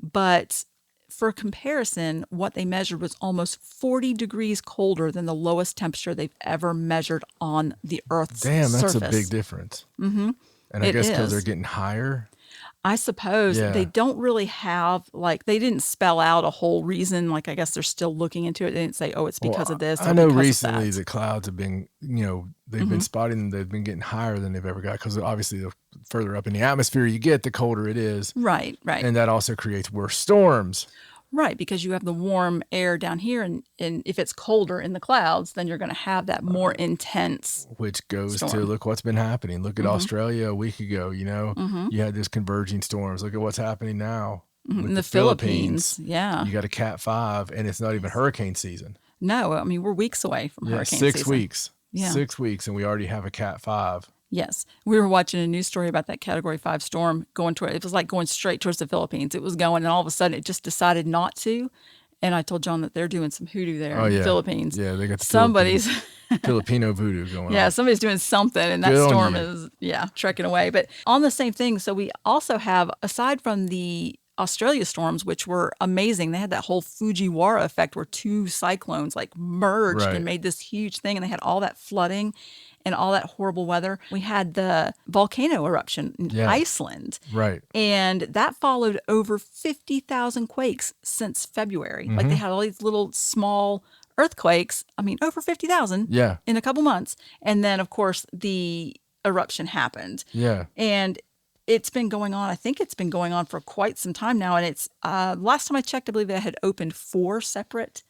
But for comparison, what they measured was almost 40 degrees colder than the lowest temperature they've ever measured on the Earth's surface.
Damn, that's a big difference. Mm-hmm. And I guess because they're getting higher.
I suppose they don't really have, they didn't spell out a whole reason. I guess they're still looking into it. They didn't say, it's because of this.
I know recently the clouds have been, they've been spotting them. They've been getting higher than they've ever got, because obviously the further up in the atmosphere you get, the colder it is.
Right.
And that also creates worse storms.
Right, because you have the warm air down here, and if it's colder in the clouds, then you're going to have that more intense
Which goes
storm.
To look what's been happening. Look at Australia a week ago, you had this converging storms. Look at what's happening now.
In the Philippines. Yeah.
You got a Cat 5, and it's not even hurricane season.
No, I mean, we're weeks away from hurricane season.
6 weeks.
Yeah.
6 weeks, and we already have a Cat 5.
Yes. We were watching a news story about that Category 5 storm it was like going straight towards the Philippines. It was going, and all of a sudden it just decided not to. And I told John that they're doing some hoodoo there in the Philippines.
Yeah, they got the
somebody's
Filipino voodoo going on.
Yeah, somebody's doing something, and that storm is, trekking away. But on the same thing, so we also have, aside from the Australia storms, which were amazing, they had that whole Fujiwara effect where 2 cyclones merged and made this huge thing, and they had all that flooding and all that horrible weather. We had the volcano eruption in Iceland.
Right.
And that followed over 50,000 quakes since February. They had all these little small earthquakes. I mean, over 50,000 in a couple months. And then, of course, the eruption happened.
Yeah.
And it's been going on. I think it's been going on for quite some time now. And it's last time I checked, I believe they had opened 4 separate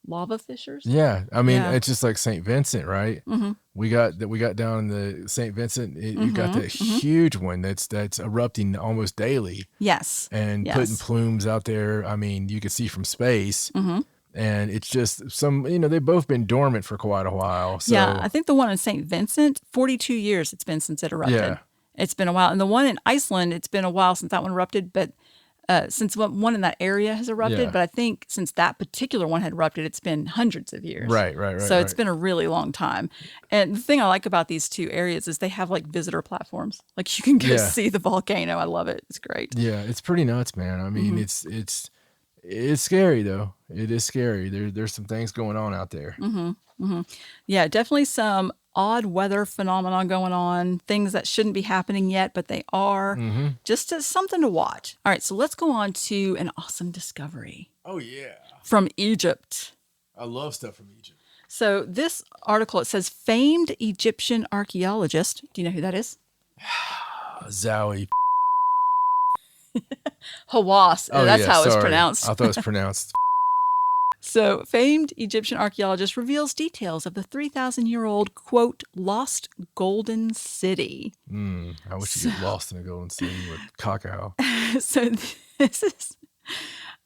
lava fissures.
Yeah, I mean, it's just like St. Vincent, right? Mm-hmm. We got down in the St. Vincent. You got that huge one that's erupting almost daily.
Yes,
and putting plumes out there. I mean, you can see from space. Mm-hmm. And it's just they've both been dormant for quite a while. So.
Yeah, I think the one in St. Vincent, 42 years it's been since it erupted.
Yeah.
It's been a while. And the one in Iceland, it's been a while since that one erupted, but since one in that area has erupted, but I think since that particular one had erupted, it's been hundreds of years.
Right.
So it's been a really long time. And the thing I like about these 2 areas is they have visitor platforms. You can go see the volcano. I love it. It's great.
Yeah, it's pretty nuts, man. I mean, it's scary though. It is scary. There's some things going on out there.
Yeah, definitely some odd weather phenomenon going on, things that shouldn't be happening yet, but they are. Just as something to watch. All right, so let's go on to an awesome discovery.
Oh, yeah.
From Egypt.
I love stuff from Egypt.
So this article, it says, famed Egyptian archaeologist. Do you know who that is?
Zowie.
Hawass. That's how it's pronounced.
I thought it was pronounced.
So, famed Egyptian archaeologist reveals details of the 3,000-year-old, quote, lost golden city.
I wish you get lost in a golden city with cacao.
So, this is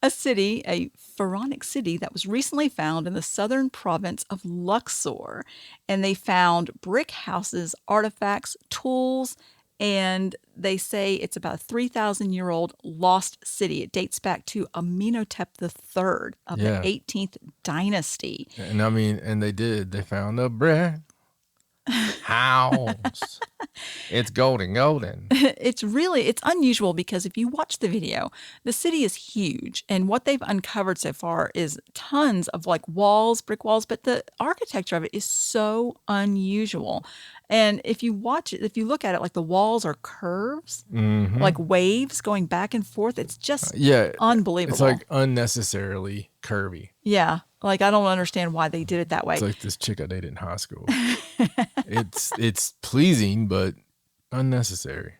a city, a pharaonic city that was recently found in the southern province of Luxor. And they found brick houses, artifacts, tools, and they say it's about a 3,000-year-old lost city. It dates back to Amenhotep III of the 18th dynasty.
And I mean, and they found a brick house. It's golden.
It's unusual because if you watch the video, the city is huge. And what they've uncovered so far is tons of like walls, brick walls, but the architecture of it is so unusual. And if you watch it, if you look at it, like the walls are curves, like waves going back and forth. It's just unbelievable.
It's like unnecessarily curvy.
Yeah. Like, I don't understand why they did it that way.
It's like this chick I dated in high school. It's pleasing, but unnecessary.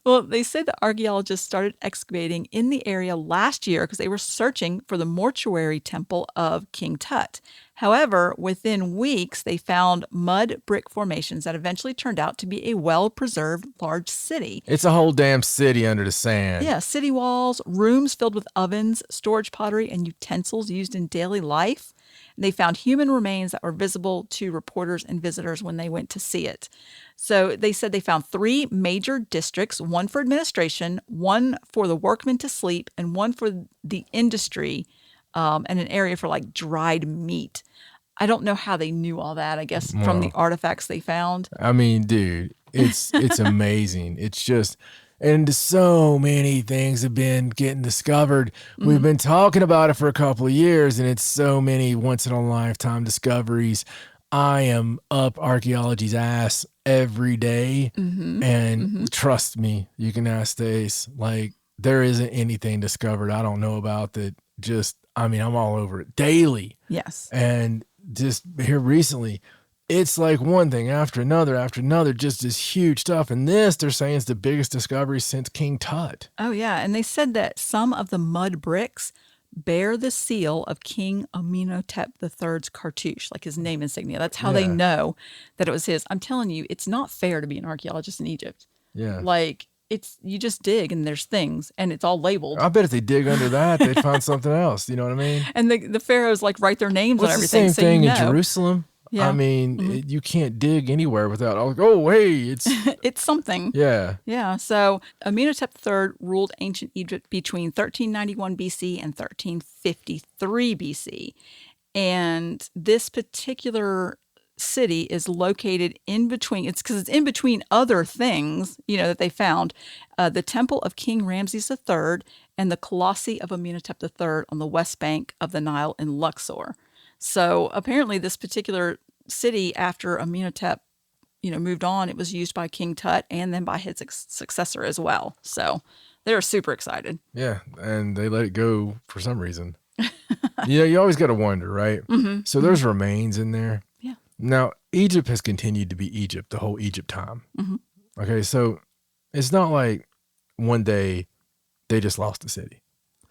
Well, they said the archaeologists started excavating in the area last year because they were searching for the mortuary temple of King Tut. However, within weeks, they found mud brick formations that eventually turned out to be a well-preserved large city.
It's a whole damn city under the sand.
Yeah, city walls, rooms filled with ovens, storage pottery, and utensils used in daily life. And they found human remains that were visible to reporters and visitors when they went to see it. So they said they found 3 major districts, one for administration, one for the workmen to sleep, and one for the industry, and an area for like dried meat. I don't know how they knew all that, I guess, from the artifacts they found.
I mean, dude, it's amazing. It's just, and so many things have been getting discovered. We've been talking about it for a couple of years, and it's so many once-in-a-lifetime discoveries. I am up archaeology's ass every day, and trust me, you can ask Stace, like, there isn't anything discovered I don't know about that just, I mean, I'm all over it daily.
Yes.
And just here recently, it's like one thing after another, just this huge stuff. And this, they're saying, is the biggest discovery since King Tut.
Oh, yeah. And they said that some of the mud bricks bear the seal of King Amenhotep III's cartouche, like his name insignia. That's how they know that it was his. I'm telling you, it's not fair to be an archaeologist in Egypt.
Yeah.
Like, you just dig and there's things and it's all labeled.
I bet if they dig under that, they'd find something else. You know what I mean?
And the pharaohs like write their names on everything.
It's the same thing in Jerusalem.
Yeah.
I mean, you can't dig anywhere without, oh, hey, it's...
it's something.
Yeah.
Yeah. So Amenhotep III ruled ancient Egypt between 1391 BC and 1353 BC. And this particular city is located in between, it's because it's in between other things, that they found, the temple of King Ramses III and the Colossi of Amenhotep III on the west bank of the Nile in Luxor. So apparently this particular city, after Amenhotep, moved on, it was used by King Tut and then by his successor as well. So they're super excited.
Yeah, and they let it go for some reason. You always got to wonder, right? So there's remains in there.
Yeah.
Now, Egypt has continued to be Egypt the whole Egypt time. Okay, so it's not like one day they just lost the city.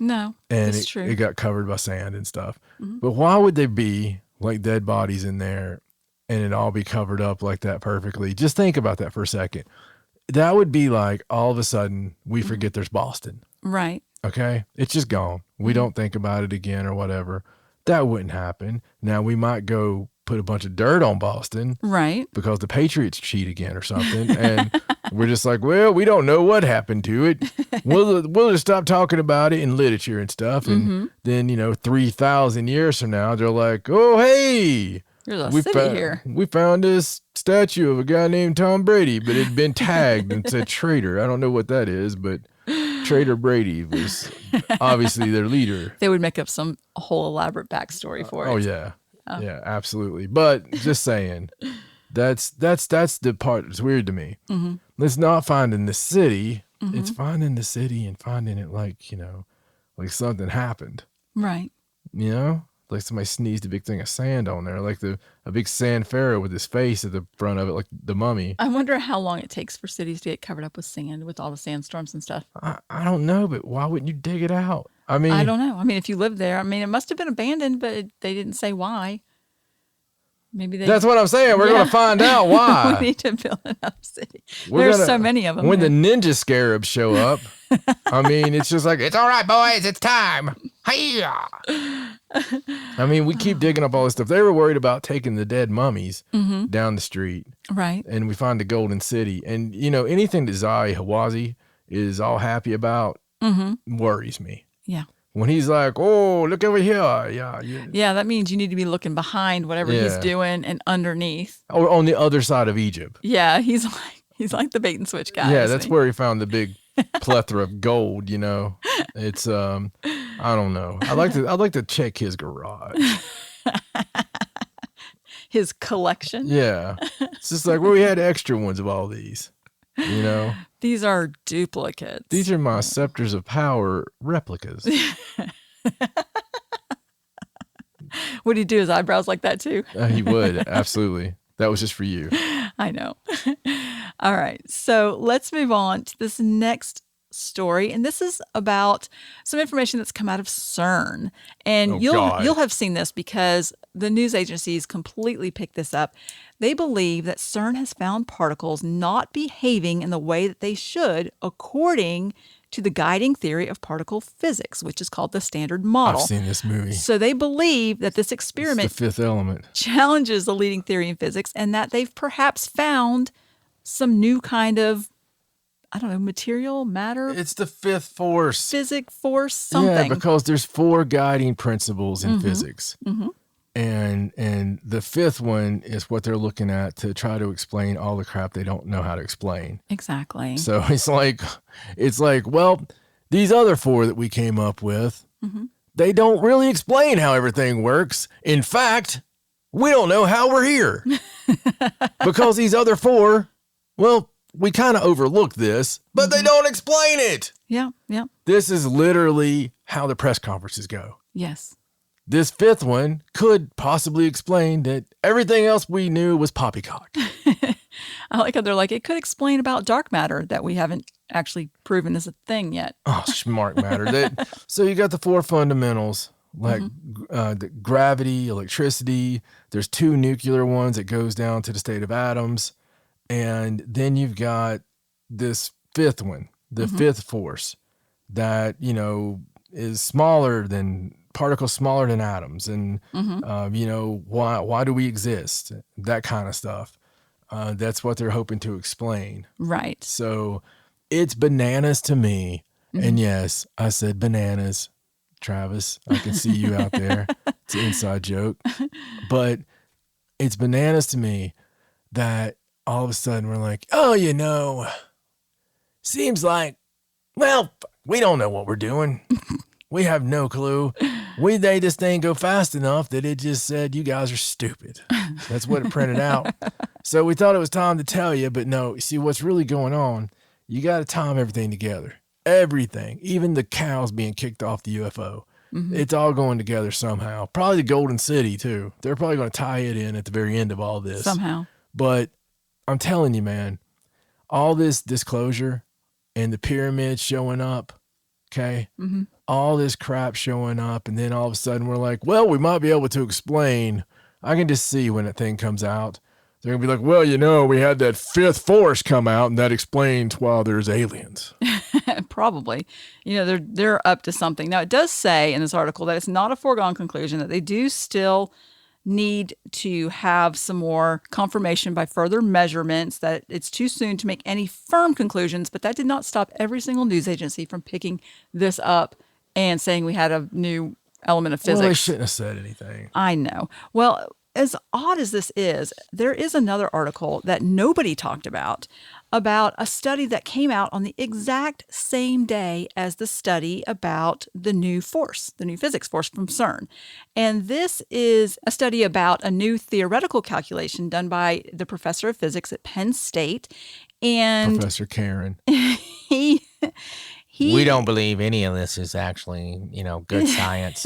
No,
and
that's true.
It got covered by sand and stuff. But why would there be like dead bodies in there and it all be covered up like that perfectly? Just think about that for a second. That would be like all of a sudden we forget there's Boston.
Right.
Okay. It's just gone. We don't think about it again or whatever. That wouldn't happen. Now we might go put a bunch of dirt on Boston.
Right.
Because the Patriots cheat again or something. And we're just like, well, we don't know what happened to it. We'll just stop talking about it in literature and stuff. And then, 3,000 years from now, they're like, oh, hey,
there's a city here.
We found this statue of a guy named Tom Brady, but it had been tagged and said traitor. I don't know what that is, but Traitor Brady was obviously their leader.
They would make up some whole elaborate backstory for it.
Oh, yeah. Oh. Yeah, absolutely. But just saying, that's the part that's weird to me. It's not finding the city. It's finding the city and finding it like like something happened.
Right.
Like somebody sneezed a big thing of sand on there, like a big sand pharaoh with his face at the front of it, like the mummy.
I wonder how long it takes for cities to get covered up with sand, with all the sandstorms and stuff.
I don't know, but why wouldn't you dig it out? I mean,
I don't know. I mean, if you lived there, it must have been abandoned, but they didn't say why. Maybe they.
That's what I'm saying. We're going to find out why.
We need to build another city. There's so many of them.
When the ninja scarabs show up, I mean, it's just like, it's all right, boys. It's time. Hi-ya. I mean, we keep digging up all this stuff. They were worried about taking the dead mummies down the street.
Right.
And we find the Golden City. And, you know, anything that Zai Hawazi is all happy about worries me.
Yeah.
When he's like, oh, look over here.
Yeah, that means you need to be looking behind whatever he's doing and underneath.
Or on the other side of Egypt.
Yeah, he's like the bait and switch guy.
Yeah, that's where he found the big plethora of gold, you know. It's I don't know. I'd like to check his garage.
His collection.
Yeah. It's just like, well, we had extra ones of all these. You know?
These are duplicates.
These are my scepters of power replicas.
Would he do his eyebrows like that too?
He would, absolutely. That was just for you.
I know. All right. So let's move on to this next story. And this is about some information that's come out of CERN. And you'll have seen this because the news agencies completely picked this up. They believe that CERN has found particles not behaving in the way that they should according to the guiding theory of particle physics, which is called the Standard Model.
I've seen this movie.
So they believe that this experiment
It's the Fifth Element
challenges the leading theory in physics and that they've perhaps found some new kind of, I don't know, material, matter?
It's the fifth force.
Physic force, something.
Yeah, because there's 4 guiding principles in physics. And the fifth one is what they're looking at to try to explain all the crap they don't know how to explain.
Exactly.
So it's like, well, these other 4 that we came up with, they don't really explain how everything works. In fact, we don't know how we're here. Because these other 4, well, we kind of overlooked this, but they don't explain it.
Yeah, yeah.
This is literally how the press conferences go.
Yes.
This 5th one could possibly explain that everything else we knew was poppycock.
I like how they're like, it could explain about dark matter that we haven't actually proven is a thing yet.
Oh, smart matter. So you got the 4 fundamentals, like the gravity, electricity. There's 2 nuclear ones that goes down to the state of atoms. And then you've got this 5th one, the 5th force that, you know, is smaller than particles, smaller than atoms. And, you know, why do we exist? That kind of stuff. That's what they're hoping to explain.
Right.
So it's bananas to me. And yes, I said bananas. Travis, I can see you out there. It's an inside joke. But it's bananas to me that all of a sudden we're like, oh, you know, seems like, well, we don't know what we're doing. We have no clue. We made this thing go fast enough that it just said, you guys are stupid. That's what it printed out. So we thought it was time to tell you, but no, see what's really going on. You got to time everything together. Everything, even the cows being kicked off the UFO. It's all going together somehow. Probably the Golden City too. They're probably going to tie it in at the very end of all this.
Somehow.
But I'm telling you, man, all this disclosure and the pyramids showing up, okay? All this crap showing up, and then all of a sudden we're like, well, we might be able to explain. I can just see when that thing comes out. They're going to be like, well, you know, we had that 5th force come out, and that explains why there's aliens.
Probably. You know, they're up to something. Now, it does say in this article that it's not a foregone conclusion, that they do still need to have some more confirmation by further measurements, that it's too soon to make any firm conclusions, but that did not stop every single news agency from picking this up and saying we had a new element of physics.
Well, they shouldn't have said anything.
I know. Well, as odd as this is, there is another article that nobody talked about a study that came out on the exact same day as the study about the new force, the new physics force from CERN. And this is a study about a new theoretical calculation done by the professor of physics at Penn State. And
Professor Karen.
We don't believe any of this is actually, you know, good science.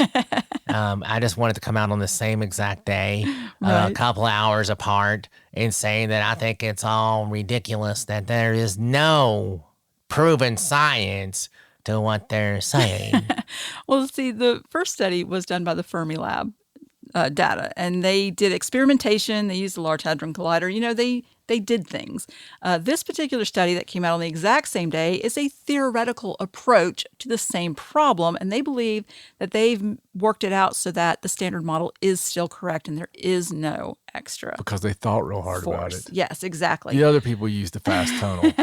I just wanted to come out on the same exact day,
Right.
a couple hours apart, and say that I think it's all ridiculous, that there is no proven science to what they're saying.
Well, see, the first study was done by the Fermi Lab. data, and they did experimentation. They used the Large Hadron Collider. You know, they did things. This particular study that came out on the exact same day is a theoretical approach to the same problem, and they believe that they've worked it out so that the standard model is still correct and there is no extra
Because they thought real hard
force.
about it.
Yes, exactly.
The other people used the fast tunnel.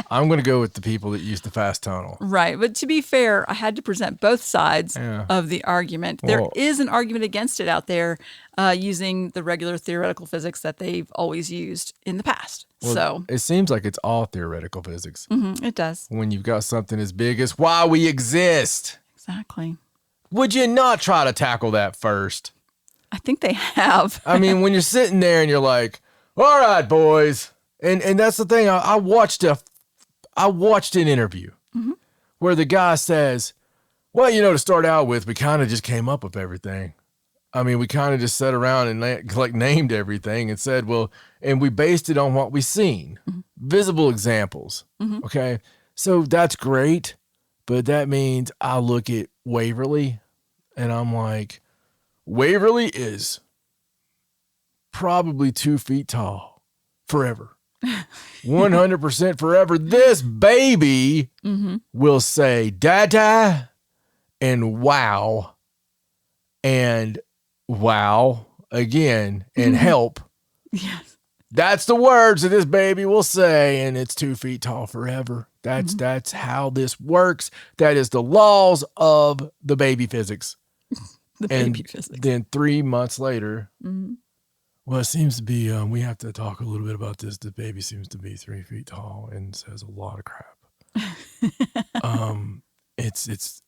I'm going to go with the people that used the fast tunnel.
Right. But to be fair, I had to present both sides of the argument. There is an argument against it out there using the regular theoretical physics that they've always used in the past.
Well,
so
it seems like it's all theoretical physics.
It does.
When you've got something as big as why we exist.
Exactly.
Would you not try to tackle that first?
I think they have.
I mean, when you're sitting there and you're like, all right, boys. And that's the thing. I watched an interview where the guy says, well, you know, to start out with, we kind of just came up with everything. I mean, we kind of just sat around and like named everything and said, well, and we based it on what we seen. Visible examples. Okay. So that's great. But that means I look at Waverly and I'm like, Waverly is probably 2 feet tall forever. 100% forever. This baby will say dada and wow again and help.
Yes.
That's the words that this baby will say, and it's 2 feet tall forever. That's how this works. That is the laws of the baby physics.
Baby physics.
Then 3 months later, well, it seems to be, we have to talk a little bit about this. The baby seems to be 3 feet tall and says a lot of crap.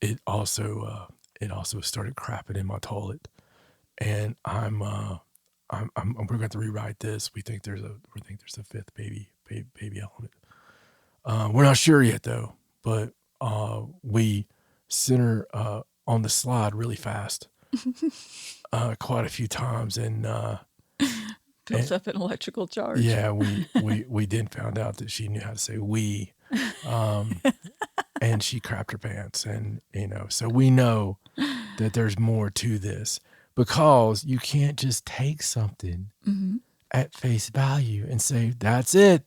It also started crapping in my toilet, and we're going to have to rewrite this. We think there's a fifth baby element. We're not sure yet though, but we sent her on the slide really fast, quite a few times, and
built up an electrical charge.
yeah, we then found out that she knew how to say we, and she crapped her pants, and so we know that there's more to this, because you can't just take something at face value and say that's it,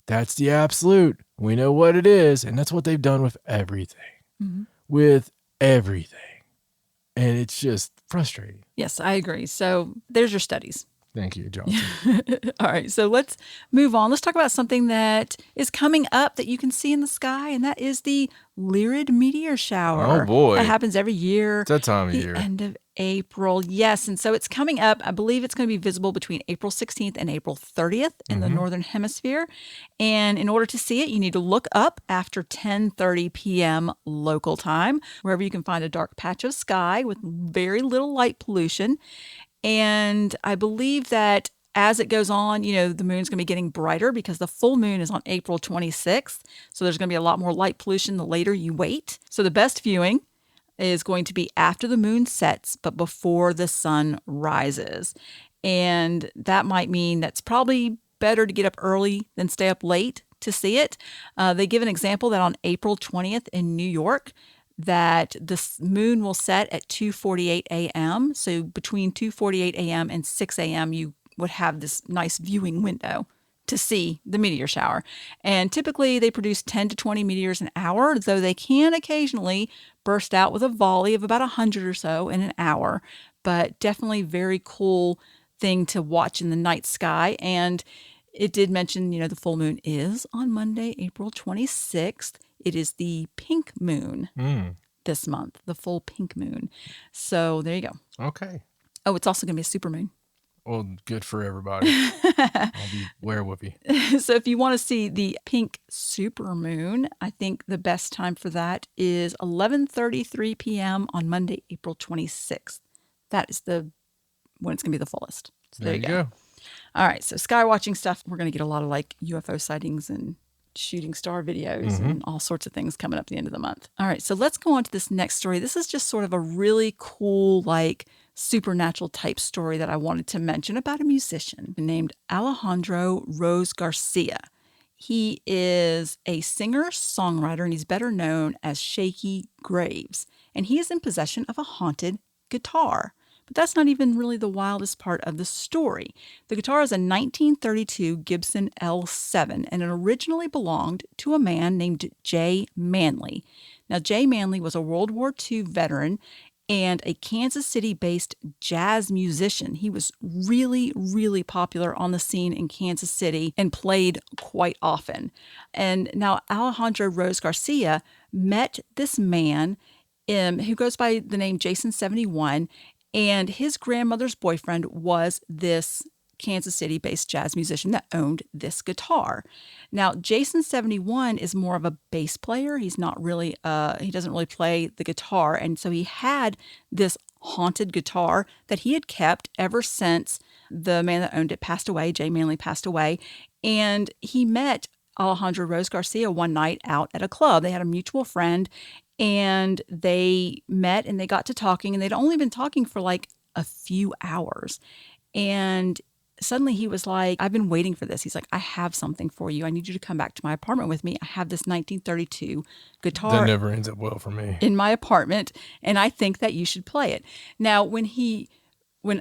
that's the absolute. We know what it is, and that's what they've done with everything, with everything, and it's just frustrating.
Yes, I agree. So there's your studies.
Thank you, Johnson.
All right, so let's move on. Let's talk about something that is coming up that you can see in the sky, and that is the Lyrid meteor shower.
Oh, boy.
That happens every year.
It's that time of
the
year.
End of April. Yes, and so it's coming up. I believe it's going to be visible between April 16th and April 30th in the Northern Hemisphere. And in order to see it, you need to look up after 10:30 p.m. local time, wherever you can find a dark patch of sky with very little light pollution. And I believe that as it goes on, the moon's going to be getting brighter because the full moon is on April 26th. So there's going to be a lot more light pollution the later you wait. So the best viewing is going to be after the moon sets, but before the sun rises. And that might mean that's probably better to get up early than stay up late to see it. They give an example that on April 20th in New York, that the moon will set at 2:48 a.m. So between 2:48 a.m. and 6 a.m., you would have this nice viewing window to see the meteor shower. And typically they produce 10 to 20 meteors an hour, though they can occasionally burst out with a volley of about 100 or so in an hour. But definitely very cool thing to watch in the night sky. And it did mention, the full moon is on Monday, April 26th. It is the pink moon this month, the full pink moon. So there you go.
Okay.
Oh, it's also going to be a super moon.
Well, good for everybody. I'll be werewolfy.
So if you want to see the pink super moon, I think the best time for that is 11:33 p.m. on Monday, April 26th. That is when it's going to be the fullest. So there you go. All right. So sky watching stuff. We're going to get a lot of UFO sightings and shooting star videos and all sorts of things coming up at the end of the month. All right, so let's go on to this next story. This is just sort of a really cool, supernatural type story that I wanted to mention about a musician named Alejandro Rose Garcia. He is a singer-songwriter, and he's better known as Shaky Graves. And he is in possession of a haunted guitar. But that's not even really the wildest part of the story. The guitar is a 1932 Gibson L7, and it originally belonged to a man named Jay Manley. Now, Jay Manley was a World War II veteran and a Kansas City-based jazz musician. He was really, really popular on the scene in Kansas City and played quite often. And now Alejandro Rose Garcia met this man who goes by the name Jason 71, and his grandmother's boyfriend was this Kansas City-based jazz musician that owned this guitar. Now, Jason 71 is more of a bass player. He's not really, he doesn't really play the guitar. And so he had this haunted guitar that he had kept ever since the man that owned it passed away, Jay Manley passed away. And he met Alejandro Rose Garcia one night out at a club. They had a mutual friend, and they met and they got to talking, and they'd only been talking for like a few hours. And suddenly he was like, I've been waiting for this. He's like, I have something for you. I need you to come back to my apartment with me. I have this 1932 guitar.
That never ends up well for me.
In my apartment, and I think that you should play it. Now, when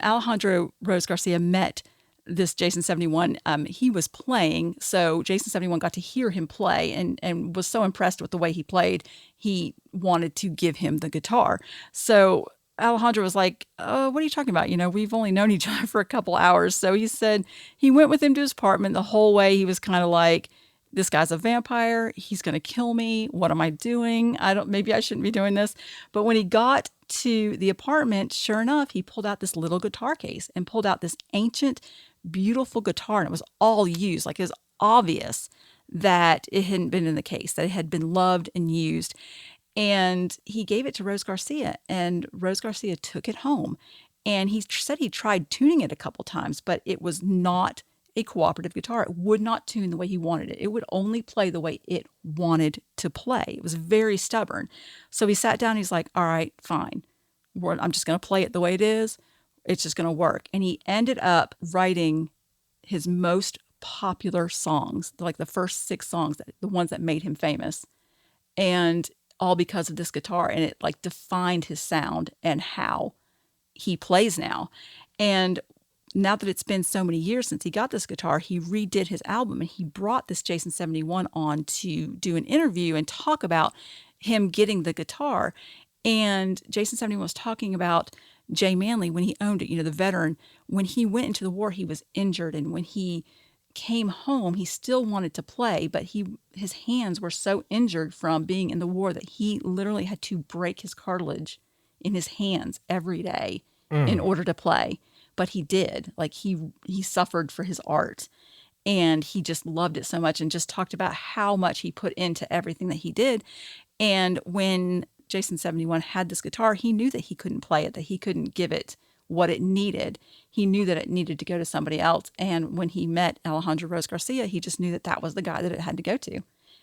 Alejandro Rose Garcia met this Jason 71, he was playing. So Jason 71 got to hear him play and was so impressed with the way he played, he wanted to give him the guitar. So Alejandro was like, oh, what are you talking about? We've only known each other for a couple hours. So he said he went with him to his apartment. The whole way he was kind of like, this guy's a vampire. He's going to kill me. What am I doing? Maybe I shouldn't be doing this. But when he got to the apartment, sure enough, he pulled out this little guitar case and pulled out this ancient, beautiful guitar. And it was all used. Like, it was obvious that it hadn't been in the case, that it had been loved and used. And he gave it to Rose Garcia, and Rose Garcia took it home. And he said he tried tuning it a couple times, but it was not a cooperative guitar. It would not tune the way he wanted it. It would only play the way it wanted to play. It was very stubborn. So he sat down, he's like, all right, fine. I'm just going to play it the way it is. It's just going to work. And he ended up writing his most popular songs, like the first 6 songs, the ones that made him famous. And all because of this guitar, and it like defined his sound and how he plays now. And now that it's been so many years since he got this guitar, he redid his album, and he brought this Jason 71 on to do an interview and talk about him getting the guitar. And Jason 71 was talking about Jay Manley when he owned it, the veteran. When he went into the war, he was injured, and when he came home, he still wanted to play, but his hands were so injured from being in the war that he literally had to break his cartilage in his hands every day in order to play. But he did. Like, he suffered for his art, and he just loved it so much, and just talked about how much he put into everything that he did. And when Jason 71 had this guitar, he knew that he couldn't play it, that he couldn't give it what it needed. He knew that it needed to go to somebody else. And when he met Alejandro Rose Garcia, he just knew that that was the guy that it had to go to.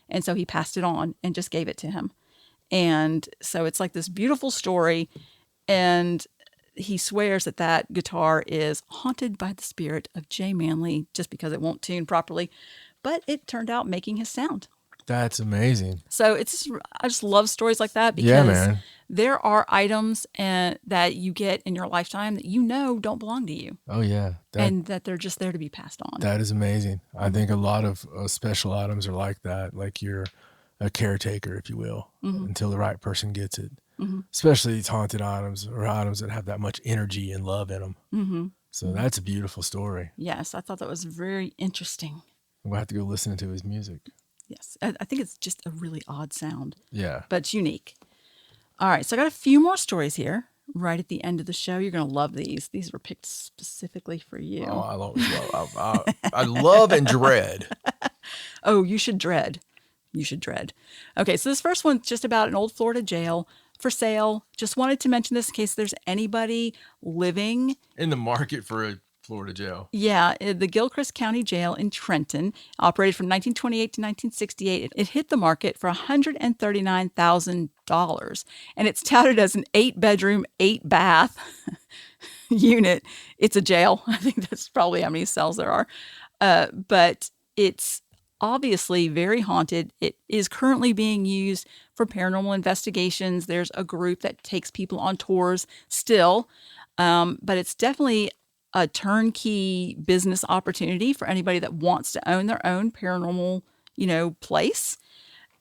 And so he passed it on and just gave it to him. And so it's like this beautiful story. And he swears that that guitar is haunted by the spirit of Jay Manley just because it won't tune properly. But it turned out making his sound.
That's amazing.
So I just love stories like that, because there are items that you get in your lifetime that don't belong to you.
Oh, yeah.
And that they're just there to be passed on.
That is amazing. I think a lot of special items are like that, like you're a caretaker, if you will, until the right person gets it. Mm-hmm. Especially these haunted items, or items that have that much energy and love in them. Mm-hmm. So that's a beautiful story.
Yes, I thought that was very interesting.
We'll have to go listen to his music.
Yes, I think it's just a really odd sound.
Yeah.
But it's unique. All right, so I got a few more stories here right at the end of the show. You're going to love these. These were picked specifically for you.
Oh, I love and dread.
Oh, you should dread. You should dread. Okay, so this first one's just about an old Florida jail for sale. Just wanted to mention this in case there's anybody living
in the market for a Florida jail.
Yeah, the Gilchrist County Jail in Trenton operated from 1928 to 1968. It hit the market for $139,000, and it's touted as an 8-bedroom, 8-bath unit. It's a jail. I think that's probably how many cells there are. But it's obviously very haunted. It is currently being used for paranormal investigations. There's a group that takes people on tours still. But it's definitely a turnkey business opportunity for anybody that wants to own their own paranormal, place.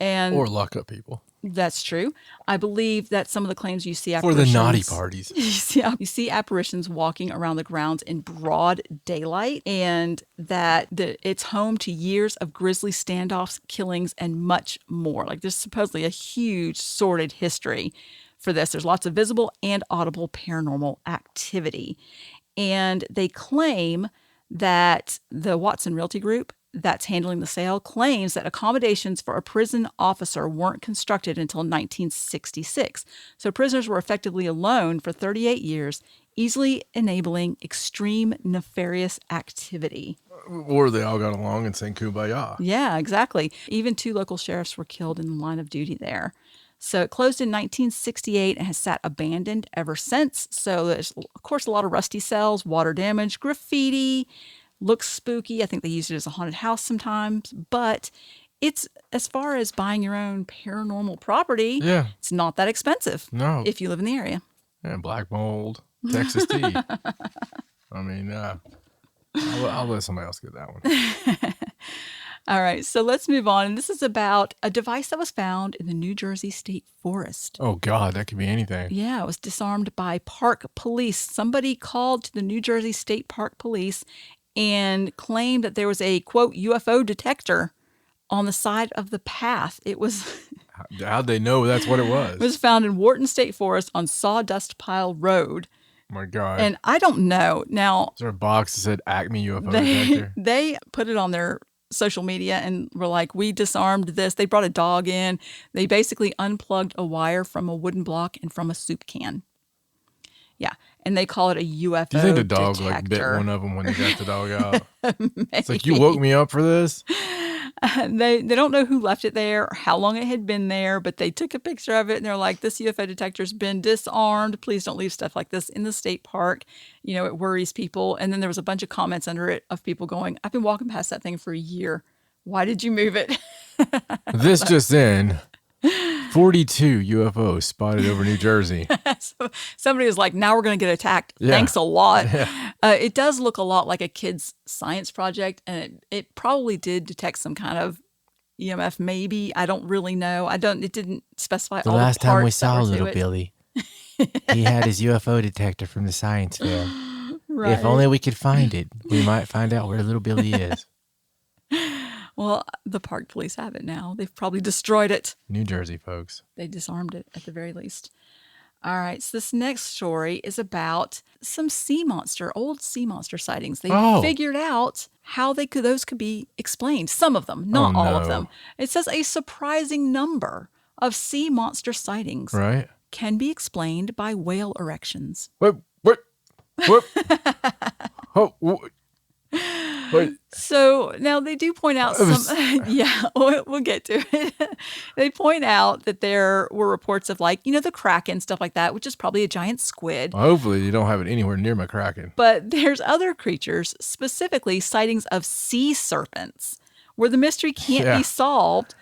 And
Or lock up people.
that's true. I believe that some of the claims you see
For
apparitions.
the naughty parties.
You see apparitions walking around the grounds in broad daylight, and that it's home to years of grisly standoffs, killings, and much more. Like, there's supposedly a huge sordid history for this. There's lots of visible and audible paranormal activity. And they claim that the Watson Realty Group that's handling the sale claims that accommodations for a prison officer weren't constructed until 1966. So prisoners were effectively alone for 38 years, easily enabling extreme nefarious activity.
Or they all got along and sang Kumbaya.
Yeah, exactly. Even 2 local sheriffs were killed in the line of duty there. So it closed in 1968 and has sat abandoned ever since. So there's, of course, a lot of rusty cells, water damage, graffiti. Looks spooky. I think they use it as a haunted house sometimes. But it's, as far as buying your own paranormal property, it's not that expensive.
No.
If you live in the area.
Yeah, black mold, Texas tea. I mean, I'll let somebody else get that one.
All right, so let's move on. And this is about a device that was found in the New Jersey State Forest.
Oh, God, that could be anything.
Yeah, it was disarmed by park police. Somebody called to the New Jersey State Park Police and claimed that there was a, quote, UFO detector on the side of the path. It was...
How'd they know that's what it was?
It was found in Wharton State Forest on Sawdust Pile Road.
Oh my God.
And I don't know. Now...
Is there a box that said Acme UFO detector?
They put it on their social media and were like, we disarmed this. They brought a dog in. They basically unplugged a wire from a wooden block and from a soup can. Yeah. And they call it a UFO detector.
Do you think the dog like bit one of them when they got the dog out? It's like, you woke me up for this?
They don't know who left it there or how long it had been there, but they took a picture of it and they're like, this UFO detector's been disarmed. Please don't leave stuff like this in the state park. It worries people. And then there was a bunch of comments under it of people going, I've been walking past that thing for a year. Why did you move it?
This just in. 42 UFOs spotted over New Jersey.
So somebody was like, now we're going to get attacked.
Yeah.
Thanks a lot.
Yeah.
It does look a lot like a kid's science project, and it probably did detect some kind of EMF, maybe. I don't really know. It didn't specify
The
all
last
the parts
time we
that
saw
were to
little
it.
Billy, he had his UFO detector from the science fair.
Right.
If only we could find it, we might find out where little Billy is.
Well, the park police have it now. They've probably destroyed it.
New Jersey, folks.
They disarmed it at the very least. All right, so this next story is about some old sea monster sightings. They figured out how those could be explained. Some of them, not all of them. It says a surprising number of sea monster sightings can be explained by whale erections.
What? Oh, what?
So now they do point out some, yeah, we'll get to it. They point out that there were reports of the Kraken, stuff like that, which is probably a giant squid.
Well, hopefully you don't have it anywhere near my Kraken.
But there's other creatures, specifically sightings of sea serpents, where the mystery can't be solved.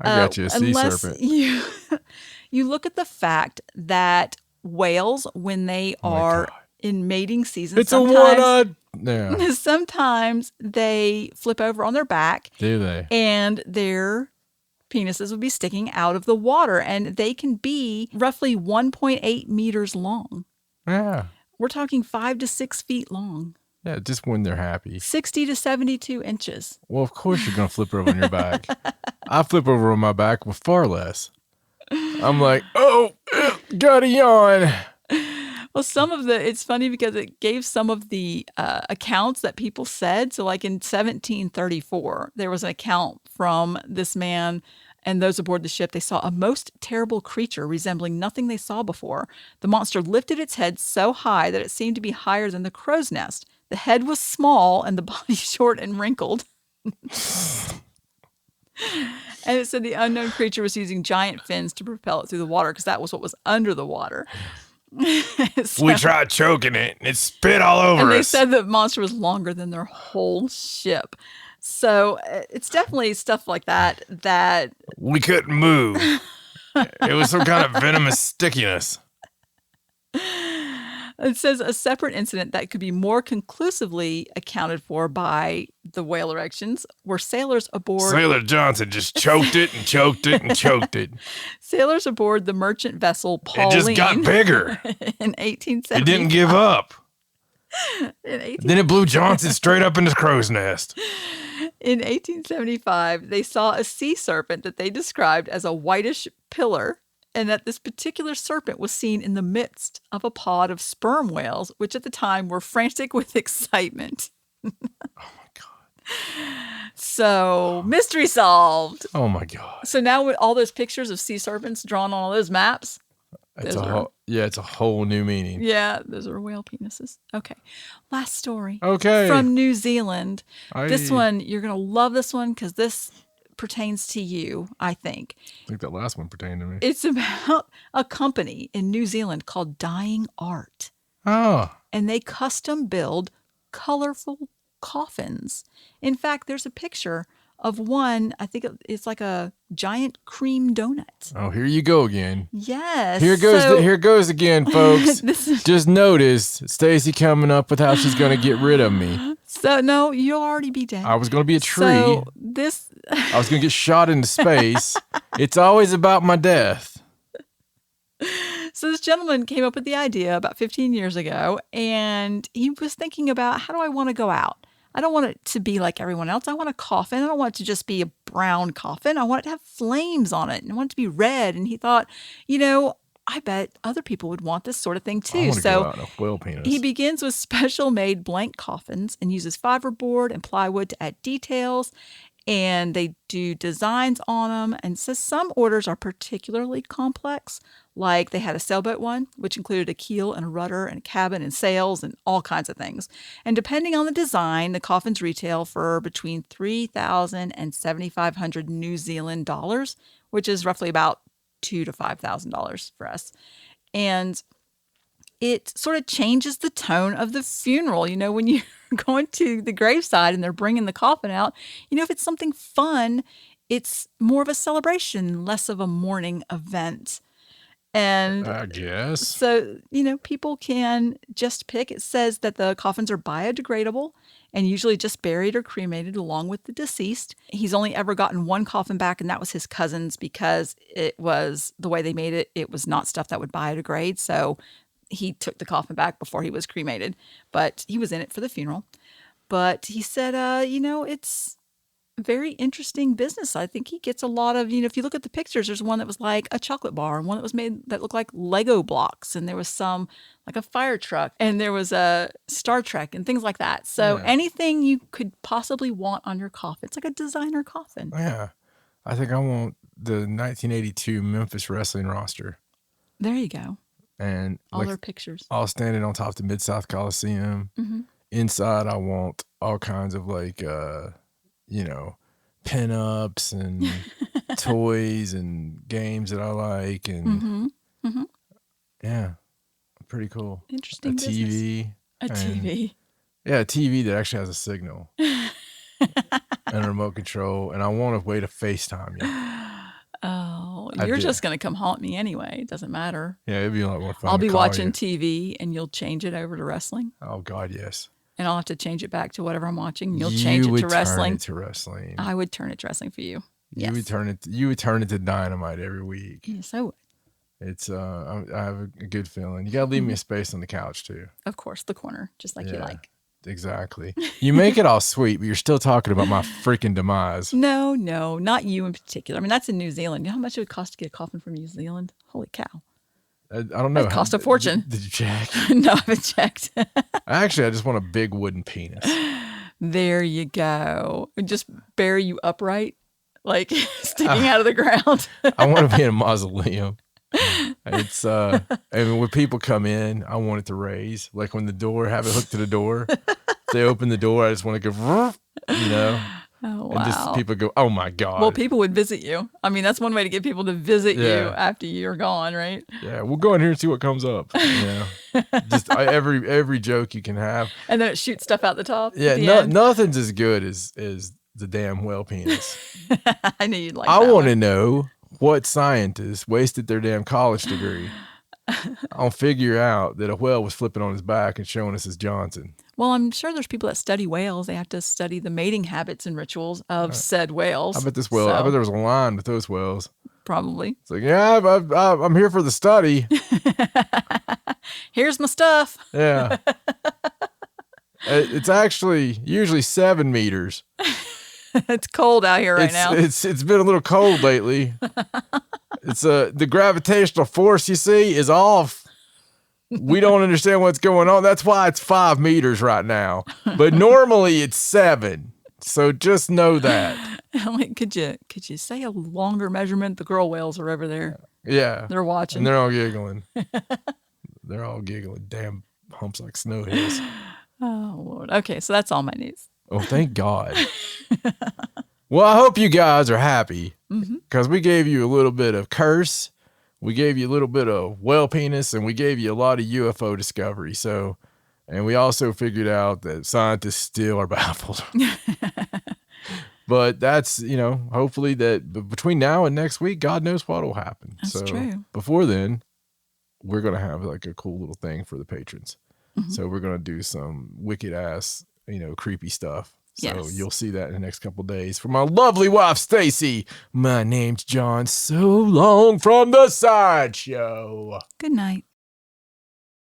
I got you, a sea serpent.
You look at the fact that whales, when they are in mating season,
it's a one-eyed. Yeah.
Sometimes they flip over on their back.
Do they?
And their penises would be sticking out of the water, and they can be roughly 1.8 meters long.
Yeah.
We're talking 5 to 6 feet long.
Yeah, just when they're happy.
60 to 72 inches.
Well, of course you're going to flip over on your back. I flip over on my back with far less. I'm like, got a yawn.
Well, it's funny because it gave some of the accounts that people said. So like in 1734, there was an account from this man and those aboard the ship. They saw a most terrible creature resembling nothing they saw before. The monster lifted its head so high that it seemed to be higher than the crow's nest. The head was small and the body short and wrinkled. And it said the unknown creature was using giant fins to propel it through the water because that was what was under the water.
We tried choking it and it spit all over
and
us.
They said the monster was longer than their whole ship. So it's definitely stuff like that
we couldn't move. It was some kind of venomous stickiness.
It says a separate incident that could be more conclusively accounted for by the whale erections were sailors aboard.
Sailor Johnson just choked it and choked it and choked it.
Sailors aboard the merchant vessel Pauline.
It just got bigger.
In 1870.
It didn't give up.
In 18-
Then it blew Johnson straight up in his crow's nest.
In 1875, they saw a sea serpent that they described as a whitish pillar, and that this particular serpent was seen in the midst of a pod of sperm whales, which at the time were frantic with excitement.
Oh my God.
So, mystery solved.
Oh my God.
So now with all those pictures of sea serpents drawn on all those maps,
It's a whole new meaning.
yeah, those are whale penises. Okay. Last story.
Okay.
From New Zealand. This one, you're going to love this one because this pertains to you, I think.
I think that last one pertained to me.
It's about a company in New Zealand called Dying Art.
Oh.
And they custom build colorful coffins. In fact, there's a picture of one, I think it's like a giant cream donut.
Oh, here you go again.
Yes.
Here goes again, folks.
This is-
Just notice Stacey coming up with how she's going to get rid of me.
So, no, you'll already be dead.
I was going to be a tree.
So, this...
I was going to get shot into space. It's always about my death.
So this gentleman came up with the idea about 15 years ago, and he was thinking about, how do I want to go out? I don't want it to be like everyone else. I want a coffin. I don't want it to just be a brown coffin. I want it to have flames on it, and I want it to be red. And he thought, I bet other people would want this sort of thing too.
I want to
So
go out in a whale penis.
he begins with special made blank coffins and uses fiberboard and plywood to add details. And they do designs on them. And says some orders are particularly complex. Like they had a sailboat one, which included a keel and a rudder and a cabin and sails and all kinds of things. And depending on the design, the coffins retail for between $3,000 and $7,500 New Zealand dollars, which is roughly about $2,000 to $5,000 for us. And it sort of changes the tone of the funeral. When you're going to the graveside and they're bringing the coffin out, if it's something fun, it's more of a celebration, less of a mourning event. And
I guess.
So, people can just pick. It says that the coffins are biodegradable and usually just buried or cremated along with the deceased. He's only ever gotten one coffin back, and that was his cousin's because it was the way they made it. It was not stuff that would biodegrade. So he took the coffin back before he was cremated, but he was in it for the funeral. But he said, it's very interesting business. I think he gets a lot of, if you look at the pictures, there's one that was like a chocolate bar and one that was made that looked like Lego blocks. And there was some like a fire truck and there was a Star Trek and things like that. So anything you could possibly want on your coffin. It's like a designer coffin.
Yeah. I think I want the 1982 Memphis wrestling roster.
There you go.
And
all their pictures.
All standing on top of the Mid-South Coliseum. Mm-hmm. Inside, I want all kinds of pinups and toys and games that I like. And yeah, pretty cool.
Interesting
A
business.
TV.
A TV.
Yeah, a TV that actually has a signal. And a remote control. And I want a way to FaceTime you.
Oh, you're just going to come haunt me anyway. It doesn't matter.
Yeah, it'd be a lot more fun.
I'll be watching TV and you'll change it over to wrestling.
Oh, God, yes.
And I'll have to change it back to whatever I'm watching. And you'll change it to wrestling.
Turn it to wrestling.
I would turn it to wrestling for you.
You would turn it to Dynamite every week.
Yes, I would.
It's I have a good feeling. You got to leave me a space on the couch too.
Of course, the corner, just like you like.
Exactly. You make it all sweet, but you're still talking about my freaking demise.
No, not you in particular. I mean, that's in New Zealand. You know how much it would cost to get a coffin from New Zealand? Holy cow.
I don't know.
It cost a fortune.
Did you check?
No, I haven't checked.
Actually, I just want a big wooden penis.
There you go. And just bury you upright, like sticking out of the ground.
I want to be in a mausoleum. It's and when people come in, I want it to raise. Like when the door, have it hooked to the door. If they open the door, I just want to go,
Oh, wow.
And just people go, oh my God.
Well, people would visit you. I mean, that's one way to get people to visit you after you're gone, right?
Yeah, we'll go in here and see what comes up. Just every joke you can have.
And then it shoots stuff out the top.
Yeah, nothing's as good as the damn whale penis.
I knew you'd like
I
that
want to
one.
know what scientists wasted their damn college degree I'll figure out that a whale was flipping on his back and showing us his Johnson.
Well, I'm sure there's people that study whales. They have to study the mating habits and rituals of said whales.
I bet this whale. I bet there was a line with those whales.
Probably.
It's like, yeah, I'm here for the study.
Here's my stuff.
Yeah. It's actually usually 7 meters.
It's cold out here right now.
It's been a little cold lately. It's the gravitational force you see is off. We don't understand what's going on. That's why it's 5 meters right now. But normally it's 7. So just know that.
Like, could you say a longer measurement? The girl whales are over there.
Yeah.
They're watching.
And they're all giggling. They're all giggling. Damn humps like snow hills.
Oh, Lord. Okay, so that's all my news.
Oh, thank God. Well, I hope you guys are happy because we gave you a little bit of curse. We gave you a little bit of whale penis, and we gave you a lot of UFO discovery. So, and we also figured out that scientists still are baffled. But that's, hopefully that between now and next week, God knows what will happen.
That's true.
Before then, we're going to have like a cool little thing for the patrons. So we're going to do some wicked ass, creepy stuff. So you'll see that in the next couple of days. For my lovely wife, Stacey, my name's John. So long from the sideshow.
Good night.